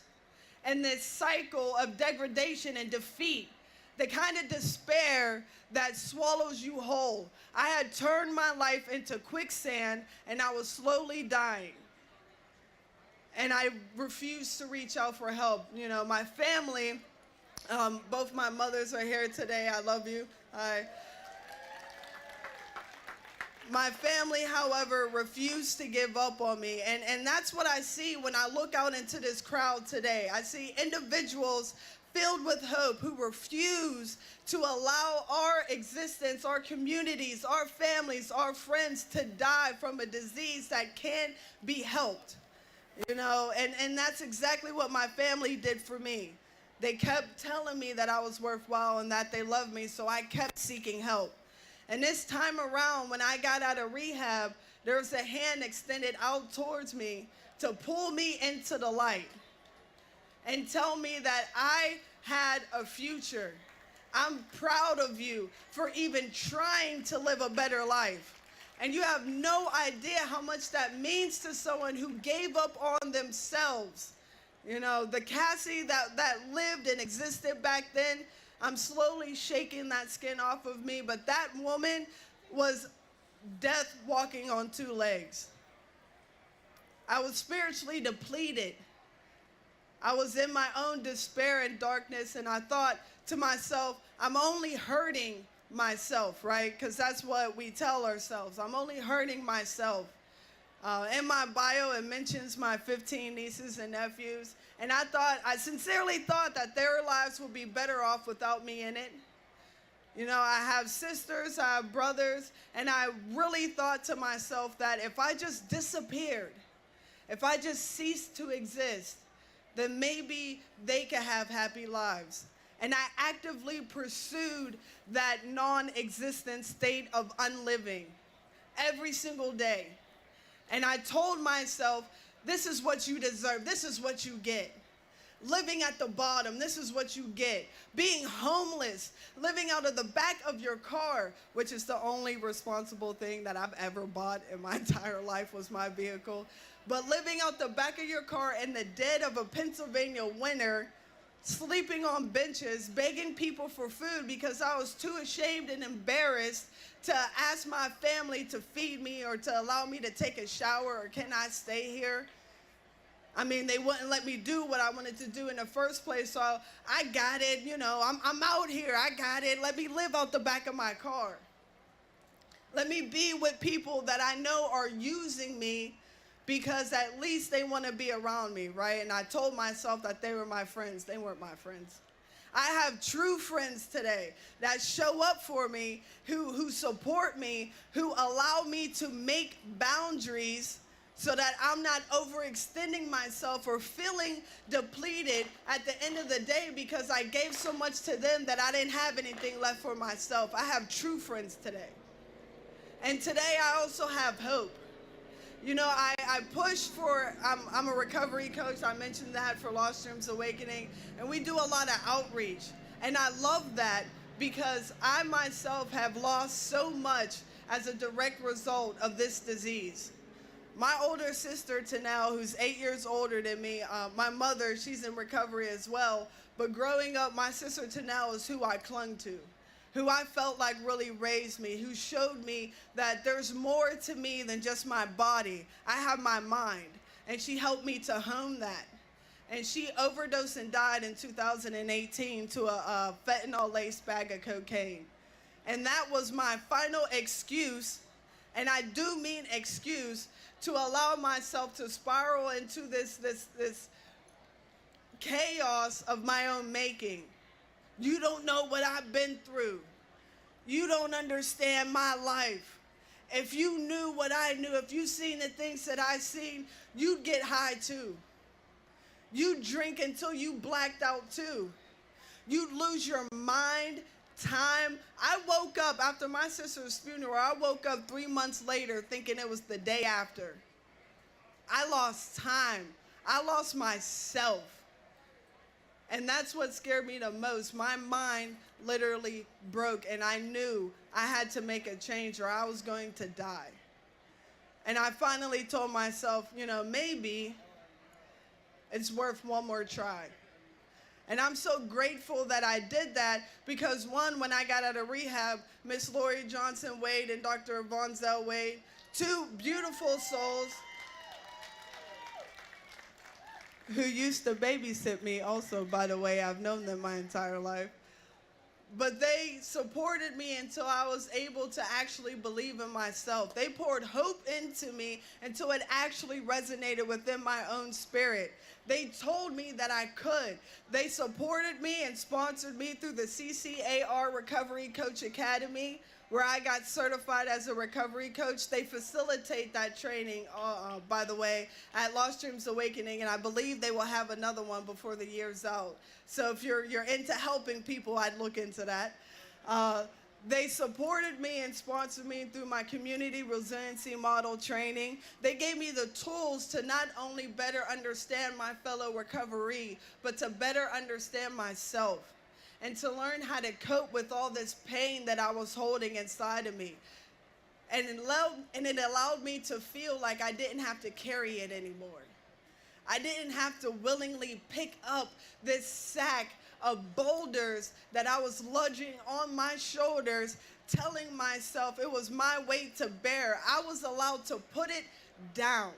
in this cycle of degradation and defeat, the kind of despair that swallows you whole. I had turned my life into quicksand and I was slowly dying. And I refused to reach out for help. You know, my family, both my mothers are here today. I love you. My family, however, refused to give up on me. And that's what I see when I look out into this crowd today. I see individuals filled with hope who refuse to allow our existence, our communities, our families, our friends to die from a disease that can't be helped. You know, and that's exactly what my family did for me. They kept telling me that I was worthwhile and that they loved me, so I kept seeking help. And this time around, when I got out of rehab, there was a hand extended out towards me to pull me into the light and tell me that I had a future. I'm proud of you for even trying to live a better life. And you have no idea how much that means to someone who gave up on themselves. You know, the Cassie that lived and existed back then, I'm slowly shaking that skin off of me, but that woman was death walking on two legs. I was spiritually depleted. I was in my own despair and darkness, and I thought to myself, I'm only hurting myself, right? Because that's what we tell ourselves. I'm only hurting myself. In my bio, it mentions my 15 nieces and nephews, and I sincerely thought that their lives would be better off without me in it. You know, I have sisters, I have brothers, and I really thought to myself that if I just disappeared, if I just ceased to exist, then maybe they could have happy lives. And I actively pursued that non-existent state of unliving every single day. And I told myself, this is what you deserve, this is what you get. Living at the bottom, this is what you get. Being homeless, living out of the back of your car, which is the only responsible thing that I've ever bought in my entire life was my vehicle. But living out the back of your car in the dead of a Pennsylvania winter, sleeping on benches, begging people for food because I was too ashamed and embarrassed to ask my family to feed me or to allow me to take a shower or can I stay here? I mean, they wouldn't let me do what I wanted to do in the first place, so I got it, you know, I'm out here, I got it. Let me live out the back of my car. Let me be with people that I know are using me because at least they want to be around me, right? And I told myself that they were my friends. They weren't my friends. I have true friends today that show up for me, who support me, who allow me to make boundaries so that I'm not overextending myself or feeling depleted at the end of the day because I gave so much to them that I didn't have anything left for myself. I have true friends today. And today I also have hope. You know, I push for, I'm a recovery coach. I mentioned that for Lost Dreams Awakening. And we do a lot of outreach. And I love that because I myself have lost so much as a direct result of this disease. My older sister, Tanel, who's 8 years older than me, my mother, she's in recovery as well. But growing up, my sister Tanel is who I clung to, who I felt like really raised me, who showed me that there's more to me than just my body. I have my mind, and she helped me to hone that. And she overdosed and died in 2018 to a fentanyl-laced bag of cocaine. And that was my final excuse, and I do mean excuse, to allow myself to spiral into this chaos of my own making. You don't know what I've been through. You don't understand my life. If you knew what I knew, if you seen the things that I seen, you'd get high too. You'd drink until you blacked out too. You'd lose your mind, time. I woke up after my sister's funeral, I woke up 3 months later thinking it was the day after. I lost time. I lost myself. And that's what scared me the most. My mind literally broke, and I knew I had to make a change or I was going to die. And I finally told myself, you know, maybe it's worth one more try. And I'm so grateful that I did that because, one, when I got out of rehab, Miss Lori Johnson Wade and Dr. Vonzell Wade, two beautiful souls who used to babysit me also, by the way. I've known them my entire life. But they supported me until I was able to actually believe in myself. They poured hope into me until it actually resonated within my own spirit. They told me that I could. They supported me and sponsored me through the CCAR Recovery Coach Academy, where I got certified as a recovery coach. They facilitate that training, by the way, at Lost Dreams Awakening, and I believe they will have another one before the year's out. So if you're into helping people, I'd look into that. They supported me and sponsored me through my community resiliency model training. They gave me the tools to not only better understand my fellow recovery, but to better understand myself and to learn how to cope with all this pain that I was holding inside of me. And it allowed me to feel like I didn't have to carry it anymore. I didn't have to willingly pick up this sack of boulders that I was lugging on my shoulders, telling myself it was my weight to bear. I was allowed to put it down.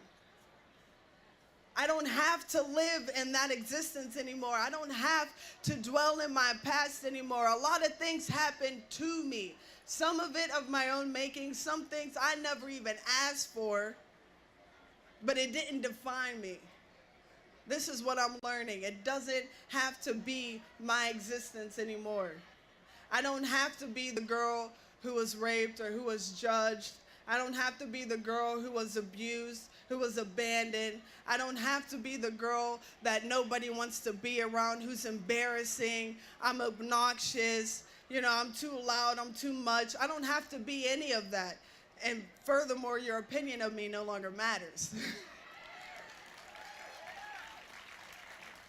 I don't have to live in that existence anymore. I don't have to dwell in my past anymore. A lot of things happened to me. Some of it of my own making, some things I never even asked for, but it didn't define me. This is what I'm learning. It doesn't have to be my existence anymore. I don't have to be the girl who was raped or who was judged. I don't have to be the girl who was abused, who was abandoned. I don't have to be the girl that nobody wants to be around, who's embarrassing, I'm obnoxious, you know, I'm too loud, I'm too much. I don't have to be any of that. And furthermore, your opinion of me no longer matters.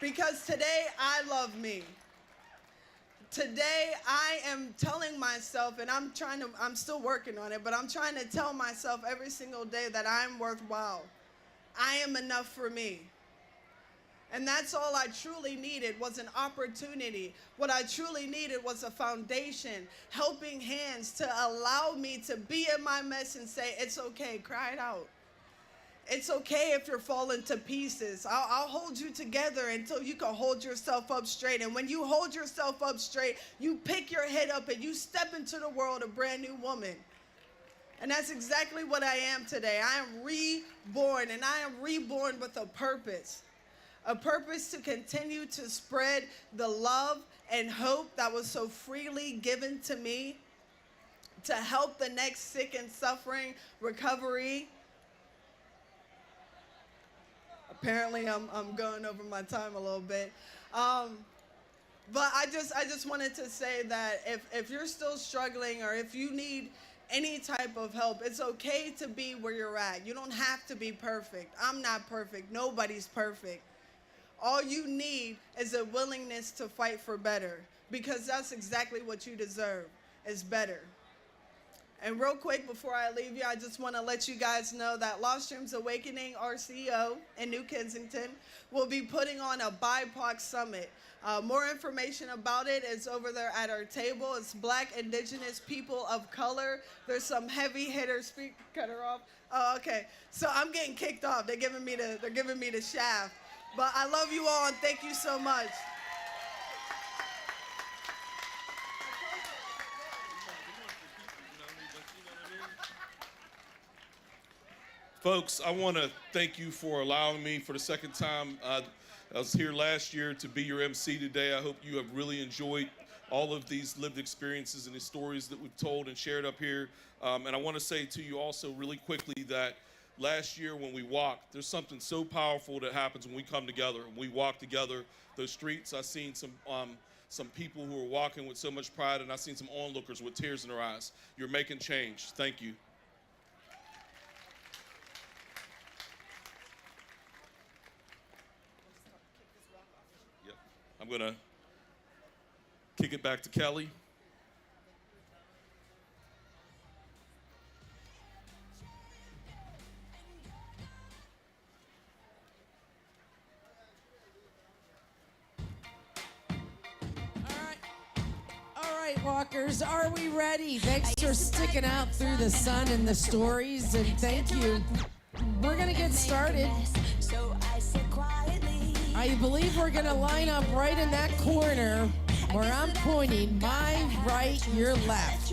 Because today, I love me. Today, I am telling myself, and I'm still working on it, but I'm trying to tell myself every single day that I'm worthwhile. I am enough for me. And that's all I truly needed was an opportunity. What I truly needed was a foundation, helping hands to allow me to be in my mess and say, it's okay, cry it out. It's okay if you're falling to pieces. I'll hold you together until you can hold yourself up straight. And when you hold yourself up straight, you pick your head up and you step into the world a brand new woman. And that's exactly what I am today. I am reborn, and I am reborn with a purpose to continue to spread the love and hope that was so freely given to me, to help the next sick and suffering recovery. Apparently, I'm going over my time a little bit. But I just wanted to say that if you're still struggling, or if you need any type of help. It's okay to be where you're at. You don't have to be perfect. I'm not perfect. Nobody's perfect. All you need is a willingness to fight for better, because that's exactly what you deserve, is better. And real quick, before I leave you, I just want to let you guys know that Lost Dreams Awakening RCO in New Kensington will be putting on a BIPOC summit. More information about it is over there at our table. It's Black, Indigenous, People of Color. There's some heavy hitters. Cut her off. Oh, okay. So I'm getting kicked off. They're giving me the shaft. But I love you all, and thank you so much. Folks, I want to thank you for allowing me for the second time. I was here last year to be your MC today. I hope you have really enjoyed all of these lived experiences and the stories that we've told and shared up here. And I want to say to you also really quickly that last year when we walked, there's something so powerful that happens when we come together and we walk together those streets. I've seen some people who are walking with so much pride, and I've seen some onlookers with tears in their eyes. You're making change. Thank you. I'm going to kick it back to Kelly. All right, walkers, are we ready? Thanks for sticking out through the sun and the stories, and thank you. We're going to get started. I believe we're going to line up right in that corner where I'm pointing, my right, your left.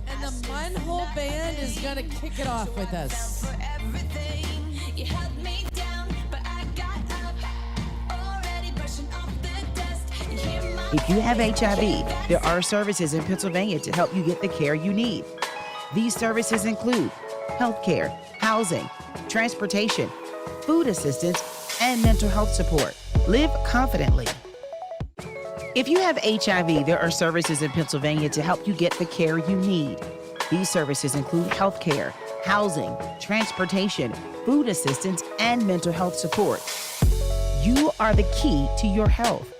And the Munhole Band is going to kick it off with us. If you have HIV, there are services in Pennsylvania to help you get the care you need. These services include healthcare, housing, transportation, food assistance, and mental health support. Live confidently. If you have HIV, there are services in Pennsylvania to help you get the care you need. These services include healthcare, housing, transportation, food assistance, and mental health support. You are the key to your health.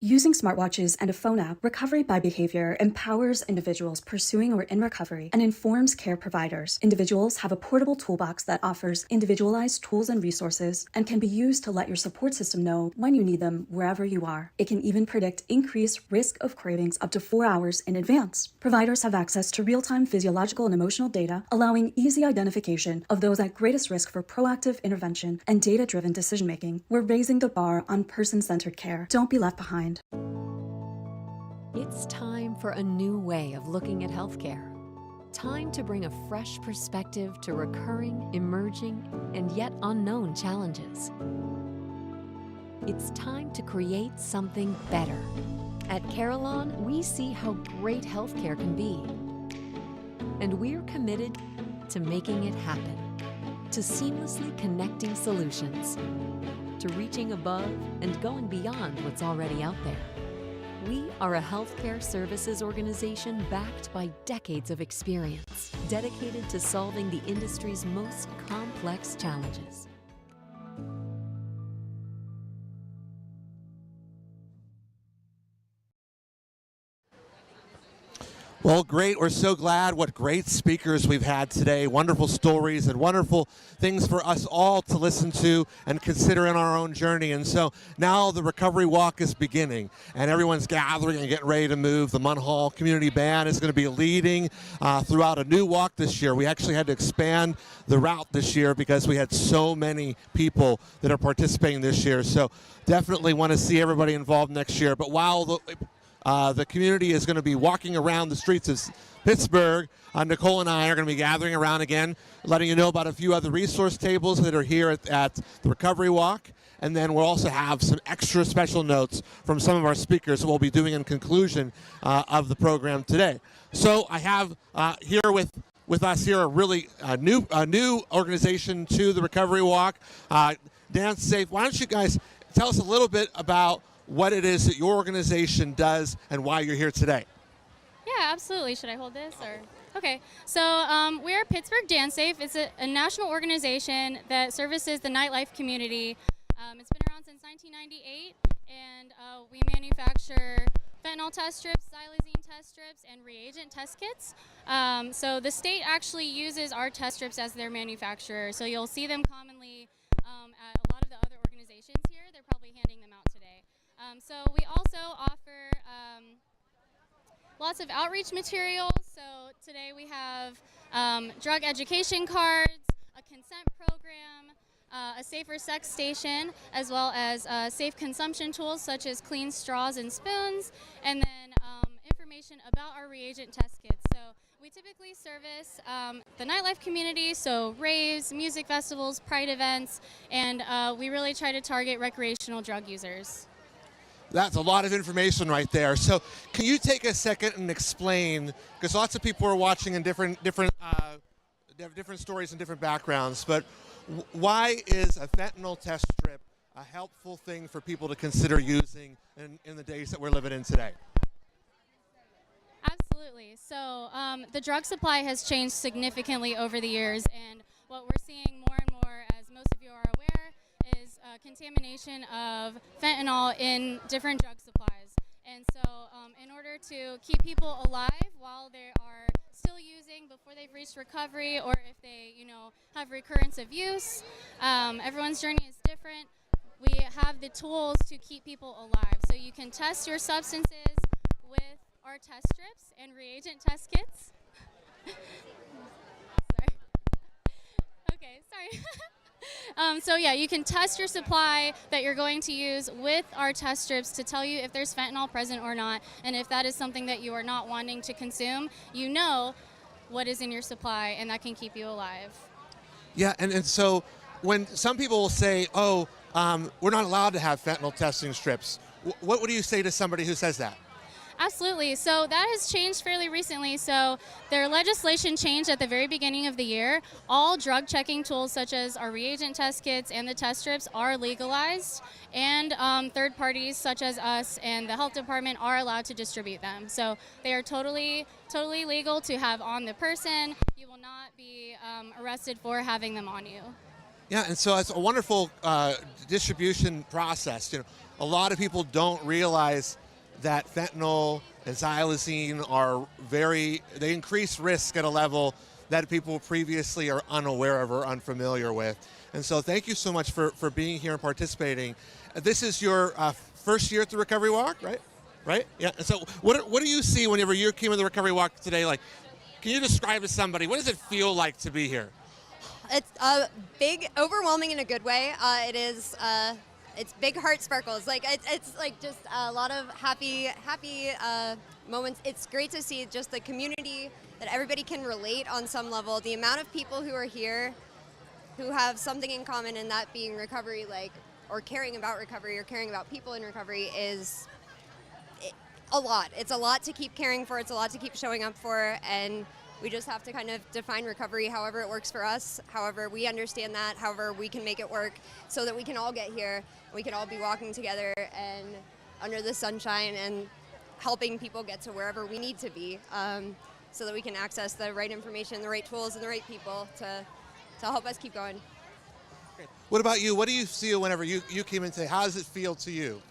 Using smartwatches and a phone app, Recovery by Behavior empowers individuals pursuing or in recovery and informs care providers. Individuals have a portable toolbox that offers individualized tools and resources and can be used to let your support system know when you need them wherever you are. It can even predict increased risk of cravings up to 4 hours in advance. Providers have access to real-time physiological and emotional data, allowing easy identification of those at greatest risk for proactive intervention and data-driven decision-making. We're raising the bar on person-centered care. Don't be left behind. It's time for a new way of looking at healthcare. Time to bring a fresh perspective to recurring, emerging, and yet unknown challenges. It's time to create something better. At Carillon, we see how great healthcare can be. And we're committed to making it happen, to seamlessly connecting solutions, to reaching above and going beyond what's already out there. We are a healthcare services organization backed by decades of experience, dedicated to solving the industry's most complex challenges. Well, great. We're so glad. What great speakers we've had today. Wonderful stories and wonderful things for us all to listen to and consider in our own journey. And so now the recovery walk is beginning, and everyone's gathering and getting ready to move. The Munhall Community Band is going to be leading throughout a new walk this year. We actually had to expand the route this year because we had so many people that are participating this year. So definitely want to see everybody involved next year. But while the community is going to be walking around the streets of Pittsburgh, Nicole and I are going to be gathering around again, letting you know about a few other resource tables that are here at the Recovery Walk. And then we'll also have some extra special notes from some of our speakers that we'll be doing in conclusion of the program today. So I have here with us here a really new organization to the Recovery Walk, Dance Safe. Why don't you guys tell us a little bit about what it is that your organization does and why you're here today? Yeah, absolutely. Should I hold this or? Okay, so we're Pittsburgh Dance Safe. It's a national organization that services the nightlife community. It's been around since 1998, and we manufacture fentanyl test strips, xylazine test strips, and reagent test kits. So the state actually uses our test strips as their manufacturer. So you'll see them commonly at a lot of the other organizations here. They're probably handing them out today. So we also offer lots of outreach materials. So today we have drug education cards, a consent program, a safer sex station, as well as safe consumption tools such as clean straws and spoons, and then information about our reagent test kits. So we typically service the nightlife community, so raves, music festivals, pride events, and we really try to target recreational drug users. That's a lot of information right there. So can you take a second and explain, because lots of people are watching in different stories and different backgrounds, but why is a fentanyl test strip a helpful thing for people to consider using in the days that we're living in today? Absolutely. So the drug supply has changed significantly over the years, and what we're seeing more and more, as most of you are aware, is contamination of fentanyl in different drug supplies. And so in order to keep people alive while they are still using before they've reached recovery, or if they have recurrence of use, everyone's journey is different. We have the tools to keep people alive. So you can test your substances with our test strips and reagent test kits. Sorry. Okay, sorry. So yeah, you can test your supply that you're going to use with our test strips to tell you if there's fentanyl present or not, and if that is something that you are not wanting to consume, you know what is in your supply, and that can keep you alive. Yeah, and so when some people will say, oh, we're not allowed to have fentanyl testing strips, what do you say to somebody who says that? Absolutely. So that has changed fairly recently. So their legislation changed at the very beginning of the year. All drug checking tools such as our reagent test kits and the test strips are legalized, and third parties such as us and the health department are allowed to distribute them. So they are totally legal to have on the person. You will not be arrested for having them on you. Yeah, and so it's a wonderful distribution process. A lot of people don't realize that fentanyl and xylazine they increase risk at a level that people previously are unaware of or unfamiliar with. And so thank you so much for being here and participating. This is your first year at the Recovery Walk, right? Right? Yeah. And so what do you see whenever you came to the Recovery Walk today? Like, can you describe to somebody, what does it feel like to be here? It's big, overwhelming in a good way. It is. It's big heart sparkles. Like it's like just a lot of happy moments. It's great to see just the community, that everybody can relate on some level. The amount of people who are here who have something in common, and that being recovery, or caring about recovery, or caring about people in recovery, is a lot. It's a lot to keep caring for. It's a lot to keep showing up for, and we just have to kind of define recovery however it works for us, however we understand that, however we can make it work, so that we can all get here. We can all be walking together and under the sunshine and helping people get to wherever we need to be, so that we can access the right information, the right tools, and the right people to help us keep going. What about you? What do you see whenever you came in today? How does it feel to you?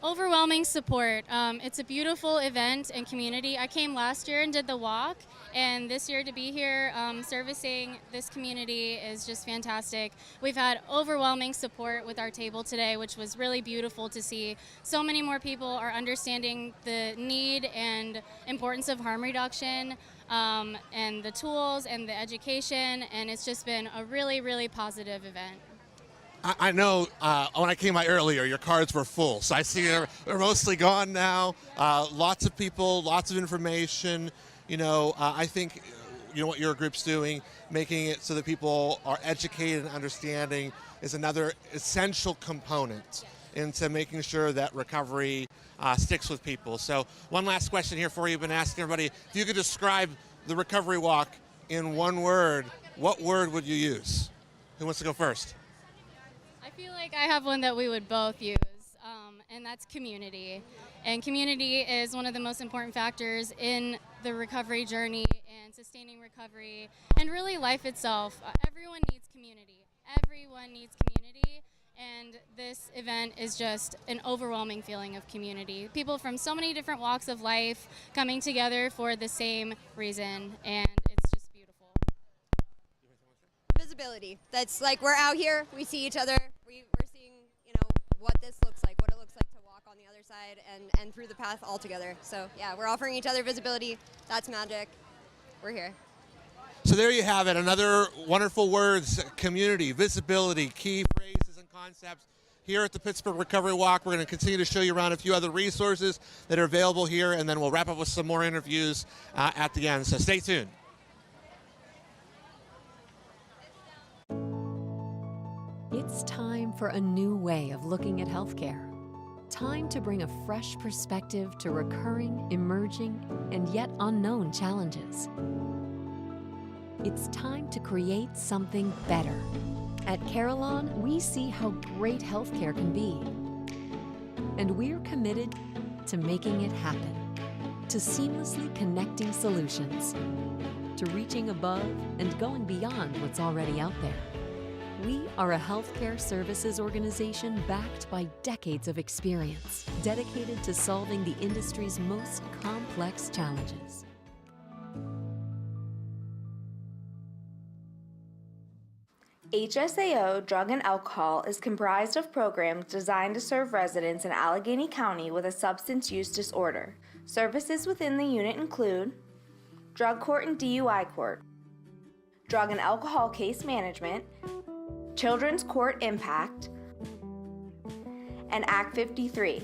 Overwhelming support. It's a beautiful event and community. I came last year and did the walk, and this year to be here servicing this community is just fantastic. We've had overwhelming support with our table today, which was really beautiful to see. So many more people are understanding the need and importance of harm reduction and the tools and the education, and it's just been a really, really positive event. I know when I came by earlier, your cards were full, so I see they're mostly gone now. Lots of people, lots of information. I think what your group's doing, making it so that people are educated and understanding, is another essential component into making sure that recovery sticks with people. So one last question here for you. I've been asking everybody, if you could describe the Recovery Walk in one word, what word would you use? Who wants to go first? I feel like I have one that we would both use, and that's community. And community is one of the most important factors in the recovery journey and sustaining recovery and really life itself. Everyone needs community. Everyone needs community, and this event is just an overwhelming feeling of community. People from so many different walks of life coming together for the same reason, and it's just beautiful. Visibility. That's like we're out here, we see each other, we're seeing, what this looks like, what it looks like to walk on the other side and through the path all together. So yeah, we're offering each other visibility. That's magic. We're here. So there you have it, another wonderful words, community, visibility, key phrases and concepts here at the Pittsburgh Recovery Walk. We're going to continue to show you around a few other resources that are available here, and then we'll wrap up with some more interviews at the end, so stay tuned. It's time for a new way of looking at healthcare. Time to bring a fresh perspective to recurring, emerging, and yet unknown challenges. It's time to create something better. At Carillon, we see how great healthcare can be. And we're committed to making it happen, to seamlessly connecting solutions, to reaching above and going beyond what's already out there. We are a healthcare services organization backed by decades of experience, dedicated to solving the industry's most complex challenges. HSAO Drug and Alcohol is comprised of programs designed to serve residents in Allegheny County with a substance use disorder. Services within the unit include drug court and DUI court, drug and alcohol case management, Children's Court Impact, and Act 53.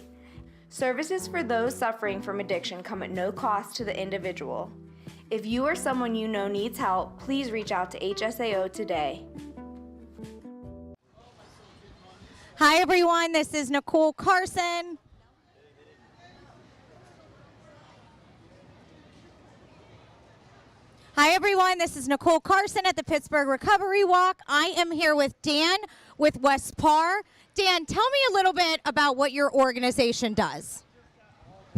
Services for those suffering from addiction come at no cost to the individual. If you or someone you know needs help, please reach out to HSAO today. Hi everyone, this is Nicole Carson. Hi everyone, this is Nicole Carson at the Pittsburgh Recovery Walk. I am here with Dan with WestPAR. Dan, tell me a little bit about what your organization does.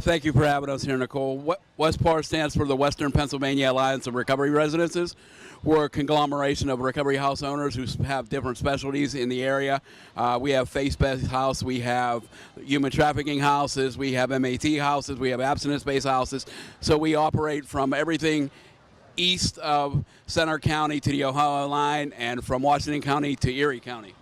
Thank you for having us here, Nicole. WestPAR stands for the Western Pennsylvania Alliance of Recovery Residences. We're a conglomeration of recovery house owners who have different specialties in the area. We have faith-based house, we have human trafficking houses, we have MAT houses, we have abstinence-based houses. So we operate from everything east of Center County to the Ohio line and from Washington County to Erie County.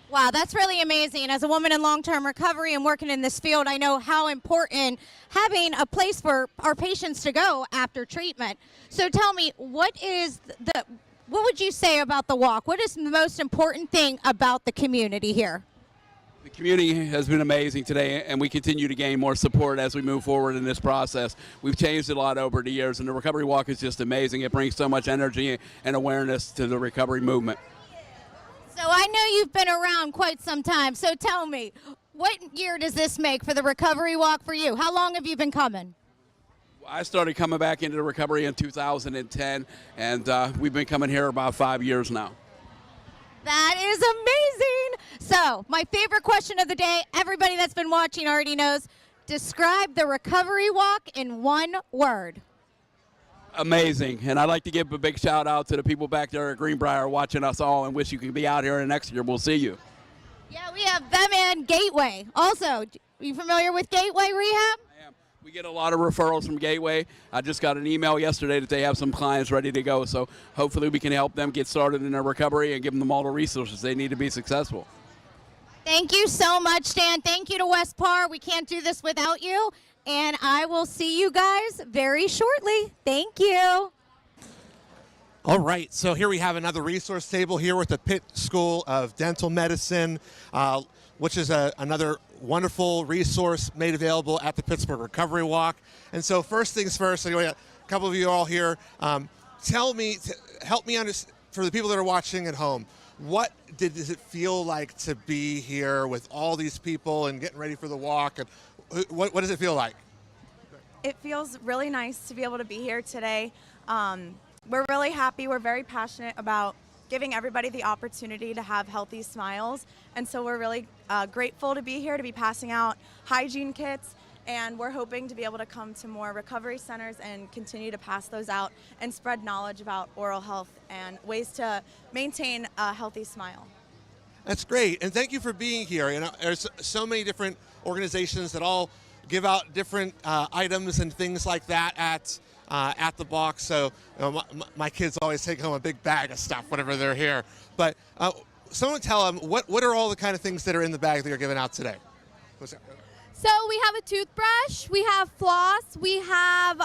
Wow, that's really amazing. As a woman in long-term recovery and working in this field, I know how important having a place for our patients to go after treatment. So tell me, what would you say about the walk? What is the most important thing about the community here? The community has been amazing today, and we continue to gain more support as we move forward in this process. We've changed a lot over the years, and the Recovery Walk is just amazing. It brings so much energy and awareness to the recovery movement. So I know you've been around quite some time, so tell me, what year does this make for the Recovery Walk for you? How long have you been coming? I started coming back into the recovery in 2010, and we've been coming here about 5 years now. That is amazing. So my favorite question of the day, everybody that's been watching already knows, describe the Recovery Walk in one word. Amazing. And I'd like to give a big shout out to the people back there at Greenbrier watching us all and wish you could be out here, and next year we'll see you. Yeah, we have them and Gateway. Also, are you familiar with Gateway Rehab? We get a lot of referrals from Gateway. I just got an email yesterday that they have some clients ready to go, so hopefully we can help them get started in their recovery and give them all the resources they need to be successful. Thank you so much, Dan. Thank you to West Par. We can't do this without you. And I will see you guys very shortly. Thank you. All right, so here we have another resource table here with the Pitt School of Dental Medicine, which is another wonderful resource made available at the Pittsburgh Recovery Walk. And so first things first, so we got a couple of you all here. Help me understand, for the people that are watching at home, what does it feel like to be here with all these people and getting ready for the walk? And what does it feel like? It feels really nice to be able to be here today. We're really happy. We're very passionate about giving everybody the opportunity to have healthy smiles. And so we're really grateful to be here, to be passing out hygiene kits. And we're hoping to be able to come to more recovery centers and continue to pass those out and spread knowledge about oral health and ways to maintain a healthy smile. That's great, and thank you for being here. You know, there's so many different organizations that all give out different items and things like that at the box. So you know, my kids always take home a big bag of stuff whenever they're here. But someone tell them what are all the kind of things that are in the bag that you're giving out today? What's that? So we have a toothbrush, we have floss, we have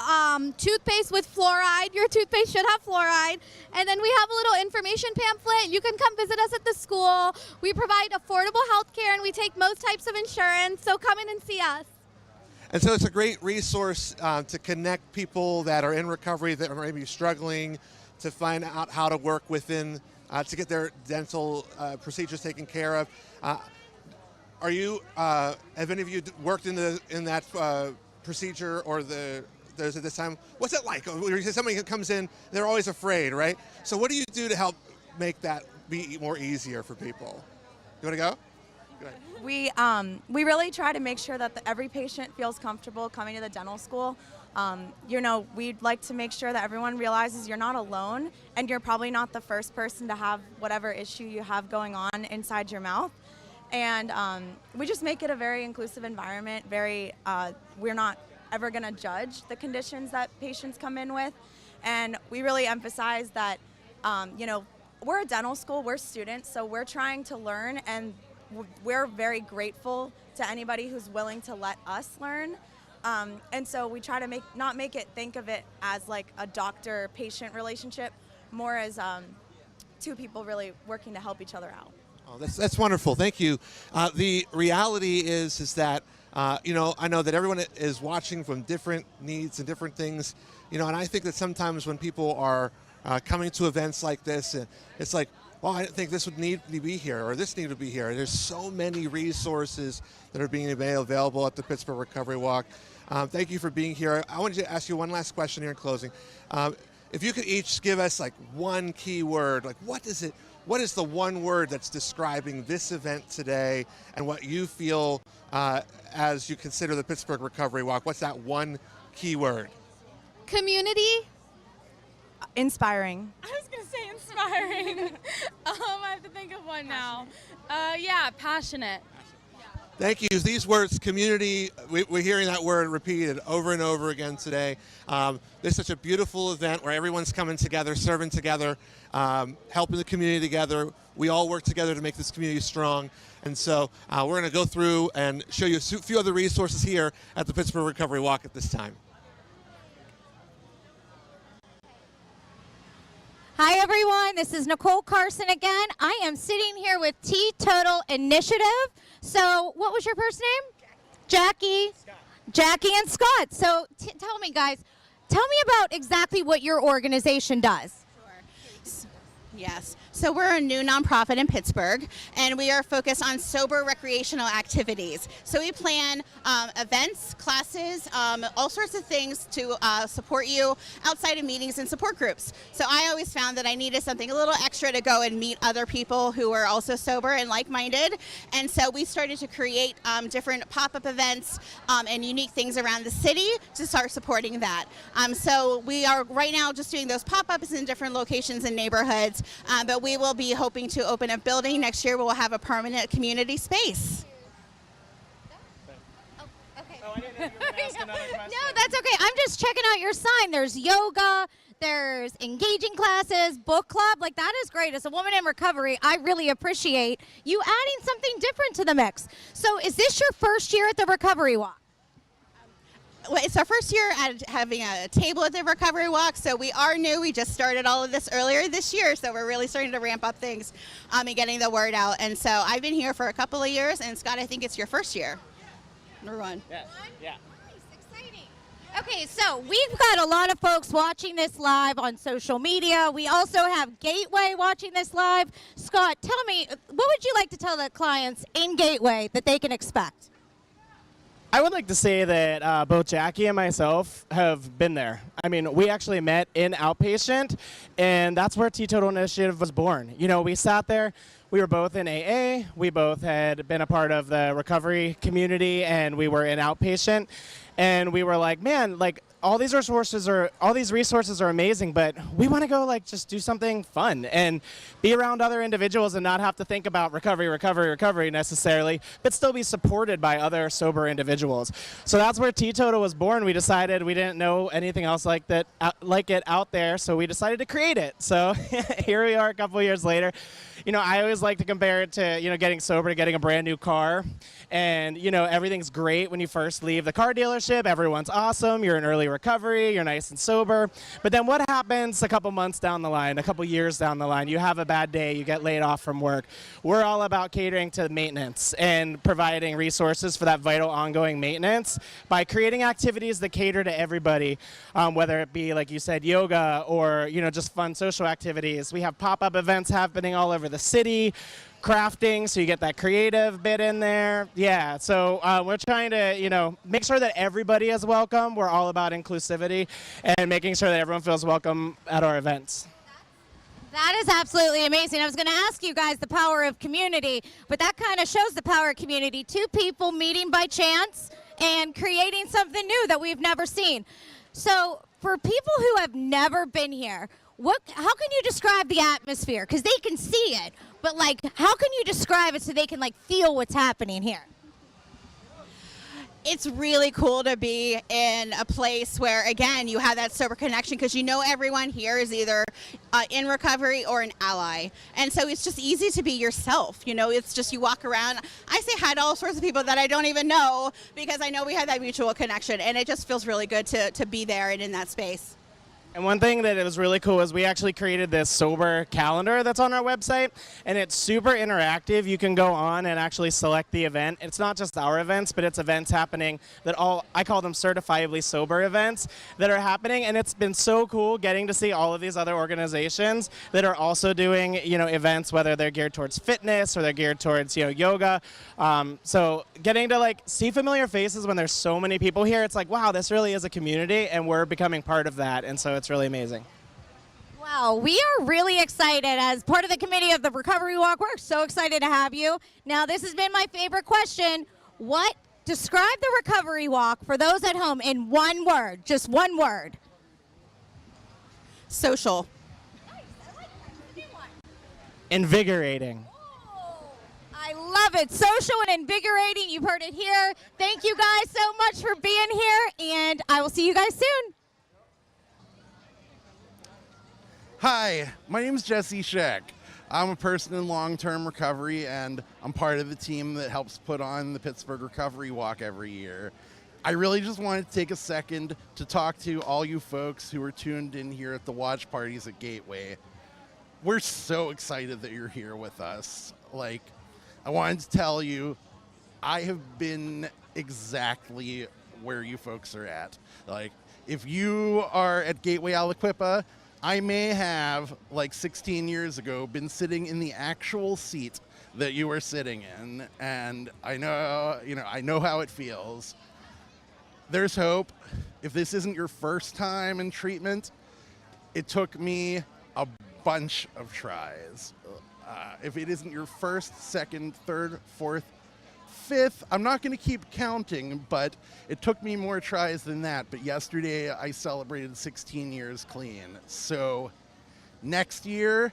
toothpaste with fluoride. Your toothpaste should have fluoride. And then we have a little information pamphlet. You can come visit us at the school. We provide affordable health care and we take most types of insurance. So come in and see us. And so it's a great resource to connect people that are in recovery that are maybe struggling to find out how to work within, to get their dental procedures taken care of. Are you? Have any of you worked in that procedure or those at this time? What's it like? Somebody comes in, they're always afraid, right? So what do you do to help make that be more easier for people? You want to go? Go ahead. We really try to make sure that every patient feels comfortable coming to the dental school. You know, we'd like to make sure that everyone realizes you're not alone and you're probably not the first person to have whatever issue you have going on inside your mouth. And we just make it a very inclusive environment. We're not ever going to judge the conditions that patients come in with. And we really emphasize that, you know, we're a dental school, we're students, so we're trying to learn, and we're very grateful to anybody who's willing to let us learn. And so we try to not make it, think of it as like a doctor-patient relationship, more as two people really working to help each other out. Oh, that's wonderful. Thank you. The reality is that, you know, I know that everyone is watching from different needs and different things, you know, and I think that sometimes when people are coming to events like this, it's like, well, I didn't think this would need to be here or this needed to be here. There's so many resources that are being available at the Pittsburgh Recovery Walk. Thank you for being here. I wanted to ask you one last question here in closing. If you could each give us like one key word, like what is the one word that's describing this event today and what you feel as you consider the Pittsburgh Recovery Walk? What's that one key word? Community. Inspiring. I was going to say inspiring. I have to think of one now. Yeah, passionate. Thank you. These words, community, we're hearing that word repeated over and over again today. This is such a beautiful event where everyone's coming together, serving together, helping the community together. We all work together to make this community strong. And so we're going to go through and show you a few other resources here at the Pittsburgh Recovery Walk at this time. Hi, everyone. This is Nicole Carson again. I am sitting here with Teetotal Initiative. So what was your first name? Jackie. Scott. Jackie and Scott. So tell me, guys, tell me about exactly what your organization does. Yes. So we're a new nonprofit in Pittsburgh, and we are focused on sober recreational activities. So we plan events, classes, all sorts of things to support you outside of meetings and support groups. So I always found that I needed something a little extra to go and meet other people who are also sober and like-minded. And so we started to create different pop-up events and unique things around the city to start supporting that. So we are right now just doing those pop-ups in different locations and neighborhoods, but we will be hoping to open a building next year. We'll have a permanent community space. No, that's okay. I'm just checking out your sign. There's yoga, there's engaging classes, book club. Like, that is great. As a woman in recovery, I really appreciate you adding something different to the mix. So is this your first year at the Recovery Walk? Well, it's our first year at having a table at the Recovery Walk, so we are new. We just started all of this earlier this year, so we're really starting to ramp up things and getting the word out. And so I've been here for a couple of years, and Scott, I think it's your first year. Number one. Yes. Yeah. Okay, so we've got a lot of folks watching this live on social media. We also have Gateway watching this live. Scott, tell me, what would you like to tell the clients in Gateway that they can expect? I would like to say that both Jackie and myself have been there. I mean, we actually met in outpatient, and that's where Teetotal Initiative was born. You know, we sat there. We were both in AA. We both had been a part of the recovery community, and we were in outpatient. And we were like, man, like all these resources are amazing, but we want to go like just do something fun and be around other individuals and not have to think about recovery necessarily, but still be supported by other sober individuals. So that's where Teetotal was born. We decided we didn't know anything else like it out there, so we decided to create it. So here we are a couple years later. You know, I always like to compare it to, you know, getting sober to getting a brand new car. And, you know, everything's great when you first leave the car dealership. Everyone's awesome. You're in early recovery. You're nice and sober. But then what happens a couple months down the line, a couple years down the line? You have a bad day. You get laid off from work. We're all about catering to maintenance and providing resources for that vital ongoing maintenance by creating activities that cater to everybody, whether it be, like you said, yoga or, you know, just fun social activities. We have pop-up events happening all over the city, crafting, so you get that creative bit in there. Yeah, so we're trying to, you know, make sure that everybody is welcome. We're all about inclusivity and making sure that everyone feels welcome at our events. That is absolutely amazing. I was going to ask you guys the power of community, but that kind of shows the power of community. Two people meeting by chance and creating something new that we've never seen. So for people who have never been here, how can you describe the atmosphere? Because they can see it, but like, how can you describe it so they can like feel what's happening here? It's really cool to be in a place where, again, you have that sober connection because you know everyone here is either in recovery or an ally. And so it's just easy to be yourself. You know, it's just you walk around. I say hi to all sorts of people that I don't even know because I know we have that mutual connection. And it just feels really good to be there and in that space. And one thing that was really cool is we actually created this sober calendar that's on our website, and it's super interactive. You can go on and actually select the event. It's not just our events, but it's events happening that I call them certifiably sober events that are happening, and it's been so cool getting to see all of these other organizations that are also doing, you know, events, whether they're geared towards fitness or they're geared towards, you know, yoga. So getting to like see familiar faces when there's so many people here, it's like, wow, this really is a community, and we're becoming part of that, and so it's really amazing. Wow, we are really excited as part of the committee of the Recovery Walk. We're so excited to have you. Now, this has been my favorite question. Describe the Recovery Walk for those at home in one word, just one word. Social. Nice, I like that. New one. Invigorating. I love it. Social and invigorating. You've heard it here. Thank you guys so much for being here, and I will see you guys soon. Hi, my name is Jesse Scheck. I'm a person in long-term recovery, and I'm part of the team that helps put on the Pittsburgh Recovery Walk every year. I really just wanted to take a second to talk to all you folks who are tuned in here at the watch parties at Gateway. We're so excited that you're here with us. Like, I wanted to tell you, I have been exactly where you folks are at. Like, if you are at Gateway Aliquippa, I may have, like 16 years ago, been sitting in the actual seat that you were sitting in, and I know how it feels. There's hope. If this isn't your first time in treatment, it took me a bunch of tries. If it isn't your first, second, third, fourth, fifth, I'm not going to keep counting, but it took me more tries than that. But yesterday I celebrated 16 years clean. So next year,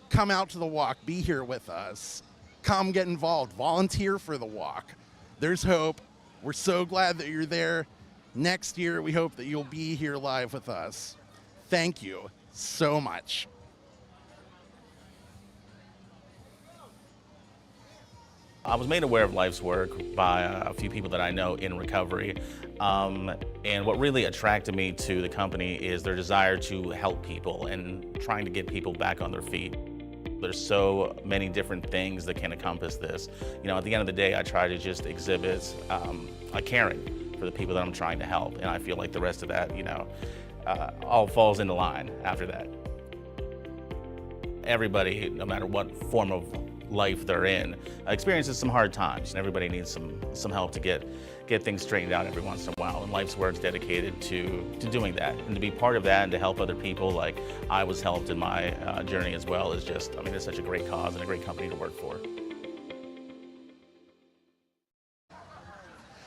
come out to the walk, be here with us, come get involved, volunteer for the walk. There's hope. We're so glad that you're there. Next year, we hope that you'll be here live with us. Thank you so much. I was made aware of Life's Work by a few people that I know in recovery. And what really attracted me to the company is their desire to help people and trying to get people back on their feet. There's so many different things that can encompass this. You know, at the end of the day, I try to just exhibit a caring for the people that I'm trying to help. And I feel like the rest of that, you know, all falls into line after that. Everybody, no matter what form of life they're in, experiences some hard times, and everybody needs some help to get things straightened out every once in a while. And Life's Work's dedicated to doing that, and to be part of that and to help other people like I was helped in my journey as well is just, I mean, it's such a great cause and a great company to work for.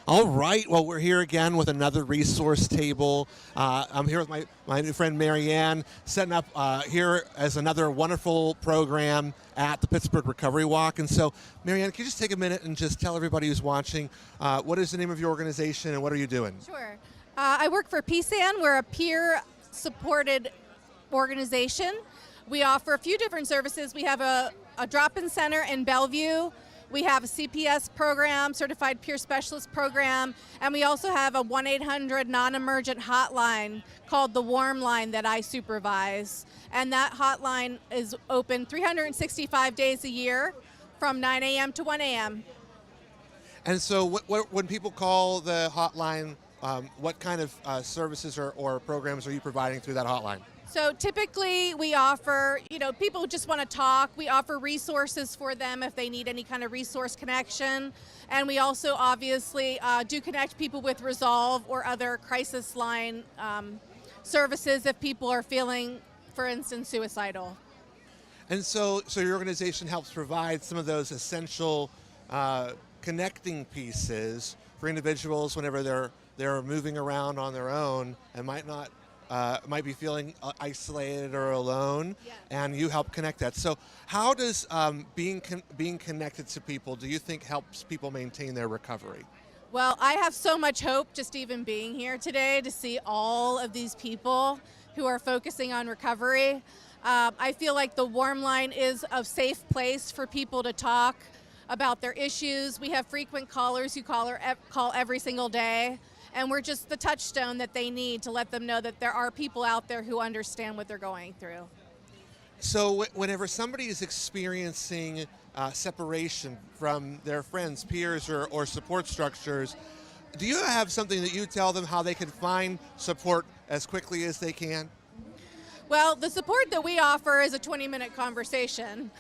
All right, well, we're here again with another resource table. I'm here with my new friend Marianne, setting up here as another wonderful program at the Pittsburgh Recovery Walk. And so, Marianne, can you just take a minute and just tell everybody who's watching, what is the name of your organization and what are you doing? Sure. I work for PSAN. We're a peer-supported organization. We offer a few different services. We have a drop-in center in Bellevue. We have a CPS program, Certified Peer Specialist program, and we also have a 1-800 non-emergent hotline called the Warm Line that I supervise. And that hotline is open 365 days a year from 9 a.m. to 1 a.m. And so when people call the hotline, what kind of services or programs are you providing through that hotline? So typically we offer, you know, people just want to talk. We offer resources for them if they need any kind of resource connection. And we also obviously do connect people with Resolve or other crisis line services if people are feeling, for instance, suicidal. And so your organization helps provide some of those essential connecting pieces for individuals whenever they're moving around on their own and might be feeling isolated or alone, and you help connect that. So how does being connected to people, do you think, helps people maintain their recovery? Well, I have so much hope just even being here today to see all of these people who are focusing on recovery. I feel like the Warm Line is a safe place for people to talk about their issues. We have frequent callers who call every single day. And we're just the touchstone that they need to let them know that there are people out there who understand what they're going through. So whenever somebody is experiencing separation from their friends, peers, or support structures, do you have something that you tell them how they can find support as quickly as they can? Well, the support that we offer is a 20-minute conversation.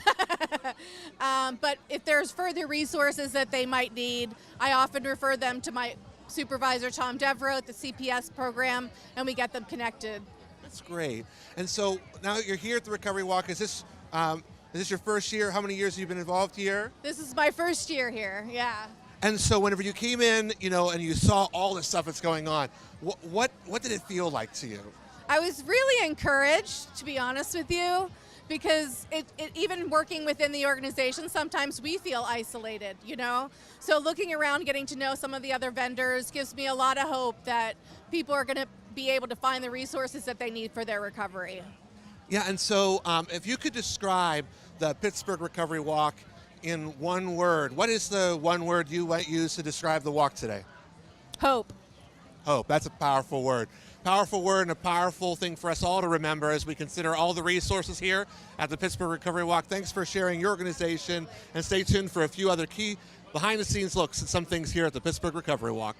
But if there's further resources that they might need, I often refer them to my supervisor, Tom Devereaux, at the CPS program, and we get them connected. That's great. And so now you're here at the Recovery Walk. Is this your first year? How many years have you been involved here? This is my first year here, yeah. And so whenever you came in, you know, and you saw all the stuff that's going on, what did it feel like to you? I was really encouraged, to be honest with you, because even working within the organization, sometimes we feel isolated, you know? So looking around, getting to know some of the other vendors gives me a lot of hope that people are going to be able to find the resources that they need for their recovery. Yeah, and so if you could describe the Pittsburgh Recovery Walk in one word, what is the one word you might use to describe the walk today? Hope. Hope, that's a powerful word. Powerful word and a powerful thing for us all to remember as we consider all the resources here at the Pittsburgh Recovery Walk. Thanks for sharing your organization, and stay tuned for a few other key behind-the-scenes looks at some things here at the Pittsburgh Recovery Walk.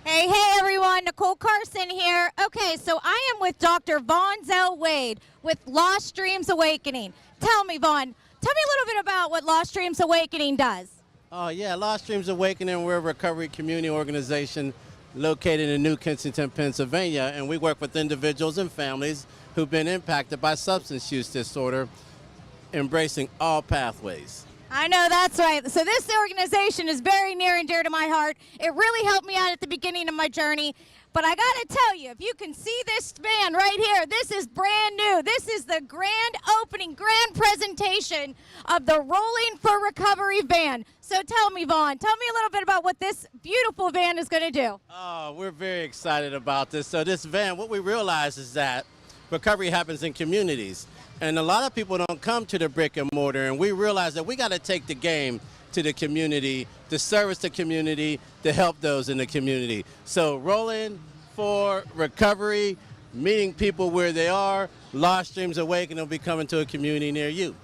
Hey everyone, Nicole Carson here. Okay, so I am with Dr. Vaughn Zell Wade with Lost Dreams Awakening. Tell me, Vaughn, tell me a little bit about what Lost Dreams Awakening does. Oh yeah, Lost Dreams Awakening, we're a recovery community organization located in New Kensington, Pennsylvania, and we work with individuals and families who've been impacted by substance use disorder, embracing all pathways. I know, that's right. So this organization is very near and dear to my heart. It really helped me out at the beginning of my journey. But I got to tell you, if you can see this van right here, this is brand new. This is the grand opening, grand presentation of the Rolling for Recovery van. So tell me, Vaughn, tell me a little bit about what this beautiful van is going to do. Oh, we're very excited about this. So this van, what we realize is that recovery happens in communities. And a lot of people don't come to the brick and mortar, and we realize that we got to take the game to the community, to service the community, to help those in the community. So Rolling for Recovery, meeting people where they are, Lost Dreams Awakening will be coming to a community near you.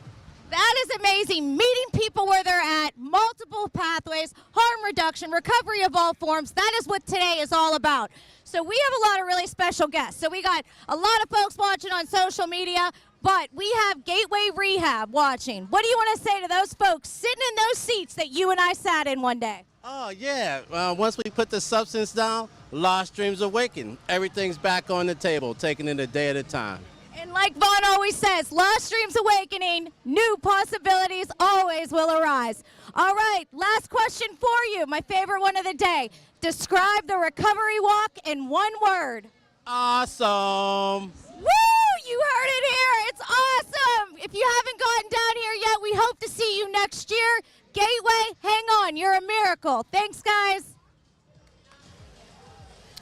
That is amazing. Meeting people where they're at, multiple pathways, harm reduction, recovery of all forms. That is what today is all about. So we have a lot of really special guests. So we got a lot of folks watching on social media, but we have Gateway Rehab watching. What do you want to say to those folks sitting in those seats that you and I sat in one day? Oh, yeah. Once we put the substance down, Lost Dreams Awaken. Everything's back on the table, taking it a day at a time. And like Vaughn always says, Lost Dreams Awakening, new possibilities always will arise. All right, last question for you, my favorite one of the day. Describe the recovery walk in one word. Awesome. Woo! You heard it here. It's awesome. If you haven't gotten down here yet, we hope to see you next year. Gateway, hang on. You're a miracle. Thanks, guys.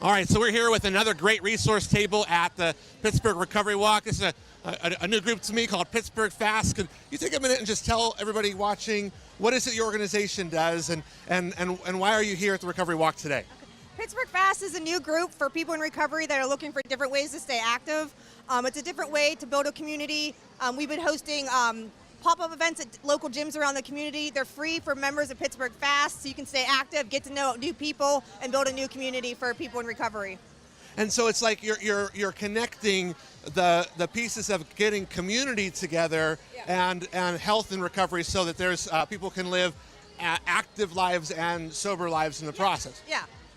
All right, so we're here with another great resource table at the Pittsburgh Recovery Walk. This is a new group to me called Pittsburgh Fast. Could you take a minute and just tell everybody watching what is it your organization does and why are you here at the Recovery Walk today? Pittsburgh Fast is a new group for people in recovery that are looking for different ways to stay active. It's a different way to build a community. We've been hosting pop-up events at local gyms around the community. They're free for members of Pittsburgh Fast, so you can stay active, get to know new people, and build a new community for people in recovery. And so it's like you're connecting the pieces of getting community together and health and recovery so that there's people can live active lives and sober lives in the process.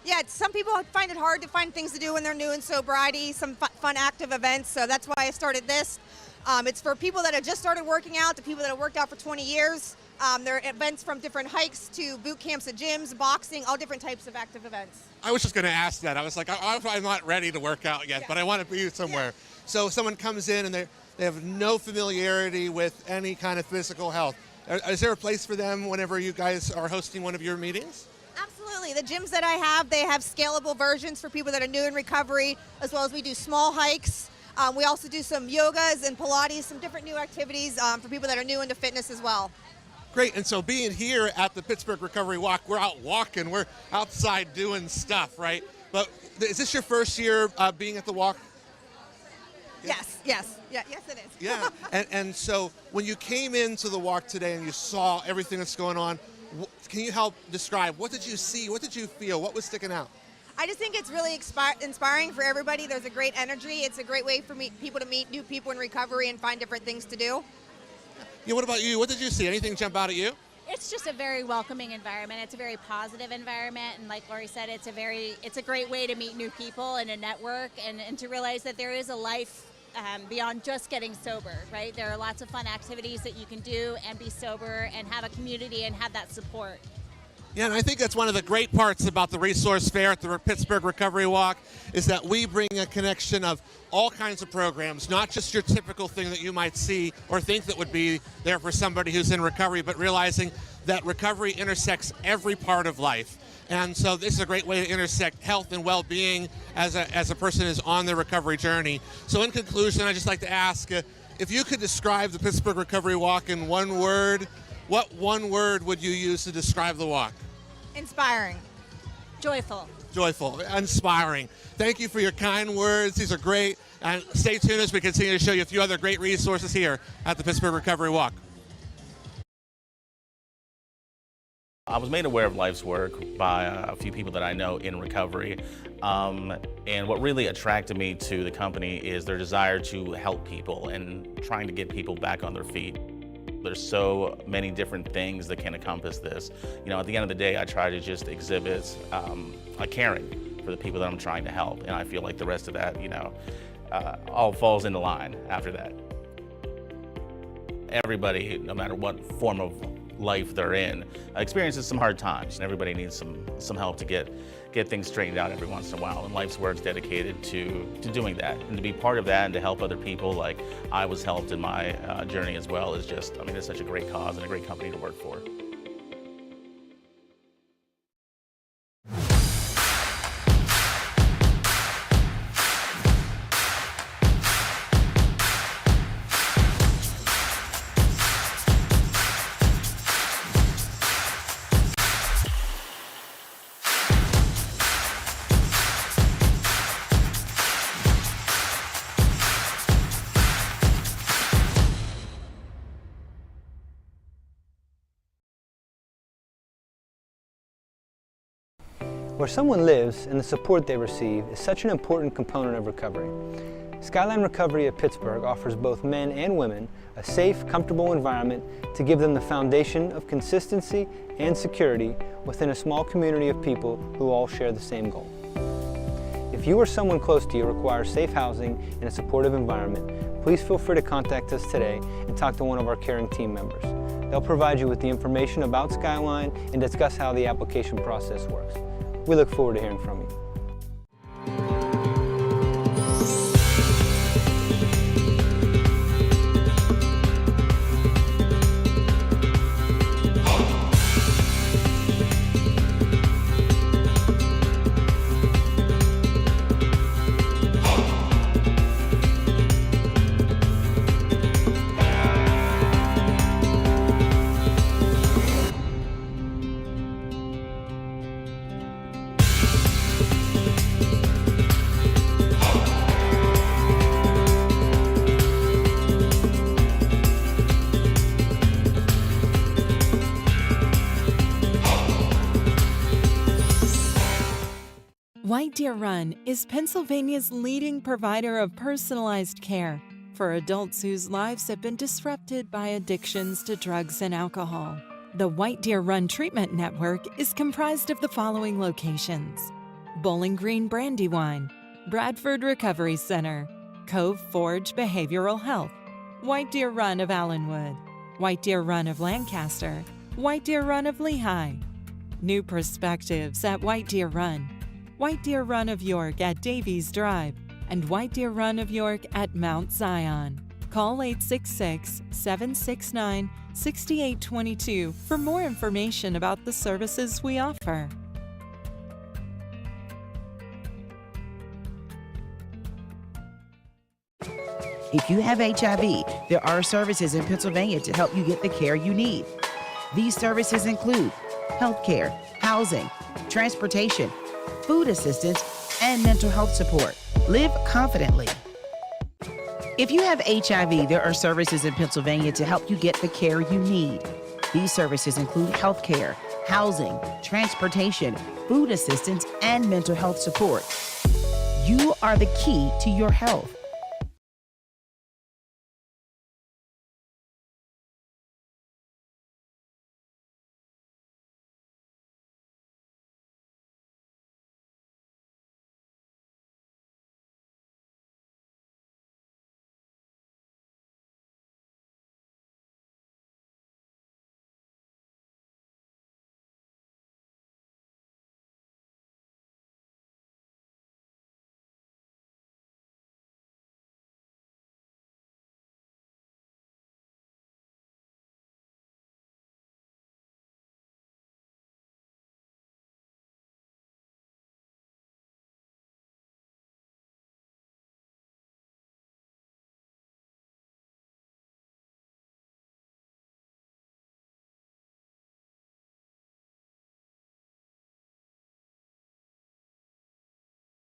Yeah, some people find it hard to find things to do when they're new in sobriety, some fun active events, so that's why I started this. It's for people that have just started working out, to people that have worked out for 20 years. There are events from different hikes to boot camps at gyms, boxing, all different types of active events. I was just going to ask that. I was like, I'm not ready to work out yet, but I want to be somewhere. Yeah. So someone comes in and they have no familiarity with any kind of physical health. Is there a place for them whenever you guys are hosting one of your meetings? Absolutely. The gyms that I have, they have scalable versions for people that are new in recovery, as well as we do small hikes. We also do some yogas and Pilates, some different new activities for people that are new into fitness as well. Great, and so being here at the Pittsburgh Recovery Walk, we're out walking, we're outside doing stuff, right? But is this your first year being at the walk? Yes, it is. Yeah, and so when you came into the walk today and you saw everything that's going on, can you help describe, what did you see, what did you feel, what was sticking out? I just think it's really inspiring for everybody. There's a great energy. It's a great way for people to meet new people in recovery and find different things to do. Yeah, what about you? What did you see? Anything jump out at you? It's just a very welcoming environment. It's a very positive environment, and like Lori said, it's a great way to meet new people and a network, and to realize that there is a life beyond just getting sober, right? There are lots of fun activities that you can do and be sober and have a community and have that support. Yeah, and I think that's one of the great parts about the resource fair at the Pittsburgh Recovery Walk is that we bring a connection of all kinds of programs, not just your typical thing that you might see or think that would be there for somebody who's in recovery, but realizing that recovery intersects every part of life. And so this is a great way to intersect health and well-being as a person is on their recovery journey. So in conclusion, I'd just like to ask, if you could describe the Pittsburgh Recovery Walk in one word, what one word would you use to describe the walk? Inspiring. Joyful. Joyful. Inspiring. Thank you for your kind words. These are great. And stay tuned as we continue to show you a few other great resources here at the Pittsburgh Recovery Walk. I was made aware of life's work by a few people that I know in recovery. And what really attracted me to the company is their desire to help people and trying to get people back on their feet. There's so many different things that can encompass this. You know, at the end of the day, I try to just exhibit a caring for the people that I'm trying to help. And I feel like the rest of that, all falls into line after that. Everybody, no matter what form of life they're in experiences some hard times, and everybody needs some help to get things straightened out every once in a while. And Life's Work's dedicated to doing that, and to be part of that and to help other people like I was helped in my journey as well is just, I mean, it's such a great cause and a great company to work for. Where someone lives and the support they receive is such an important component of recovery. Skyline Recovery at Pittsburgh offers both men and women a safe, comfortable environment to give them the foundation of consistency and security within a small community of people who all share the same goal. If you or someone close to you requires safe housing and a supportive environment, please feel free to contact us today and talk to one of our caring team members. They'll provide you with the information about Skyline and discuss how the application process works. We look forward to hearing from you. White Deer Run is Pennsylvania's leading provider of personalized care for adults whose lives have been disrupted by addictions to drugs and alcohol. The White Deer Run Treatment Network is comprised of the following locations: Bowling Green Brandywine, Bradford Recovery Center, Cove Forge Behavioral Health, White Deer Run of Allenwood, White Deer Run of Lancaster, White Deer Run of Lehigh, New Perspectives at White Deer Run, White Deer Run of York at Davies Drive, and White Deer Run of York at Mount Zion. Call 866-769-6822 for more information about the services we offer. If you have HIV, there are services in Pennsylvania to help you get the care you need. These services include healthcare, housing, transportation, food assistance, and mental health support. Live confidently. If you have HIV, there are services in Pennsylvania to help you get the care you need. These services include healthcare, housing, transportation, food assistance, and mental health support. You are the key to your health.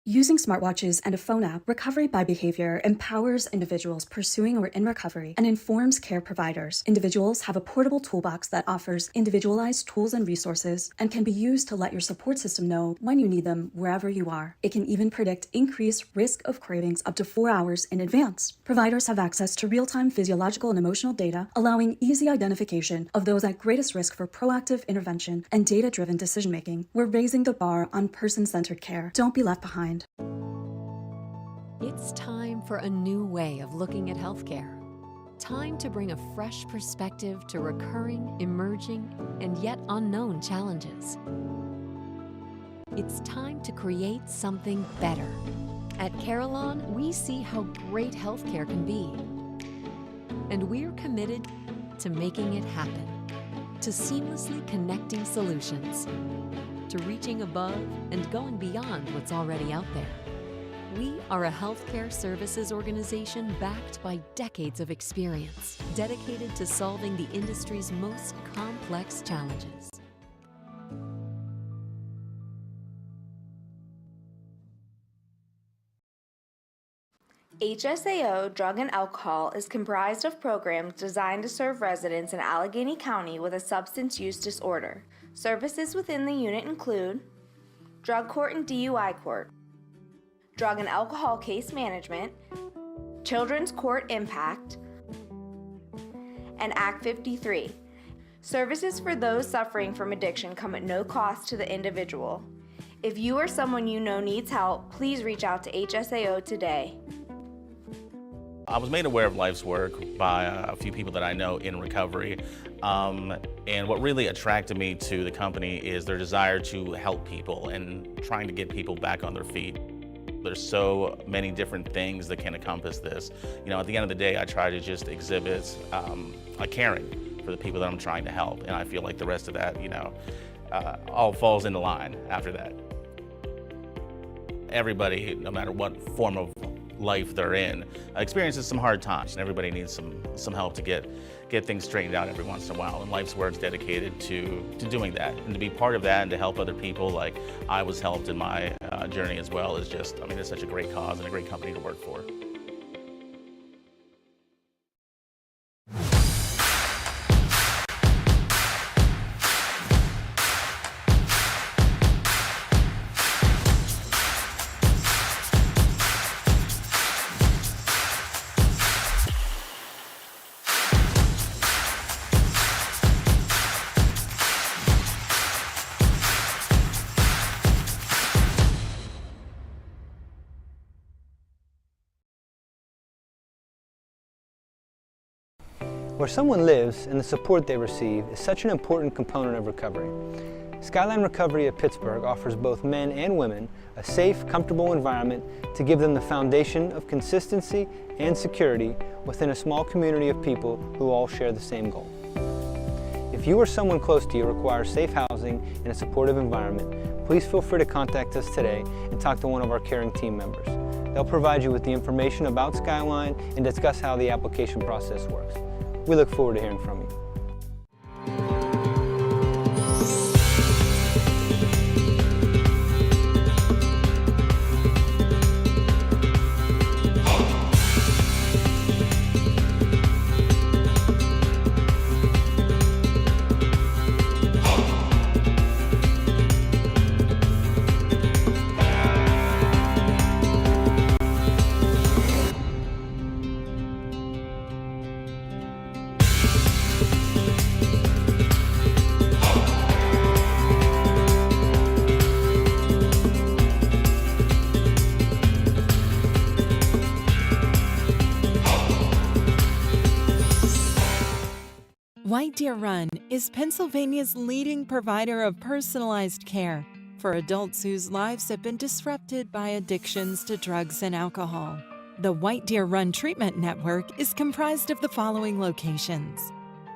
Using smartwatches and a phone app, Recovery by Behavior empowers individuals pursuing or in recovery and informs care providers. Individuals have a portable toolbox that offers individualized tools and resources and can be used to let your support system know when you need them wherever you are. It can even predict increased risk of cravings up to 4 hours in advance. Providers have access to real-time physiological and emotional data, allowing easy identification of those at greatest risk for proactive intervention and data-driven decision-making. We're raising the bar on person-centered care. Don't be left behind. It's time for a new way of looking at healthcare. time to bring a fresh perspective to recurring, emerging, and yet unknown challenges. It's time to create something better. At Carillon, we see how great healthcare can be. And we're committed to making it happen, to seamlessly connecting solutions, to reaching above and going beyond what's already out there. We are a healthcare services organization backed by decades of experience, dedicated to solving the industry's most complex challenges. HSAO Drug and Alcohol is comprised of programs designed to serve residents in Allegheny County with a substance use disorder. Services within the unit include Drug Court and DUI Court, Drug and Alcohol Case Management, Children's Court Impact, and Act 53. Services for those suffering from addiction come at no cost to the individual. If you or someone you know needs help, please reach out to HSAO today. I was made aware of Life's Work by a few people that I know in recovery. And what really attracted me to the company is their desire to help people and trying to get people back on their feet. There's so many different things that can encompass this. You know, at the end of the day, I try to just exhibit a caring for the people that I'm trying to help. And I feel like the rest of that, you know, all falls into line after that. Everybody, no matter what form of life they're in, experiences some hard times, and everybody needs some help to get things straightened out every once in a while. And Life's Work's dedicated to doing that, and to be part of that and to help other people like I was helped in my journey as well is just, I mean, it's such a great cause and a great company to work for. Where someone lives and the support they receive is such an important component of recovery. Skyline Recovery of Pittsburgh offers both men and women a safe, comfortable environment to give them the foundation of consistency and security within a small community of people who all share the same goal. If you or someone close to you requires safe housing and a supportive environment, please feel free to contact us today and talk to one of our caring team members. They'll provide you with the information about Skyline and discuss how the application process works. We look forward to hearing from you. White Deer Run is Pennsylvania's leading provider of personalized care for adults whose lives have been disrupted by addictions to drugs and alcohol. The White Deer Run Treatment Network is comprised of the following locations: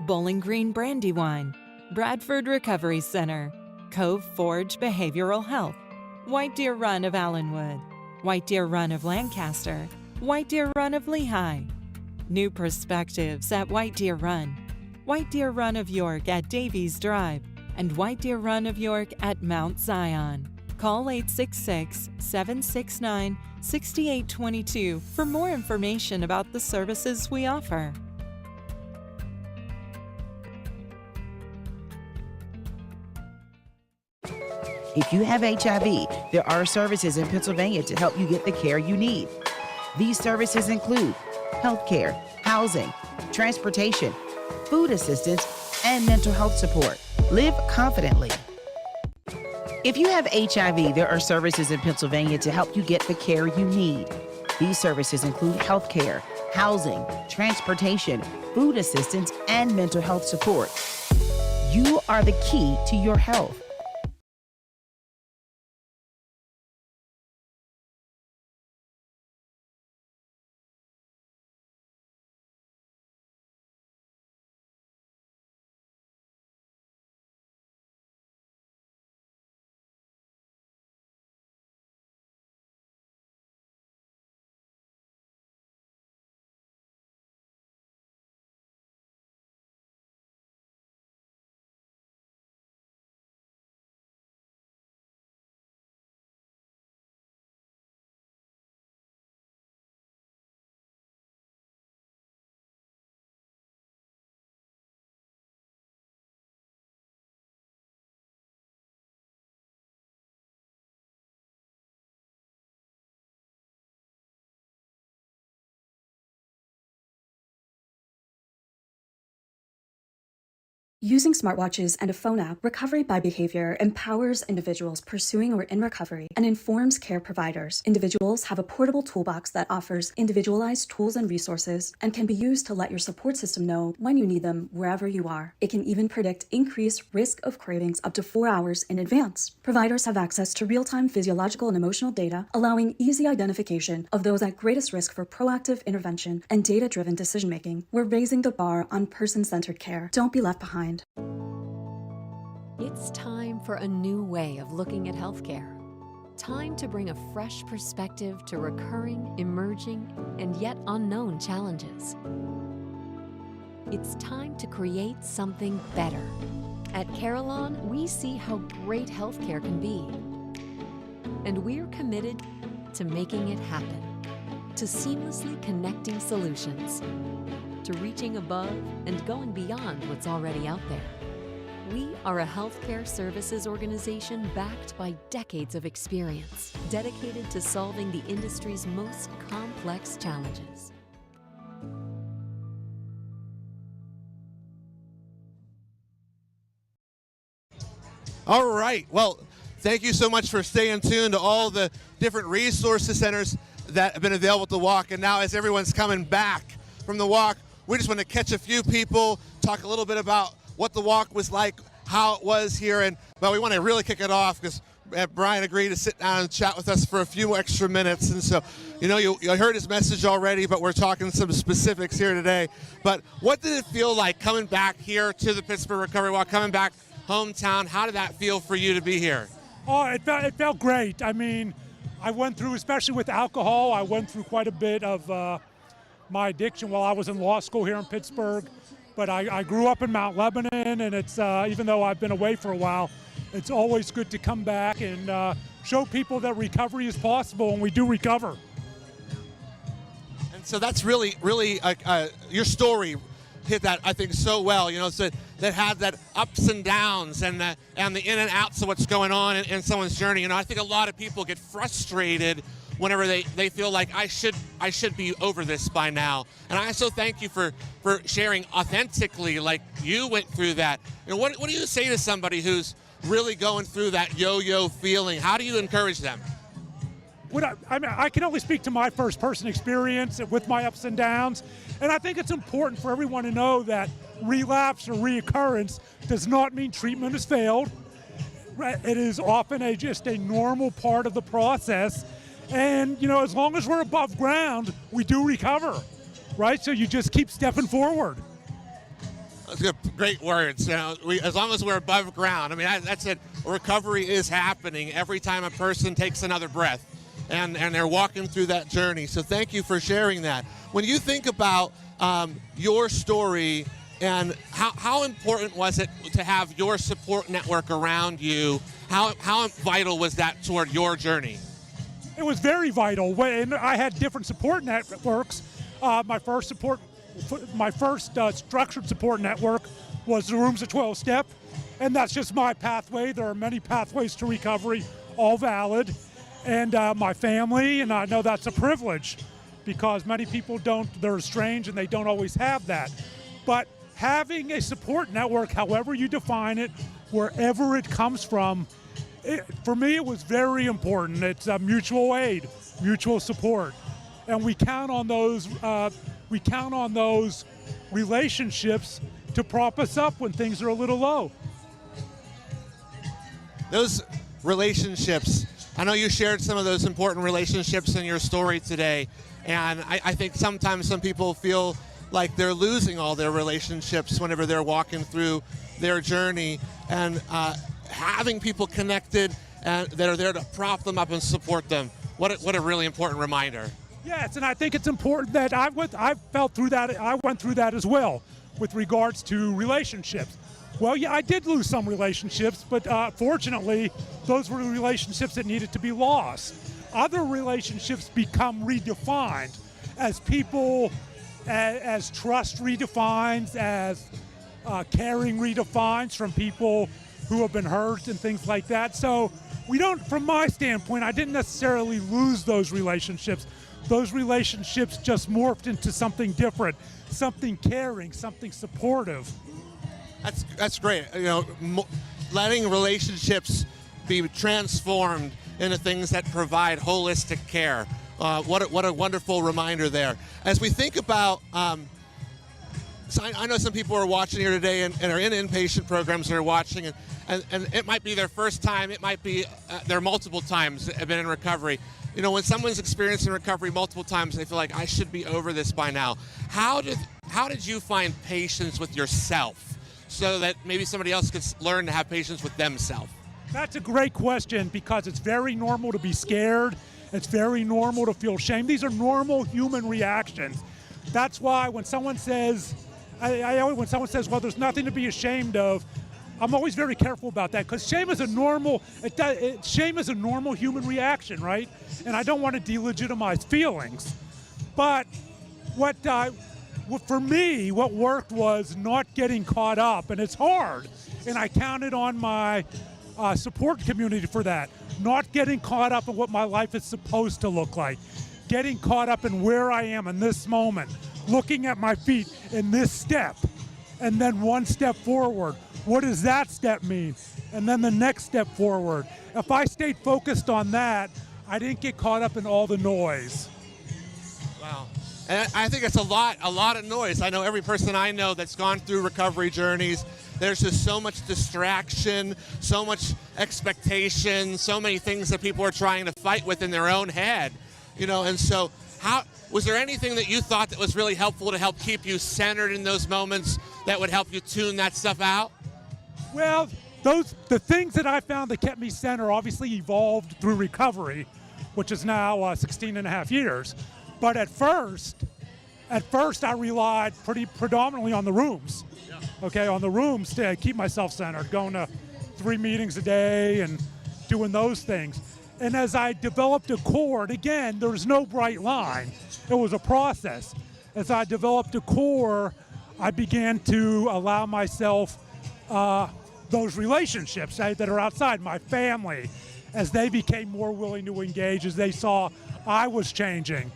Bowling Green Brandywine, Bradford Recovery Center, Cove Forge Behavioral Health, White Deer Run of Allenwood, White Deer Run of Lancaster, White Deer Run of Lehigh, New Perspectives at White Deer Run, White Deer Run of York at Davies Drive, and White Deer Run of York at Mount Zion. Call 866-769-6822 for more information about the services we offer. If you have HIV, there are services in Pennsylvania to help you get the care you need. These services include healthcare, housing, transportation, food assistance, and mental health support. Live confidently. If you have HIV, there are services in Pennsylvania to help you get the care you need. These services include healthcare, housing, transportation, food assistance, and mental health support. You are the key to your health. Using smartwatches and a phone app, Recovery by Behavior empowers individuals pursuing or in recovery and informs care providers. Individuals have a portable toolbox that offers individualized tools and resources and can be used to let your support system know when you need them wherever you are. It can even predict increased risk of cravings up to 4 hours in advance. Providers have access to real-time physiological and emotional data, allowing easy identification of those at greatest risk for proactive intervention and data-driven decision-making. We're raising the bar on person-centered care. Don't be left behind. It's time for a new way of looking at healthcare. Time to bring a fresh perspective to recurring, emerging, and yet unknown challenges. It's time to create something better. At Carillon, we see how great healthcare can be. And we're committed to making it happen, to seamlessly connecting solutions, to reaching above and going beyond what's already out there. We are a healthcare services organization backed by decades of experience, dedicated to solving the industry's most complex challenges. All right. Well, thank you so much for staying tuned to all the different resources centers that have been available at the walk. And now as everyone's coming back from the walk, we just want to catch a few people, talk a little bit about what the walk was like, how it was here, but we want to really kick it off because Brian agreed to sit down and chat with us for a few extra minutes. And so, you heard his message already, but we're talking some specifics here today. But what did it feel like coming back here to the Pittsburgh Recovery Walk, coming back hometown? How did that feel for you to be here? Oh, it felt great. I mean, I went through, especially with alcohol, I went through quite a bit of my addiction while I was in law school here in Pittsburgh. But I grew up in Mount Lebanon, and it's even though I've been away for a while, it's always good to come back and show people that recovery is possible, and we do recover. And so that's really your story hit that, I think, so well. So that had that ups and downs and the in and outs of what's going on in someone's journey. I think a lot of people get frustrated whenever they feel like I should be over this by now. And I so thank you for sharing authentically, like you went through that. What do you say to somebody who's really going through that yo-yo feeling? How do you encourage them? I can only speak to my first person experience with my ups and downs. And I think it's important for everyone to know that relapse or reoccurrence does not mean treatment has failed. It is often just a normal part of the process. And, as long as we're above ground, we do recover, right? So you just keep stepping forward. That's good, great words. As long as we're above ground, that's it. Recovery is happening every time a person takes another breath, and they're walking through that journey. So thank you for sharing that. When you think about your story and how important was it to have your support network around you, how vital was that toward your journey? It was very vital. When I had different support networks, my first structured support network was the Rooms of 12 Step, and that's just my pathway. There are many pathways to recovery, all valid. And my family, and I know that's a privilege because many people they're estranged and they don't always have that. But having a support network, however you define it, wherever it comes from, for me, it was very important. It's mutual aid, mutual support. And we count on those we count on those relationships to prop us up when things are a little low. Those relationships, I know you shared some of those important relationships in your story today, and I think sometimes some people feel like they're losing all their relationships whenever they're walking through their journey, and having people connected that are there to prop them up and support them. What a really important reminder. Yes, and I think it's important that I went through that as well with regards to relationships. Well, yeah, I did lose some relationships, but fortunately, those were relationships that needed to be lost. Other relationships become redefined as people, as trust redefines, as caring redefines from people who have been hurt and things like that. So we don't, from my standpoint, I didn't necessarily lose those relationships. Those relationships just morphed into something different, something caring, something supportive. That's great. You know, letting relationships be transformed into things that provide holistic care. What a wonderful reminder there. As we think about, so I know some people are watching here today and are in inpatient programs that are watching, and it might be their first time, it might be their multiple times have been in recovery. You know, when someone's experiencing recovery multiple times, they feel like, I should be over this by now. How did you find patience with yourself so that maybe somebody else could learn to have patience with themselves? That's a great question, because it's very normal to be scared. It's very normal to feel shame. These are normal human reactions. That's why when someone says, well, there's nothing to be ashamed of, I'm always very careful about that, because shame is a normal human reaction, right? And I don't want to delegitimize feelings. But for me, what worked was not getting caught up, and it's hard. And I counted on my support community for that. Not getting caught up in what my life is supposed to look like. Getting caught up in where I am in this moment. Looking at my feet in this step, and then one step forward. What does that step mean? And then the next step forward. If I stayed focused on that, I didn't get caught up in all the noise. Wow. And I think it's a lot of noise. I know every person I know that's gone through recovery journeys, there's just so much distraction, so much expectation, so many things that people are trying to fight with in their own head. You know, and so was there anything that you thought that was really helpful to help keep you centered in those moments that would help you tune that stuff out? Well, the things that I found that kept me centered obviously evolved through recovery, which is now 16 and a half years. But at first I relied pretty predominantly on the rooms. Yeah. Okay, on the rooms to keep myself centered, going to 3 meetings a day and doing those things. And as I developed a core, and again, there was no bright line. It was a process. As I developed a core, I began to allow myself those relationships that are outside, my family, as they became more willing to engage, as they saw I was changing.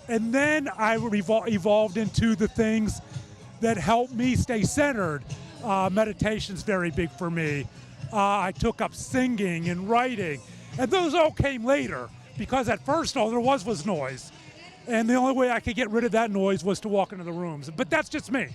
And then I evolved into the things that help me stay centered. Meditation's very big for me. I took up singing and writing, and those all came later, because at first all there was noise. And the only way I could get rid of that noise was to walk into the rooms. But that's just me.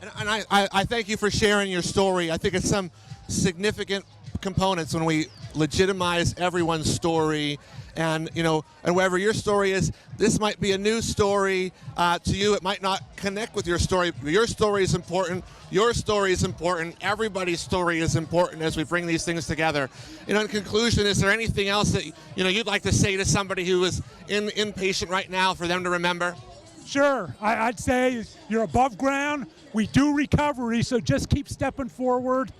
And I thank you for sharing your story. I think it's some significant components when we legitimize everyone's story. And, you know, and wherever your story is, this might be a new story to you. It might not connect with your story. Your story is important. Your story is important. Everybody's story is important as we bring these things together. You know, in conclusion, is there anything else that, you know, you'd like to say to somebody who is inpatient right now for them to remember? Sure. I'd say you're above ground. We do recovery, so just keep stepping forward.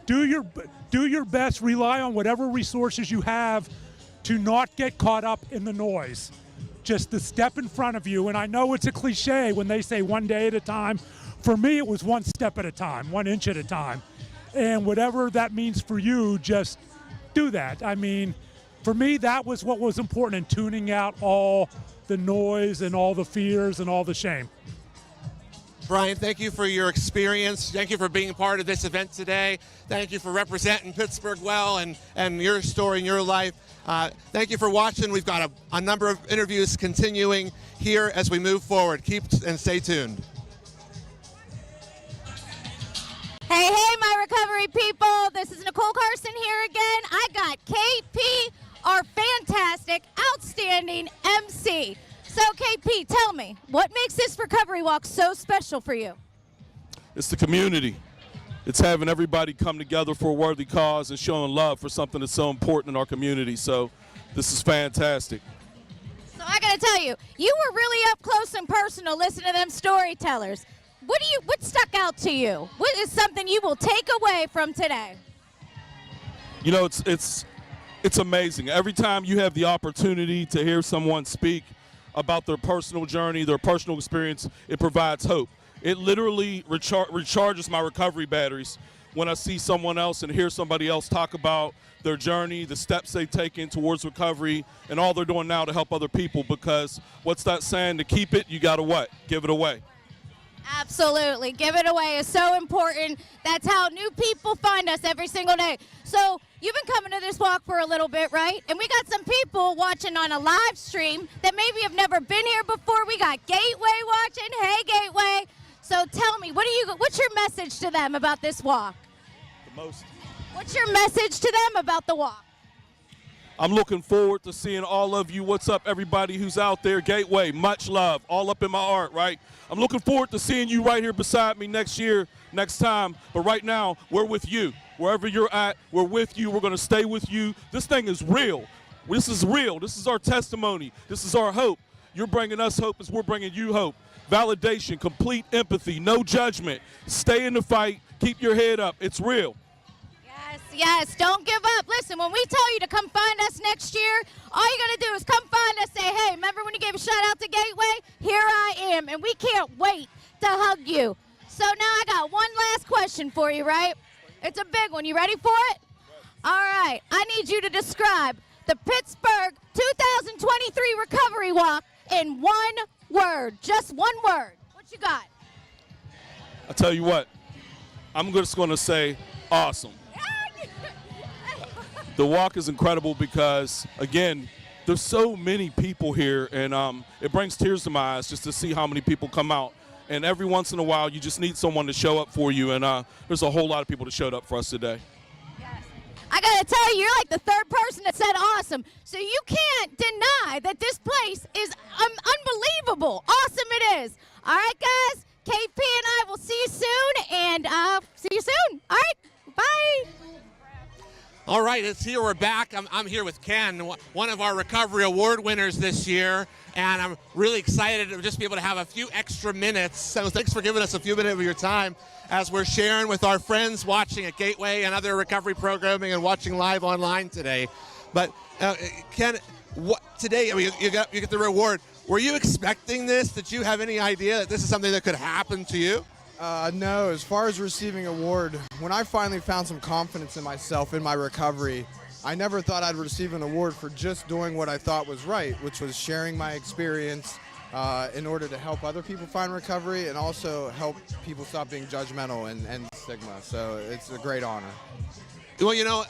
Do your best. Rely on whatever resources you have to not get caught up in the noise. Just the step in front of you. And I know it's a cliche when they say one day at a time. For me, it was one step at a time, 1 inch at a time. And whatever that means for you, just do that. I mean, for me, that was what was important in tuning out all the noise and all the fears and all the shame. Brian, thank you for your experience. Thank you for being part of this event today. Thank you for representing Pittsburgh well and your story and your life. Thank you for watching. We've got a number of interviews continuing here as we move forward. Keep and stay tuned. Hey, my recovery people. This is Nicole Carson here again. I got KP, our fantastic, outstanding MC. So, KP, tell me, what makes this recovery walk so special for you? It's the community. It's having everybody come together for a worthy cause and showing love for something that's so important in our community. So this is fantastic. So I got to tell you, you were really up close and personal listening to them storytellers. What stuck out to you? What is something you will take away from today? You know, it's amazing. Every time you have the opportunity to hear someone speak about their personal journey, their personal experience, it provides hope. It literally recharges my recovery batteries when I see someone else and hear somebody else talk about their journey, the steps they've taken towards recovery, and all they're doing now to help other people, because what's that saying? To keep it, you gotta what? Give it away. Absolutely. Give it away is so important. That's how new people find us every single day. So you've been coming to this walk for a little bit, right? And we got some people watching on a live stream that maybe have never been here before. We got Gateway watching. Hey, Gateway. So tell me, what's your message to them about this walk? What's your message to them about the walk? I'm looking forward to seeing all of you. What's up, everybody who's out there? Gateway, much love, all up in my heart, right? I'm looking forward to seeing you right here beside me next year, next time. But right now, we're with you. Wherever you're at, we're with you. We're going to stay with you. This thing is real. This is real. This is our testimony. This is our hope. You're bringing us hope as we're bringing you hope. Validation, complete empathy, no judgment. Stay in the fight. Keep your head up. It's real. Yes, don't give up. Listen, when we tell you to come find us next year, all you got to do is come find us, say, hey, remember when you gave a shout out to Gateway? Here I am, and we can't wait to hug you. So now I got one last question for you, right? It's a big one. You ready for it? All right. I need you to describe the Pittsburgh 2023 Recovery Walk in one word. Just one word. What you got? I'll tell you what. I'm just going to say awesome. The walk is incredible because, again, there's so many people here, and it brings tears to my eyes just to see how many people come out. And every once in a while, you just need someone to show up for you, and there's a whole lot of people that showed up for us today. I gotta tell you, you're like the third person that said awesome. So you can't deny that this place is unbelievable. Awesome it is. All right, guys, KP and I will see you soon, and see you soon. All right, bye. All right, it's here. We're back. I'm here with Ken, one of our Recovery Award winners this year, and I'm really excited to just be able to have a few extra minutes. So thanks for giving us a few minutes of your time as we're sharing with our friends watching at Gateway and other recovery programming and watching live online today. But Ken, today you get the reward. Were you expecting this? Did you have any idea that this is something that could happen to you? No, as far as receiving an award, when I finally found some confidence in myself, in my recovery, I never thought I'd receive an award for just doing what I thought was right, which was sharing my experience in order to help other people find recovery and also help people stop being judgmental and stigma. So it's a great honor. Well, you know,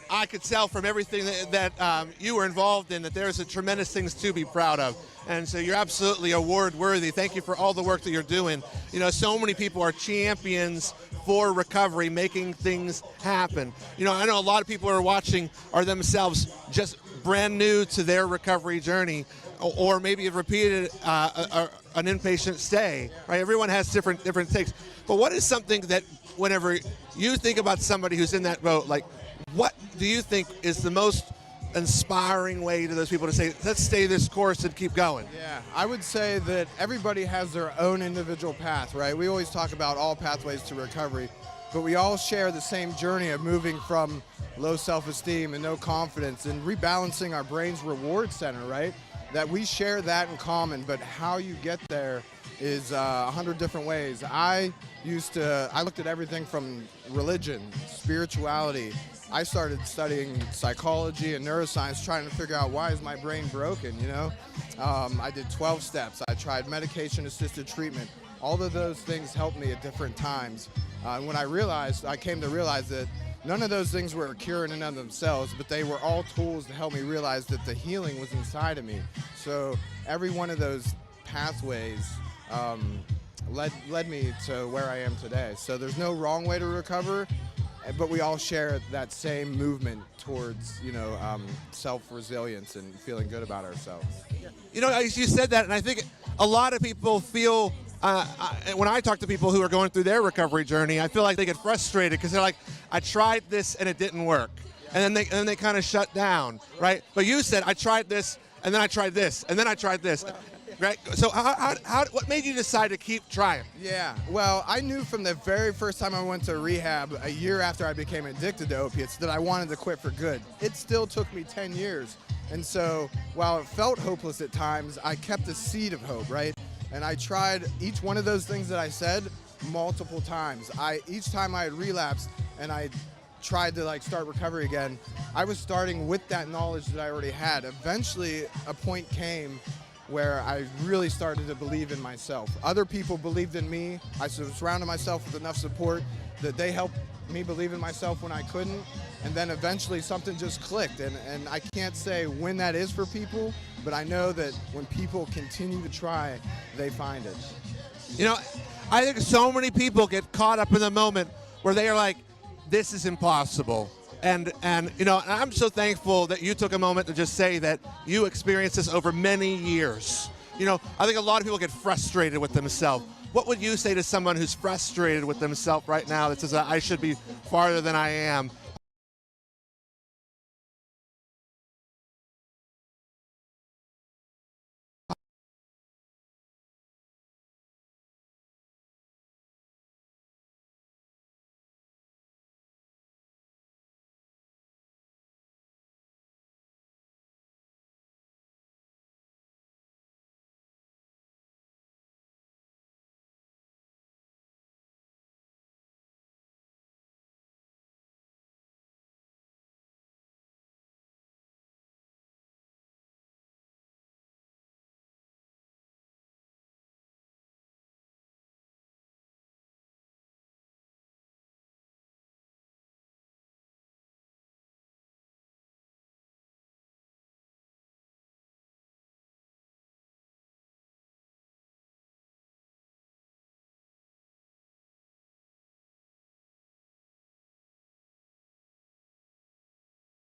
I could tell from everything that you were involved in that there's a tremendous things to be proud of. And so you're absolutely award worthy. Thank you for all the work that you're doing. You know, so many people are champions for recovery, making things happen. You know, I know a lot of people who are watching are themselves just brand new to their recovery journey, or maybe have repeated an inpatient stay, right? Everyone has different takes. But what is something that whenever you think about somebody who's in that boat, like, what do you think is the most inspiring way to those people to say, let's stay this course and keep going? Yeah, I would say that everybody has their own individual path, right? We always talk about all pathways to recovery, but we all share the same journey of moving from low self-esteem and no confidence and rebalancing our brain's reward center, right? That we share that in common, but how you get there is 100 different ways. I looked at everything from religion, spirituality, I started studying psychology and neuroscience, trying to figure out why is my brain broken, you know? I did 12 steps. I tried medication-assisted treatment. All of those things helped me at different times. And when I came to realize that none of those things were a cure in and of themselves, but they were all tools to help me realize that the healing was inside of me. So every one of those pathways led me to where I am today. So there's no wrong way to recover, but we all share that same movement towards, self-resilience and feeling good about ourselves. You know, you said that, and I think a lot of people feel, when I talk to people who are going through their recovery journey, I feel like they get frustrated because they're like, I tried this and it didn't work. And then they kind of shut down, right? But you said, I tried this, and then I tried this, and then I tried this. Right? So what made you decide to keep trying? Yeah, well, I knew from the very first time I went to rehab, a year after I became addicted to opiates, that I wanted to quit for good. It still took me 10 years. And so while it felt hopeless at times, I kept a seed of hope, right? And I tried each one of those things that I said multiple times. Each time I had relapsed and I tried to start recovery again, I was starting with that knowledge that I already had. Eventually, a point came where I really started to believe in myself. Other people believed in me. I surrounded myself with enough support that they helped me believe in myself when I couldn't. And then eventually something just clicked. And I can't say when that is for people, but I know that when people continue to try, they find it. You know, I think so many people get caught up in the moment where they are like, this is impossible. And I'm so thankful that you took a moment to just say that you experienced this over many years. You know, I think a lot of people get frustrated with themselves. What would you say to someone who's frustrated with themselves right now that says, I should be farther than I am?